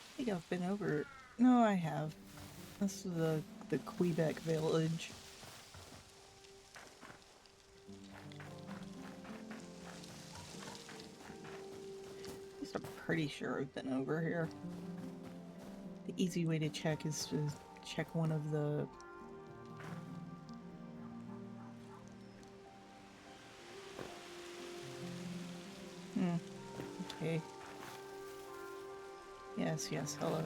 I think I've been over. No, I have. This is the Quebec village. At least I'm pretty sure I've been over here. The easy way to check is to check one of the... Okay. Yes, yes, hello.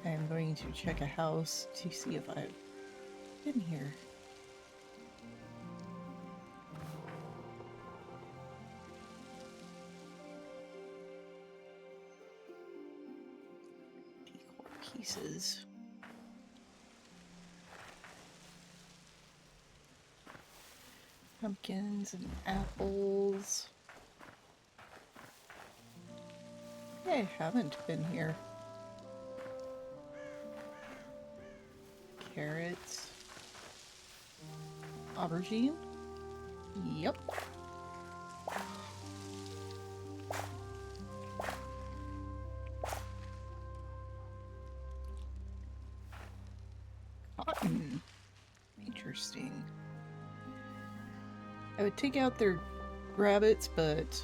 I am going to check a house to see if I've been here. Decor pieces. Pumpkins and apples. I haven't been here. Carrots. Aubergine? Yep. Cotton. Interesting. I would take out their rabbits, but...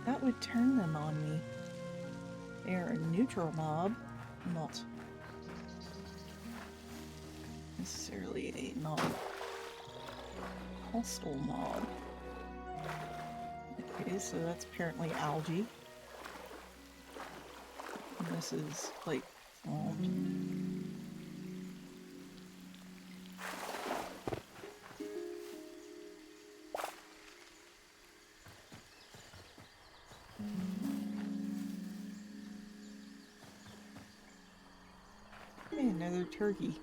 that would turn them on me. They are a neutral mob, not necessarily a non-hostile mob. Okay, so that's apparently algae. And this is like foamed. Another turkey.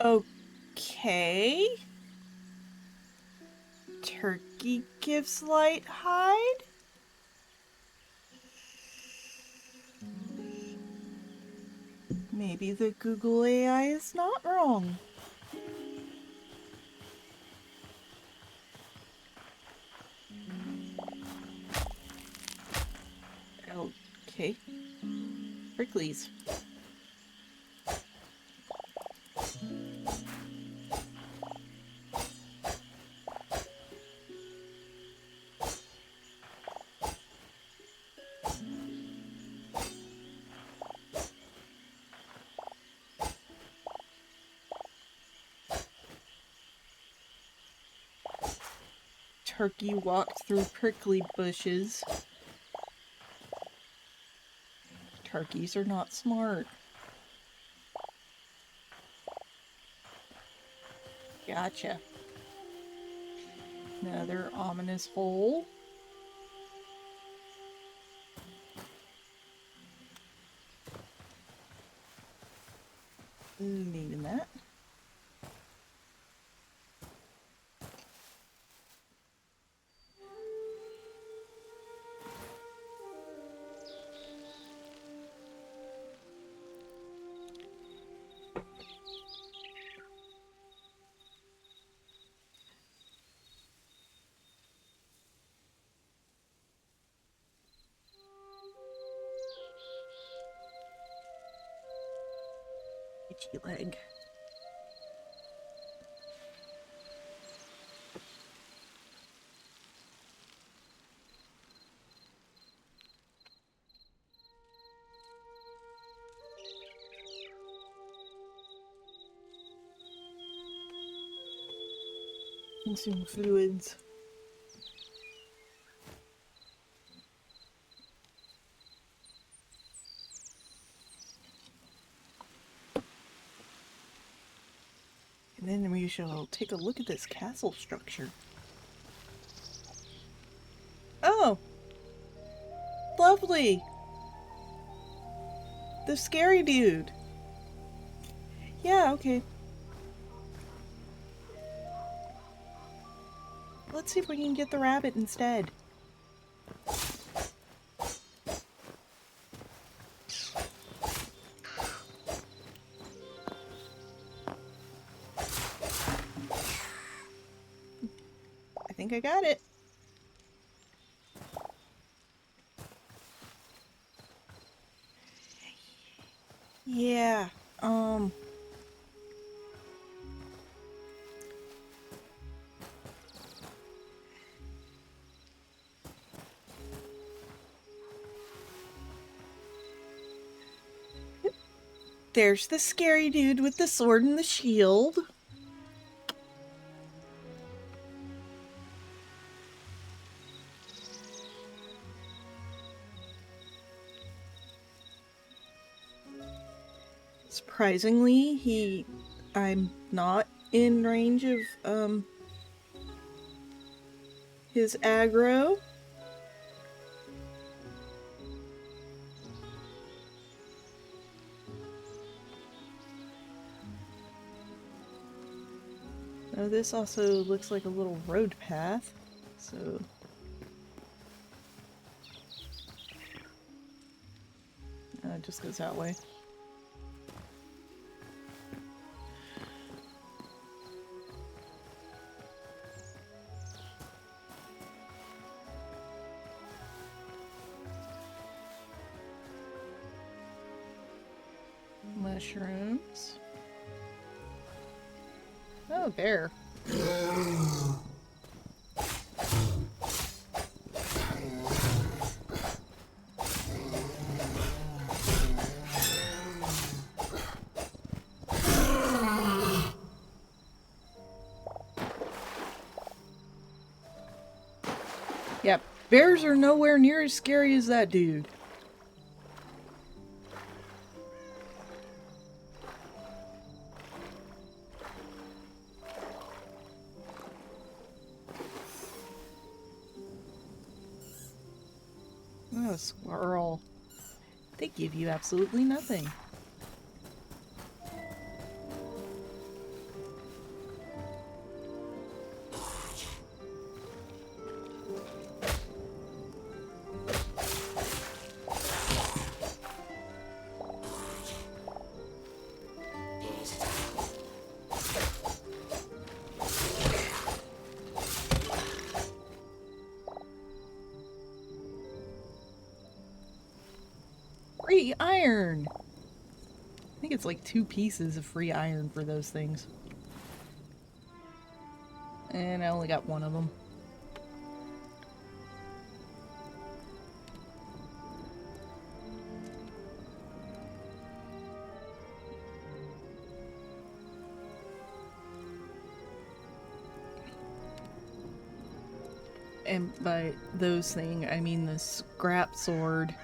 Okay. Turkey gives light hide? Maybe the Google AI is not wrong. Okay. Pricklies. Turkey walked through prickly bushes. Turkeys are not smart. Gotcha. Another ominous hole. Needing that. Itchy leg. Consume fluids. And then we shall take a look at this castle structure. Oh! Lovely! The scary dude! Yeah, okay. Let's see if we can get the rabbit instead. I think I got it. Yeah, there's the scary dude with the sword and the shield. Surprisingly, I'm not in range of, his aggro. Oh, this also looks like a little road path, so... it just goes that way. Mushrooms. Oh, bear. Yep, bears are nowhere near as scary as that dude. Oh, a squirrel. They give you absolutely nothing. Free iron! I think it's like 2 pieces of free iron for those things. And I only got 1 of them. And by those things, I mean the scrap sword.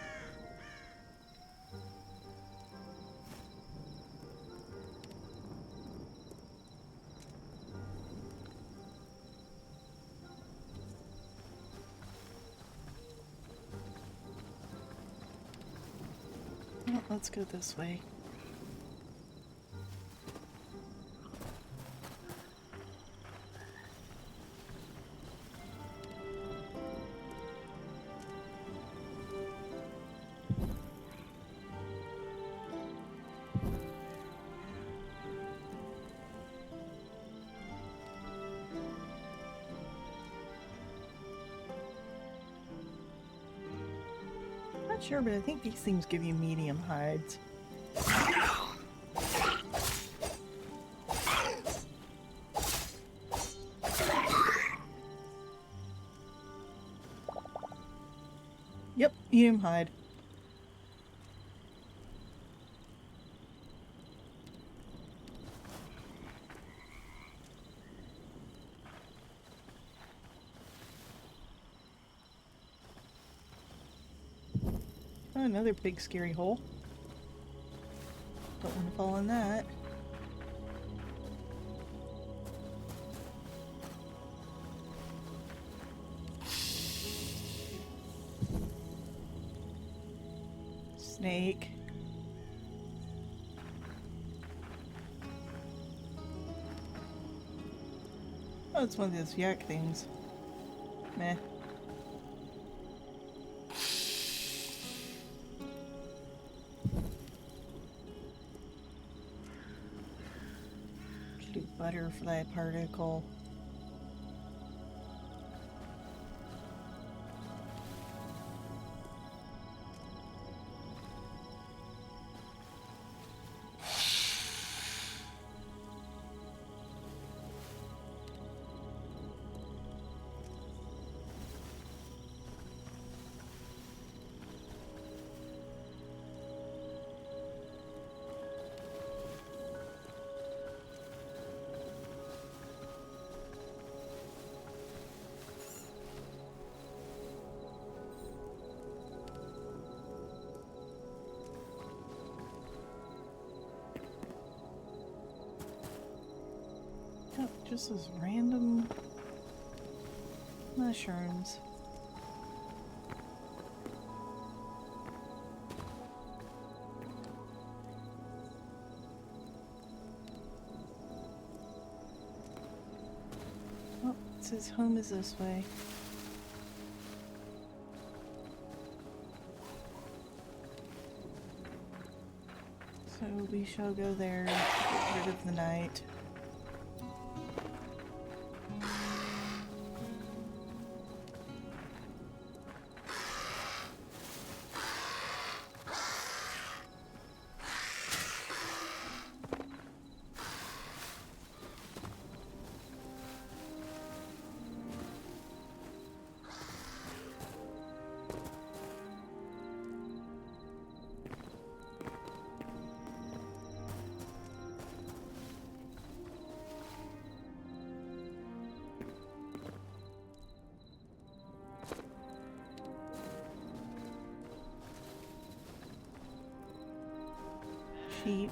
Well, let's go this way. Not sure, but I think these things give you medium hides. Yep, medium hide. Oh, another big scary hole. Don't want to fall in that. Snake. Oh, it's one of those yak things. Meh. Butterfly particle. Oh, just those random mushrooms. Oh, it says home is this way. So we shall go there to get rid of the night. Sheep.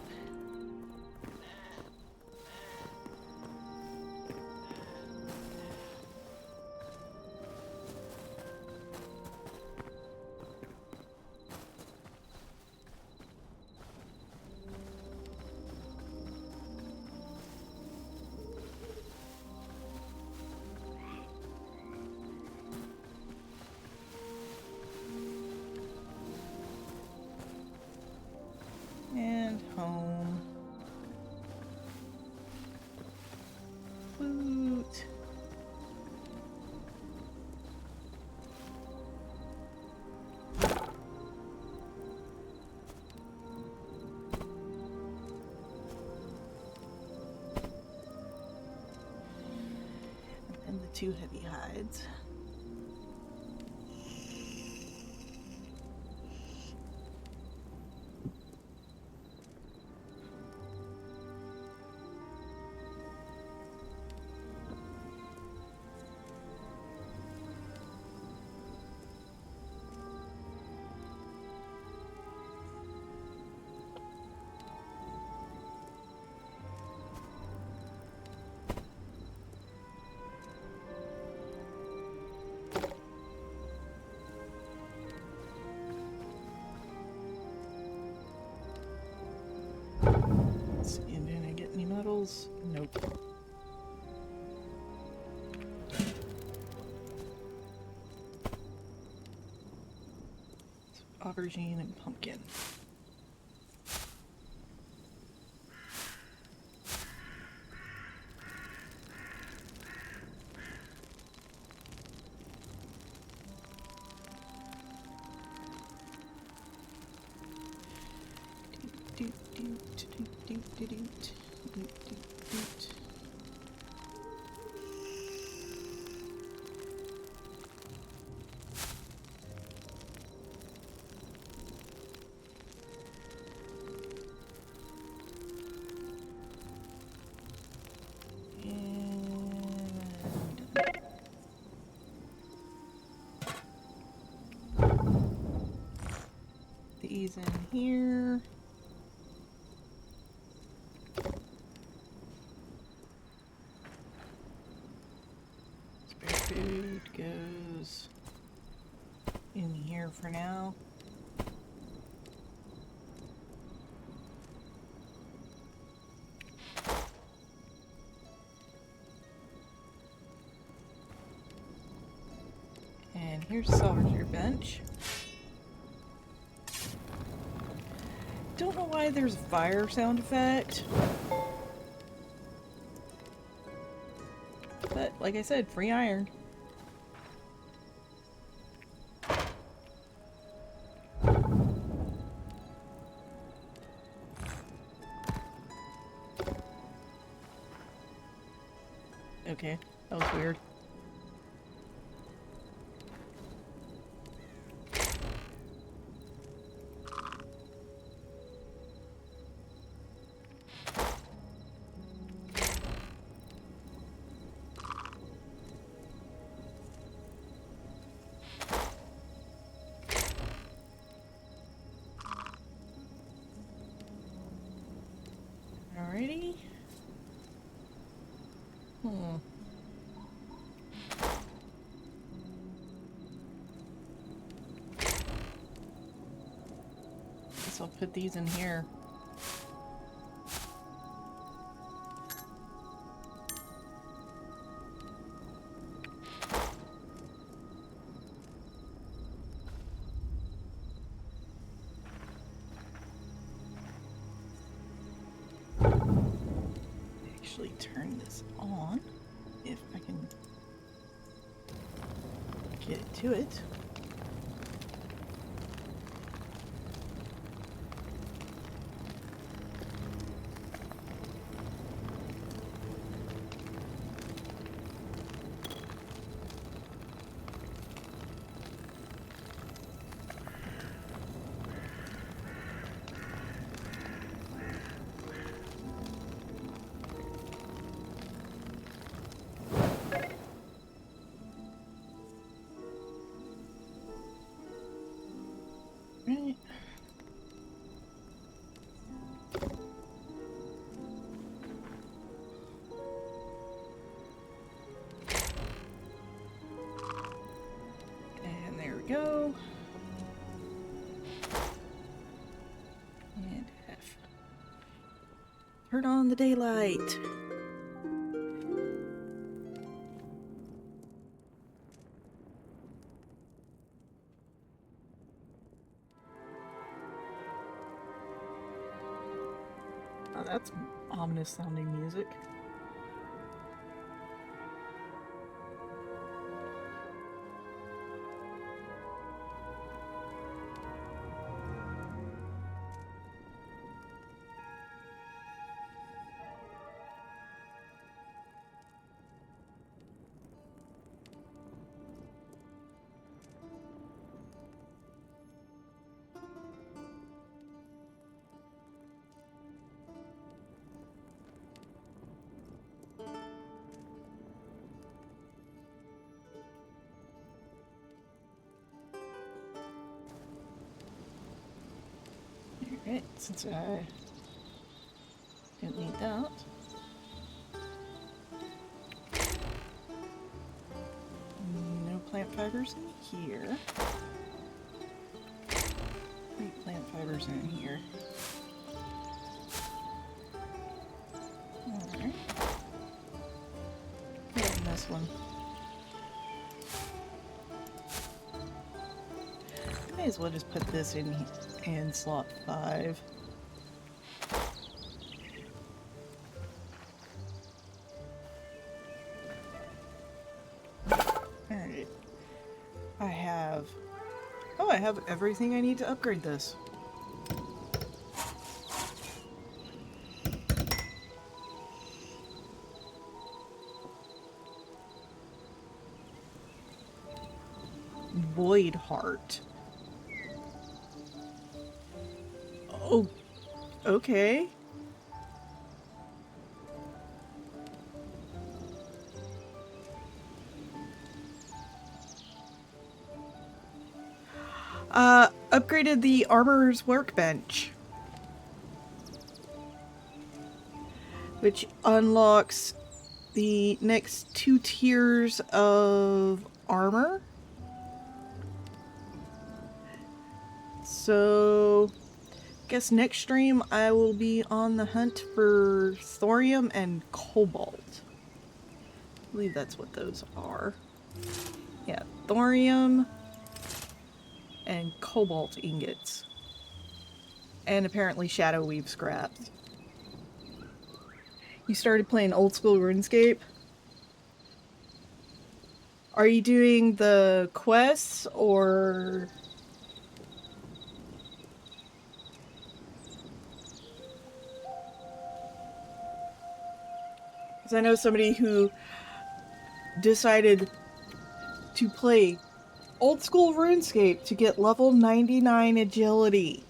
2 heavy hides. Did I get any metals? Nope. Aubergine and pumpkin. These in here. Spare food goes in here for now. And here's the salvager bench. Don't know why there's a fire sound effect. But like I said, free iron. Okay, that was weird. Alrighty. Guess I'll put these in here. Actually turn this on if I can get to it. Right. And there we go. And F. Turn on the daylight. Oh, that's ominous sounding music. Alright, since I don't need that. No plant fibers in here. Plant fibers in here. Alright. And this one. May as well just put this in slot 5. Alright. I have everything I need to upgrade this. Void Heart. Oh, okay. Upgraded the armorer's workbench, which unlocks the next 2 tiers of armor. So, I guess next stream I will be on the hunt for thorium and cobalt. I believe that's what those are. Yeah, thorium and cobalt ingots. And apparently shadow weave scraps. You started playing old school RuneScape? Are you doing the quests or... Because I know somebody who decided to play old school RuneScape to get level 99 agility.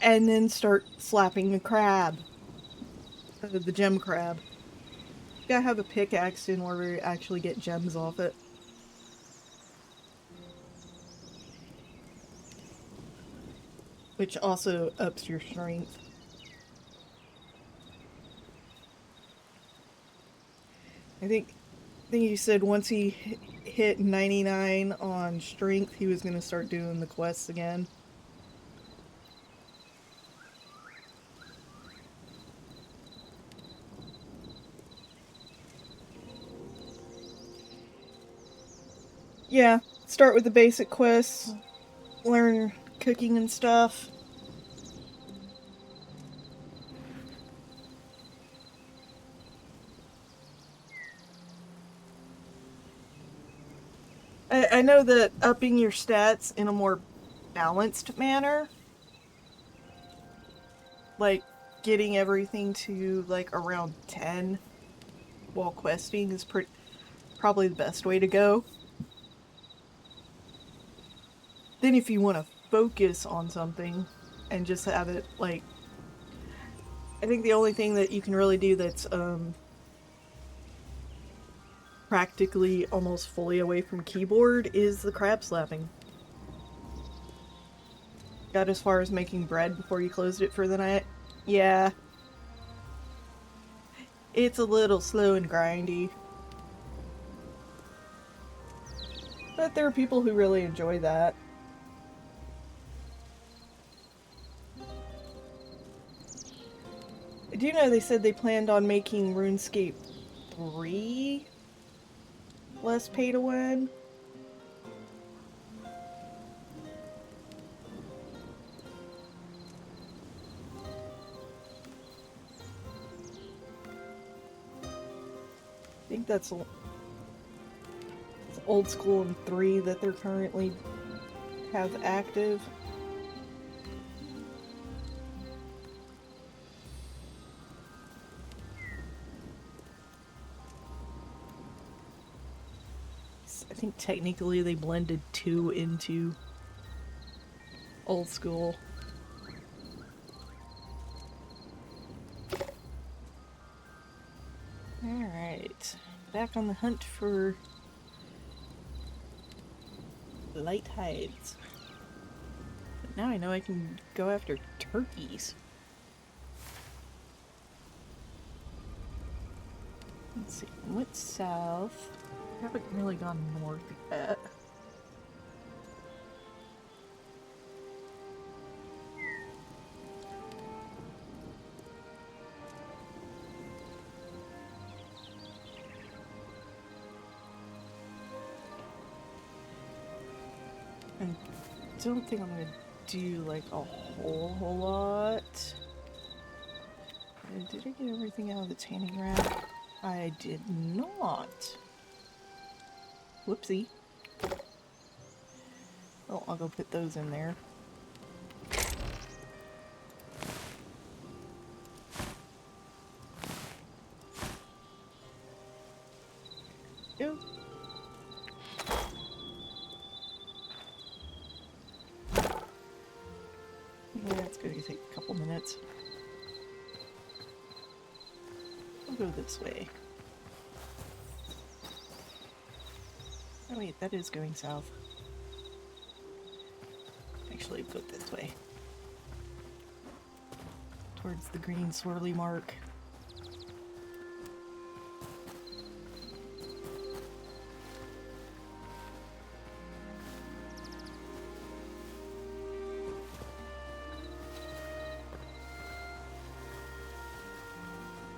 And then start slapping the crab. The gem crab. You gotta have a pickaxe in order to actually get gems off it. Which also ups your strength. I think you said once he hit 99 on strength, he was gonna start doing the quests again. Yeah, start with the basic quests, learn cooking and stuff. I know that upping your stats in a more balanced manner, like getting everything to like around 10 while questing is probably the best way to go. Then if you want to focus on something and just have it like... I think the only thing that you can really do that's practically almost fully away from keyboard is the crab slapping. Got as far as making bread before you closed it for the night? Yeah. It's a little slow and grindy. But there are people who really enjoy that. Do you know they said they planned on making RuneScape 3 less pay to win? I think that's old school in 3 that they're currently have active. I think technically they blended 2 into old school. Alright, back on the hunt for light hides. Now I know I can go after turkeys. Let's see, went south. I haven't really gone north yet. I don't think I'm gonna do like a whole lot. Did I get everything out of the tanning rack? I did not. Whoopsie. Well, I'll go put those in there. Go. Yeah, it's going to take a couple minutes. I'll go this way. Oh wait, that is going south. Actually, go this way. Towards the green swirly mark.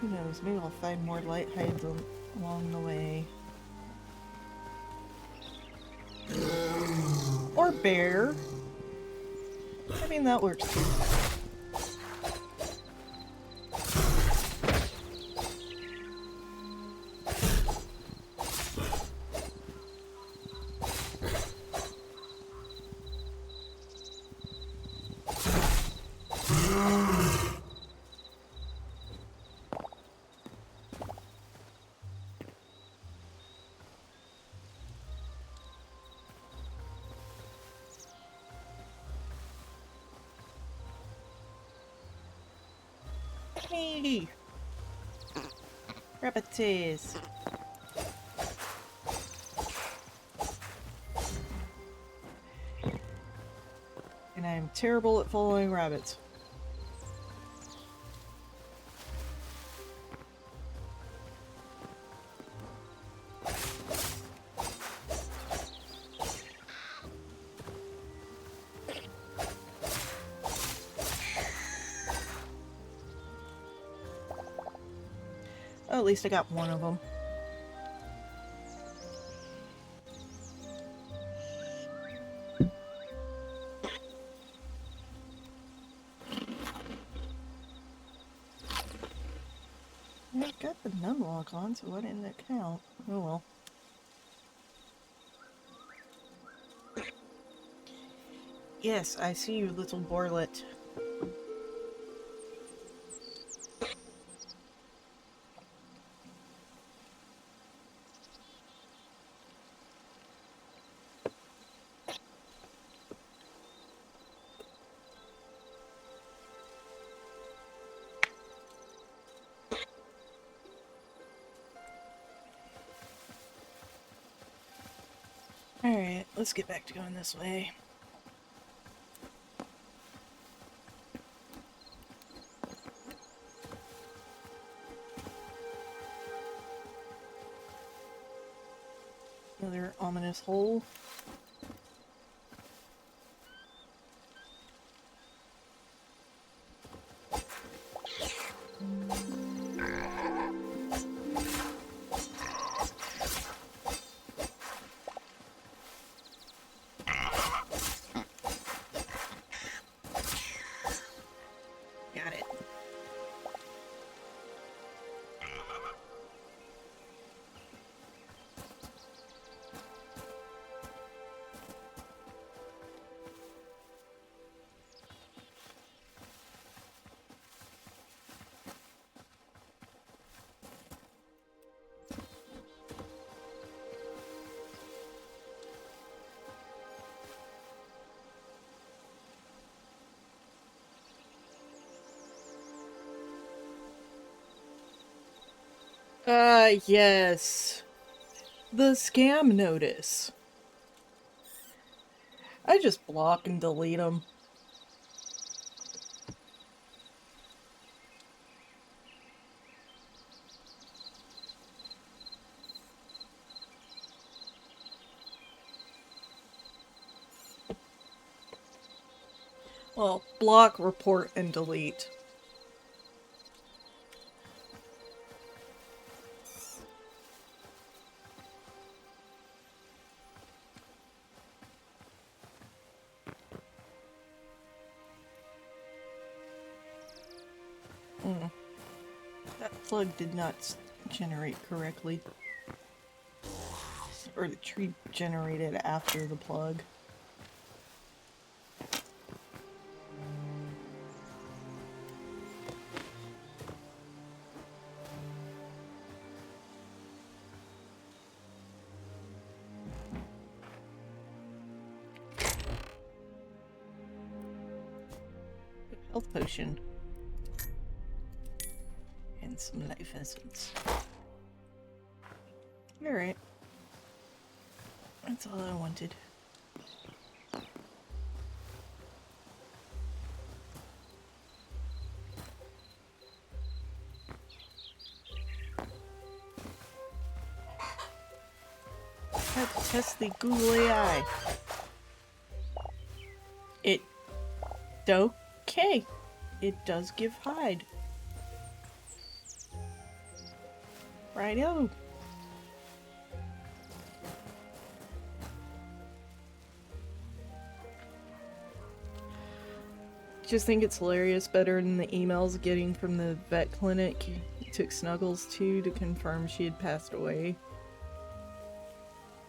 Who knows, maybe I'll find more light hides along the way. Or bear. I mean, that works too. Hey! Rabbits! And I'm terrible at following rabbits. Oh, at least I got one of them. I got the numlock on, so why didn't it count? Oh well. Yes, I see you, little boarlet. Alright, let's get back to going this way. Another ominous hole. Got it. Yes. The scam notice. I just block and delete them. Well, block, report, and delete. That plug did not generate correctly. Or the tree generated after the plug. Health potion. And some life essence. Alright. That's all I wanted. Have to test the Google AI. It's okay. It does give hide. Righto. Just think it's hilarious, better than the emails getting from the vet clinic. It took Snuggles to confirm she had passed away.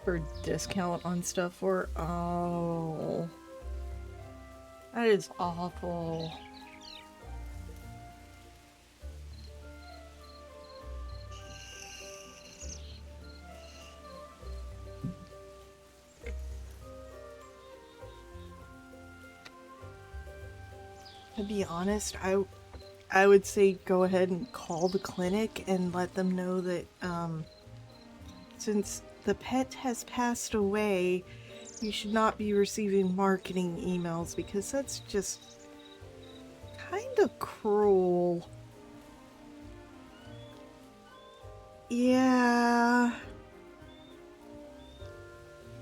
For discount on stuff for oh. That is awful. To be honest, I would say go ahead and call the clinic and let them know that since the pet has passed away, you should not be receiving marketing emails because that's just kind of cruel. Yeah.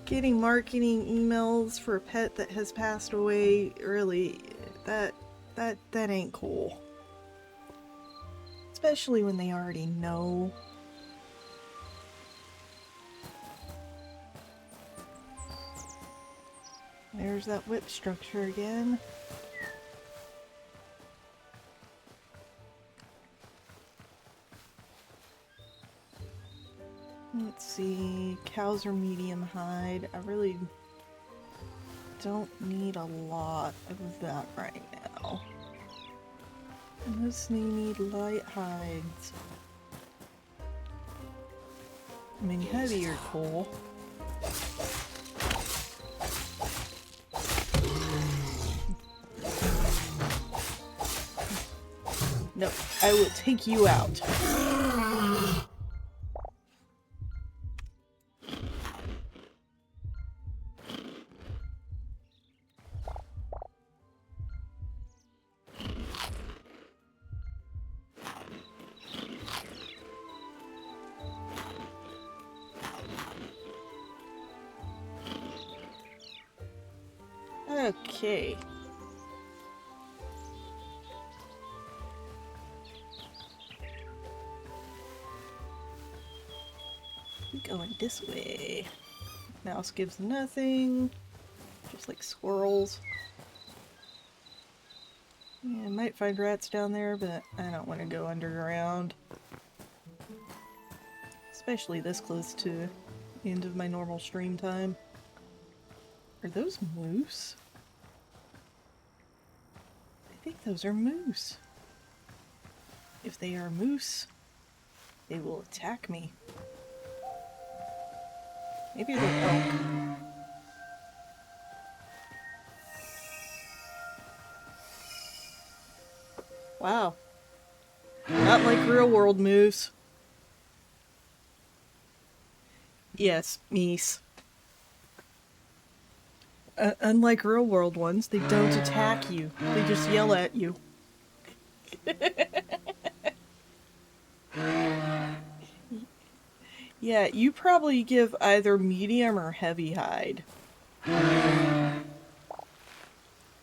Getting marketing emails for a pet that has passed away, really, that ain't cool. Especially when they already know. There's that whip structure again. Let's see, cows are medium hide. I really don't need a lot of that right now. Unless they need light hides. I mean, heavy are cool. No, I will take you out. Okay. Going this way. Mouse gives nothing. Just like squirrels. Yeah, I might find rats down there, but I don't want to go underground. Especially this close to the end of my normal stream time. Are those moose? I think those are moose. If they are moose, they will attack me. Maybe they're elk. Wow. Not like real world moose. Yes, meese. Unlike real world ones, they don't attack you. They just yell at you. Yeah, you probably give either medium or heavy hide.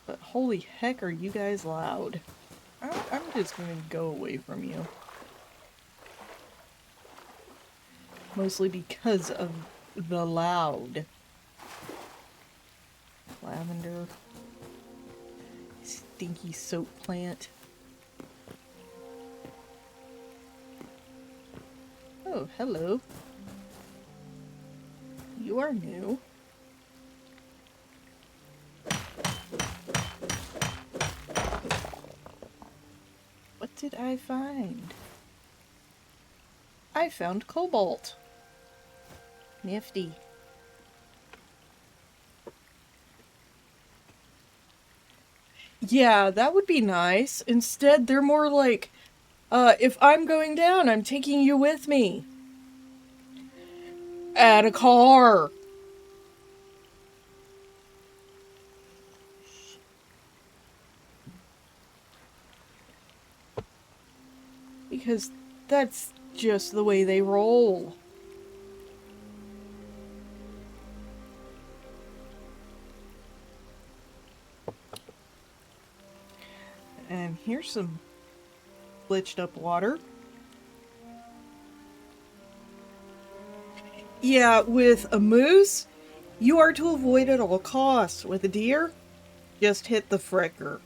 But Holy heck, are you guys loud? I'm just gonna go away from you. Mostly because of the loud. Lavender. Stinky soap plant. Oh, hello. You are new. What did I find? I found cobalt. Nifty. Yeah, that would be nice. Instead, they're more like, if I'm going down, I'm taking you with me. Add a car. Because that's just the way they roll. And here's some glitched up water. Yeah, with a moose, you are to avoid at all costs. With a deer, just hit the fricker.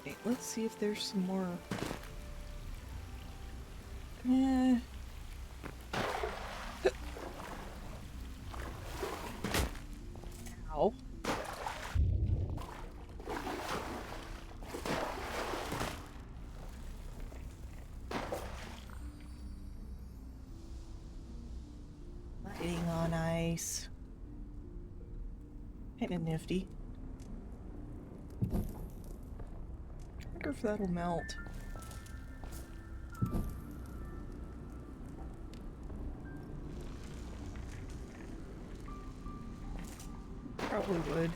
Okay, let's see if there's some more. Ow. Lighting on ice. Kinda nifty. I wonder if that'll melt. Probably would.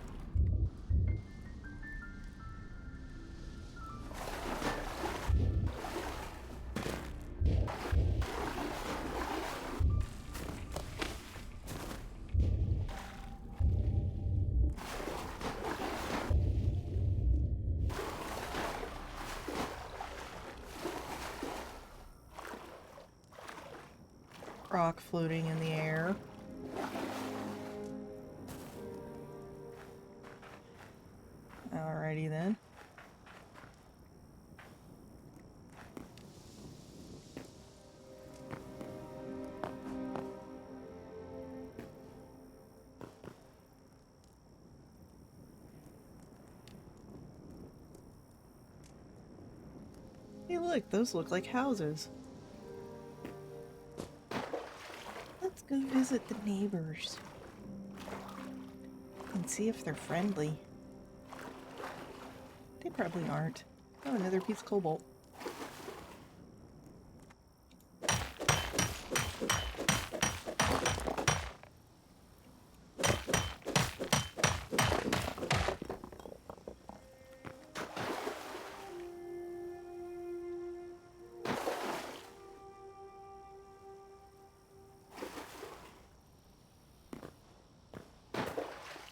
Rock floating in the air. Alrighty then. Hey look, those look like houses. Let's go visit the neighbors. And see if they're friendly. They probably aren't. Oh, another piece of cobalt.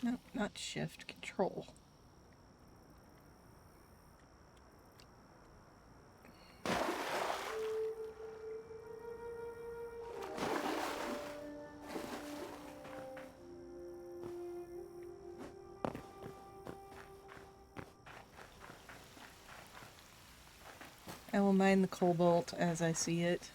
No, not shift, control. I will mine the cobalt as I see it.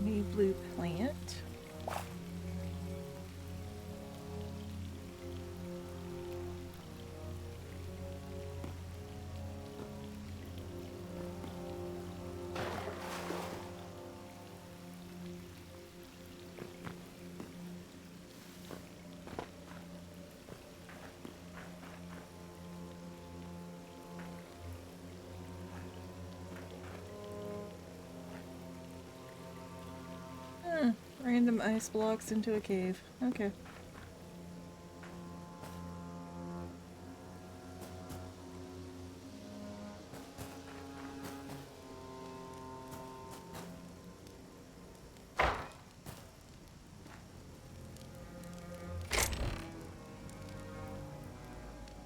New blue plant. Random ice blocks into a cave. Okay.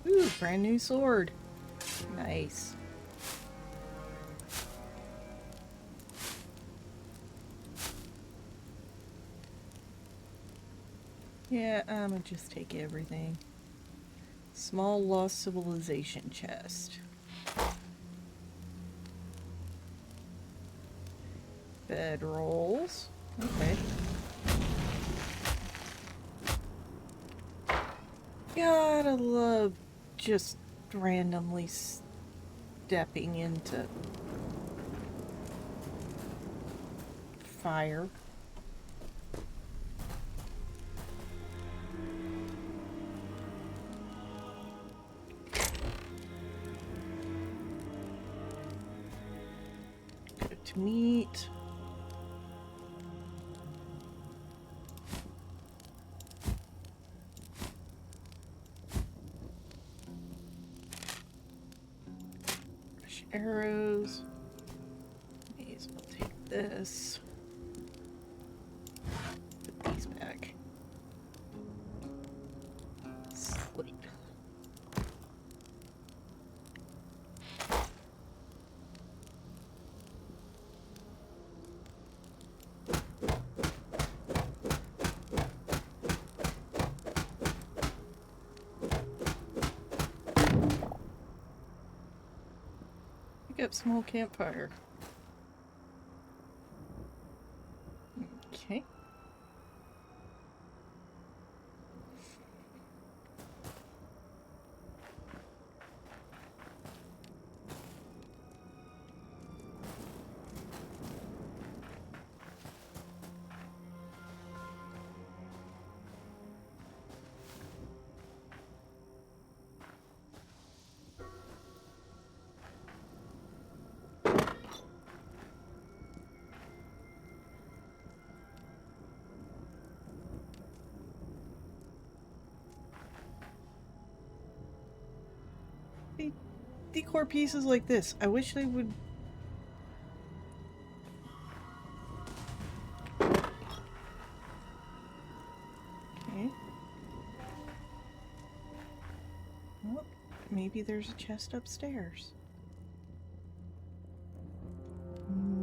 Ooh, brand new sword. Nice. Yeah, I'ma just take everything. Small lost civilization chest. Bedrolls. Okay. Gotta love just randomly stepping into fire. Cooked meat. Fresh arrows. May as well take this. Put these back. Sleep. Pick up small campfire. Okay. Decor pieces like this. I wish they would. Okay. Well, maybe there's a chest upstairs.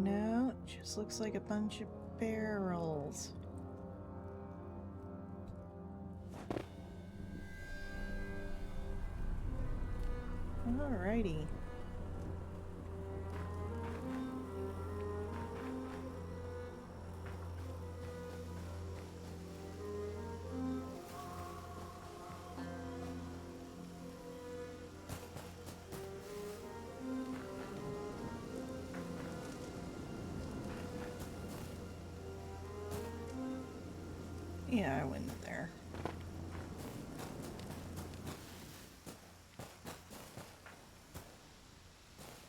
No, it just looks like a bunch of barrels. Alrighty. Yeah, I went there.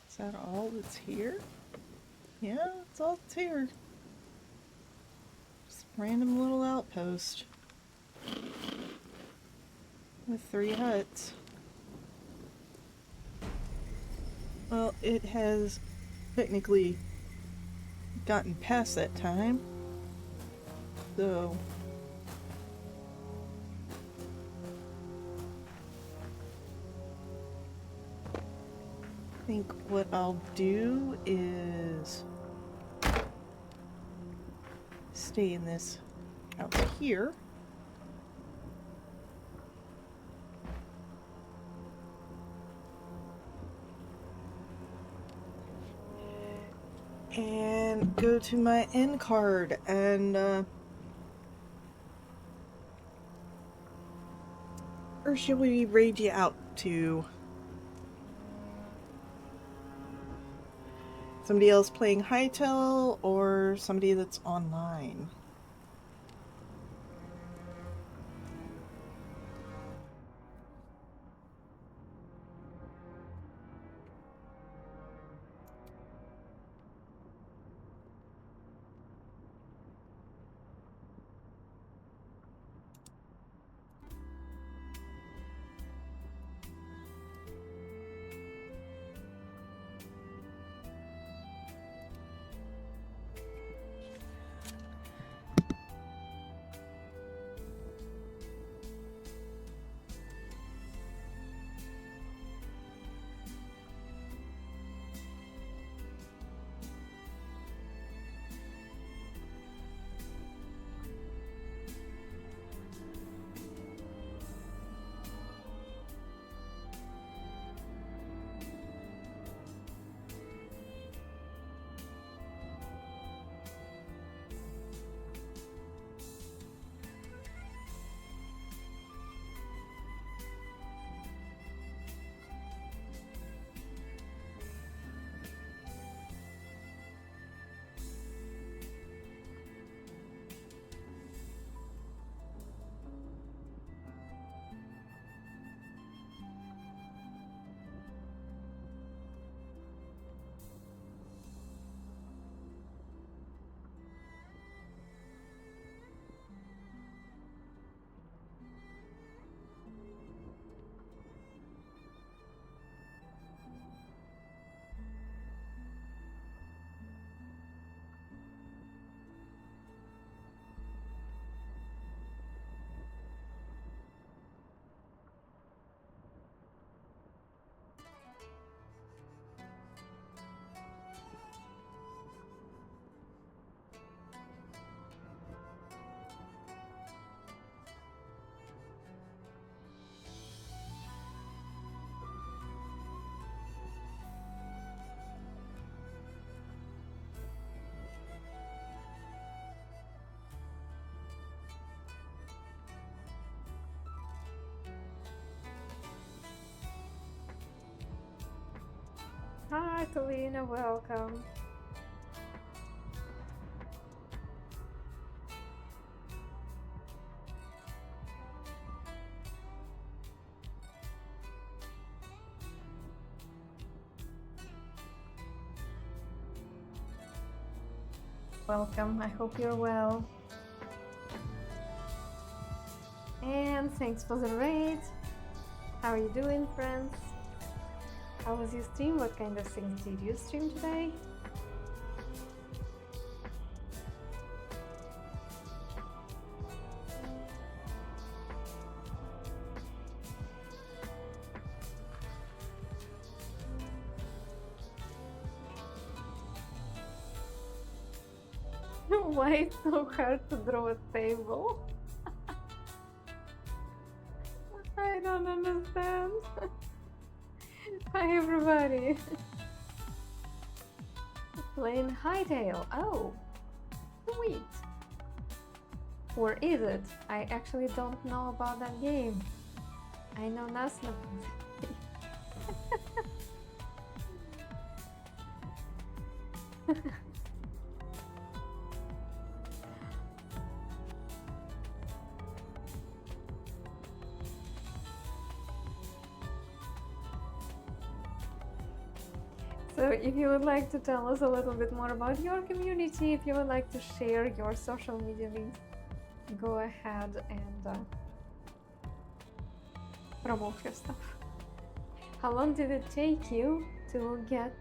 Is that all that's here? Yeah, that's all that's here. Just a random little outpost. With 3 huts. Well, it has technically gotten past that time. So I think what I'll do is stay in this out here. And go to my end card and or should we raid you out to somebody else playing Hytale or somebody that's online? Hi, Talina, welcome. Welcome, I hope you're well. And thanks for the raid. How are you doing, friends? How was your stream? What kind of things did you stream today? Why it's so hard to draw a table? I don't understand. Hi everybody. Playing Hytale. Oh, sweet. Or is it? I actually don't know about that game. I know nothing about it. So if you would like to tell us a little bit more about your community, if you would like to share your social media links, go ahead and promote your stuff. How long did it take you to get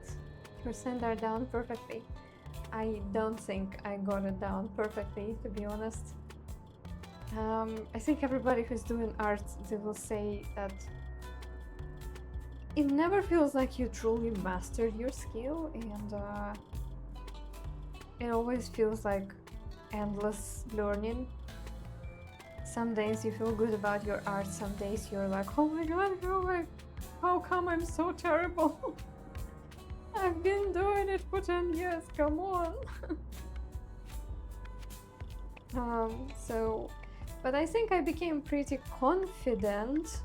your sender down perfectly? I don't think I got it down perfectly, to be honest. I think everybody who's doing art, they will say that it never feels like you truly mastered your skill, and it always feels like endless learning. Some days you feel good about your art, some days you're like, oh my god, how come I'm so terrible? I've been doing it for 10 years, come on. But I think I became pretty confident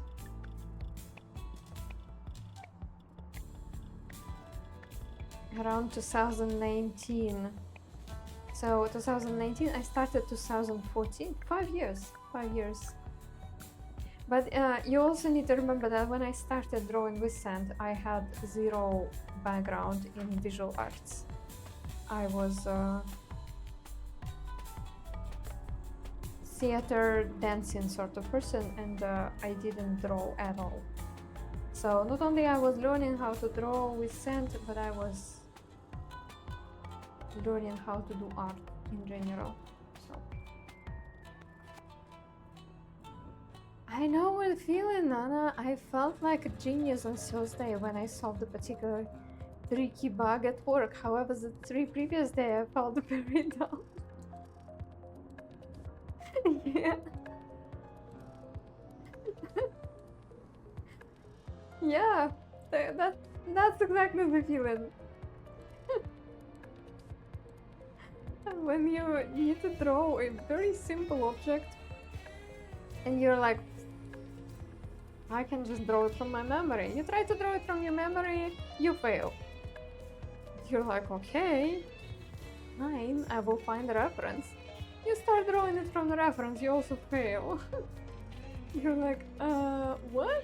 around 2019. So 2019, I started 2014, 5 years. But you also need to remember that when I started drawing with sand, I had zero background in visual arts. I was theater dancing sort of person, and I didn't draw at all. So not only I was learning how to draw with sand, but I was learning how to do art in general. So I know what feeling, Nana. I felt like a genius on Thursday when I solved a particular tricky bug at work. However, the 3 previous days I felt very dumb. Yeah. Yeah, that's exactly the feeling. When you need to draw a very simple object and you're like, I can just draw it from my memory. You try to draw it from your memory, you fail. You're like, okay, fine, I will find a reference. You start drawing it from the reference, you also fail. You're like, what?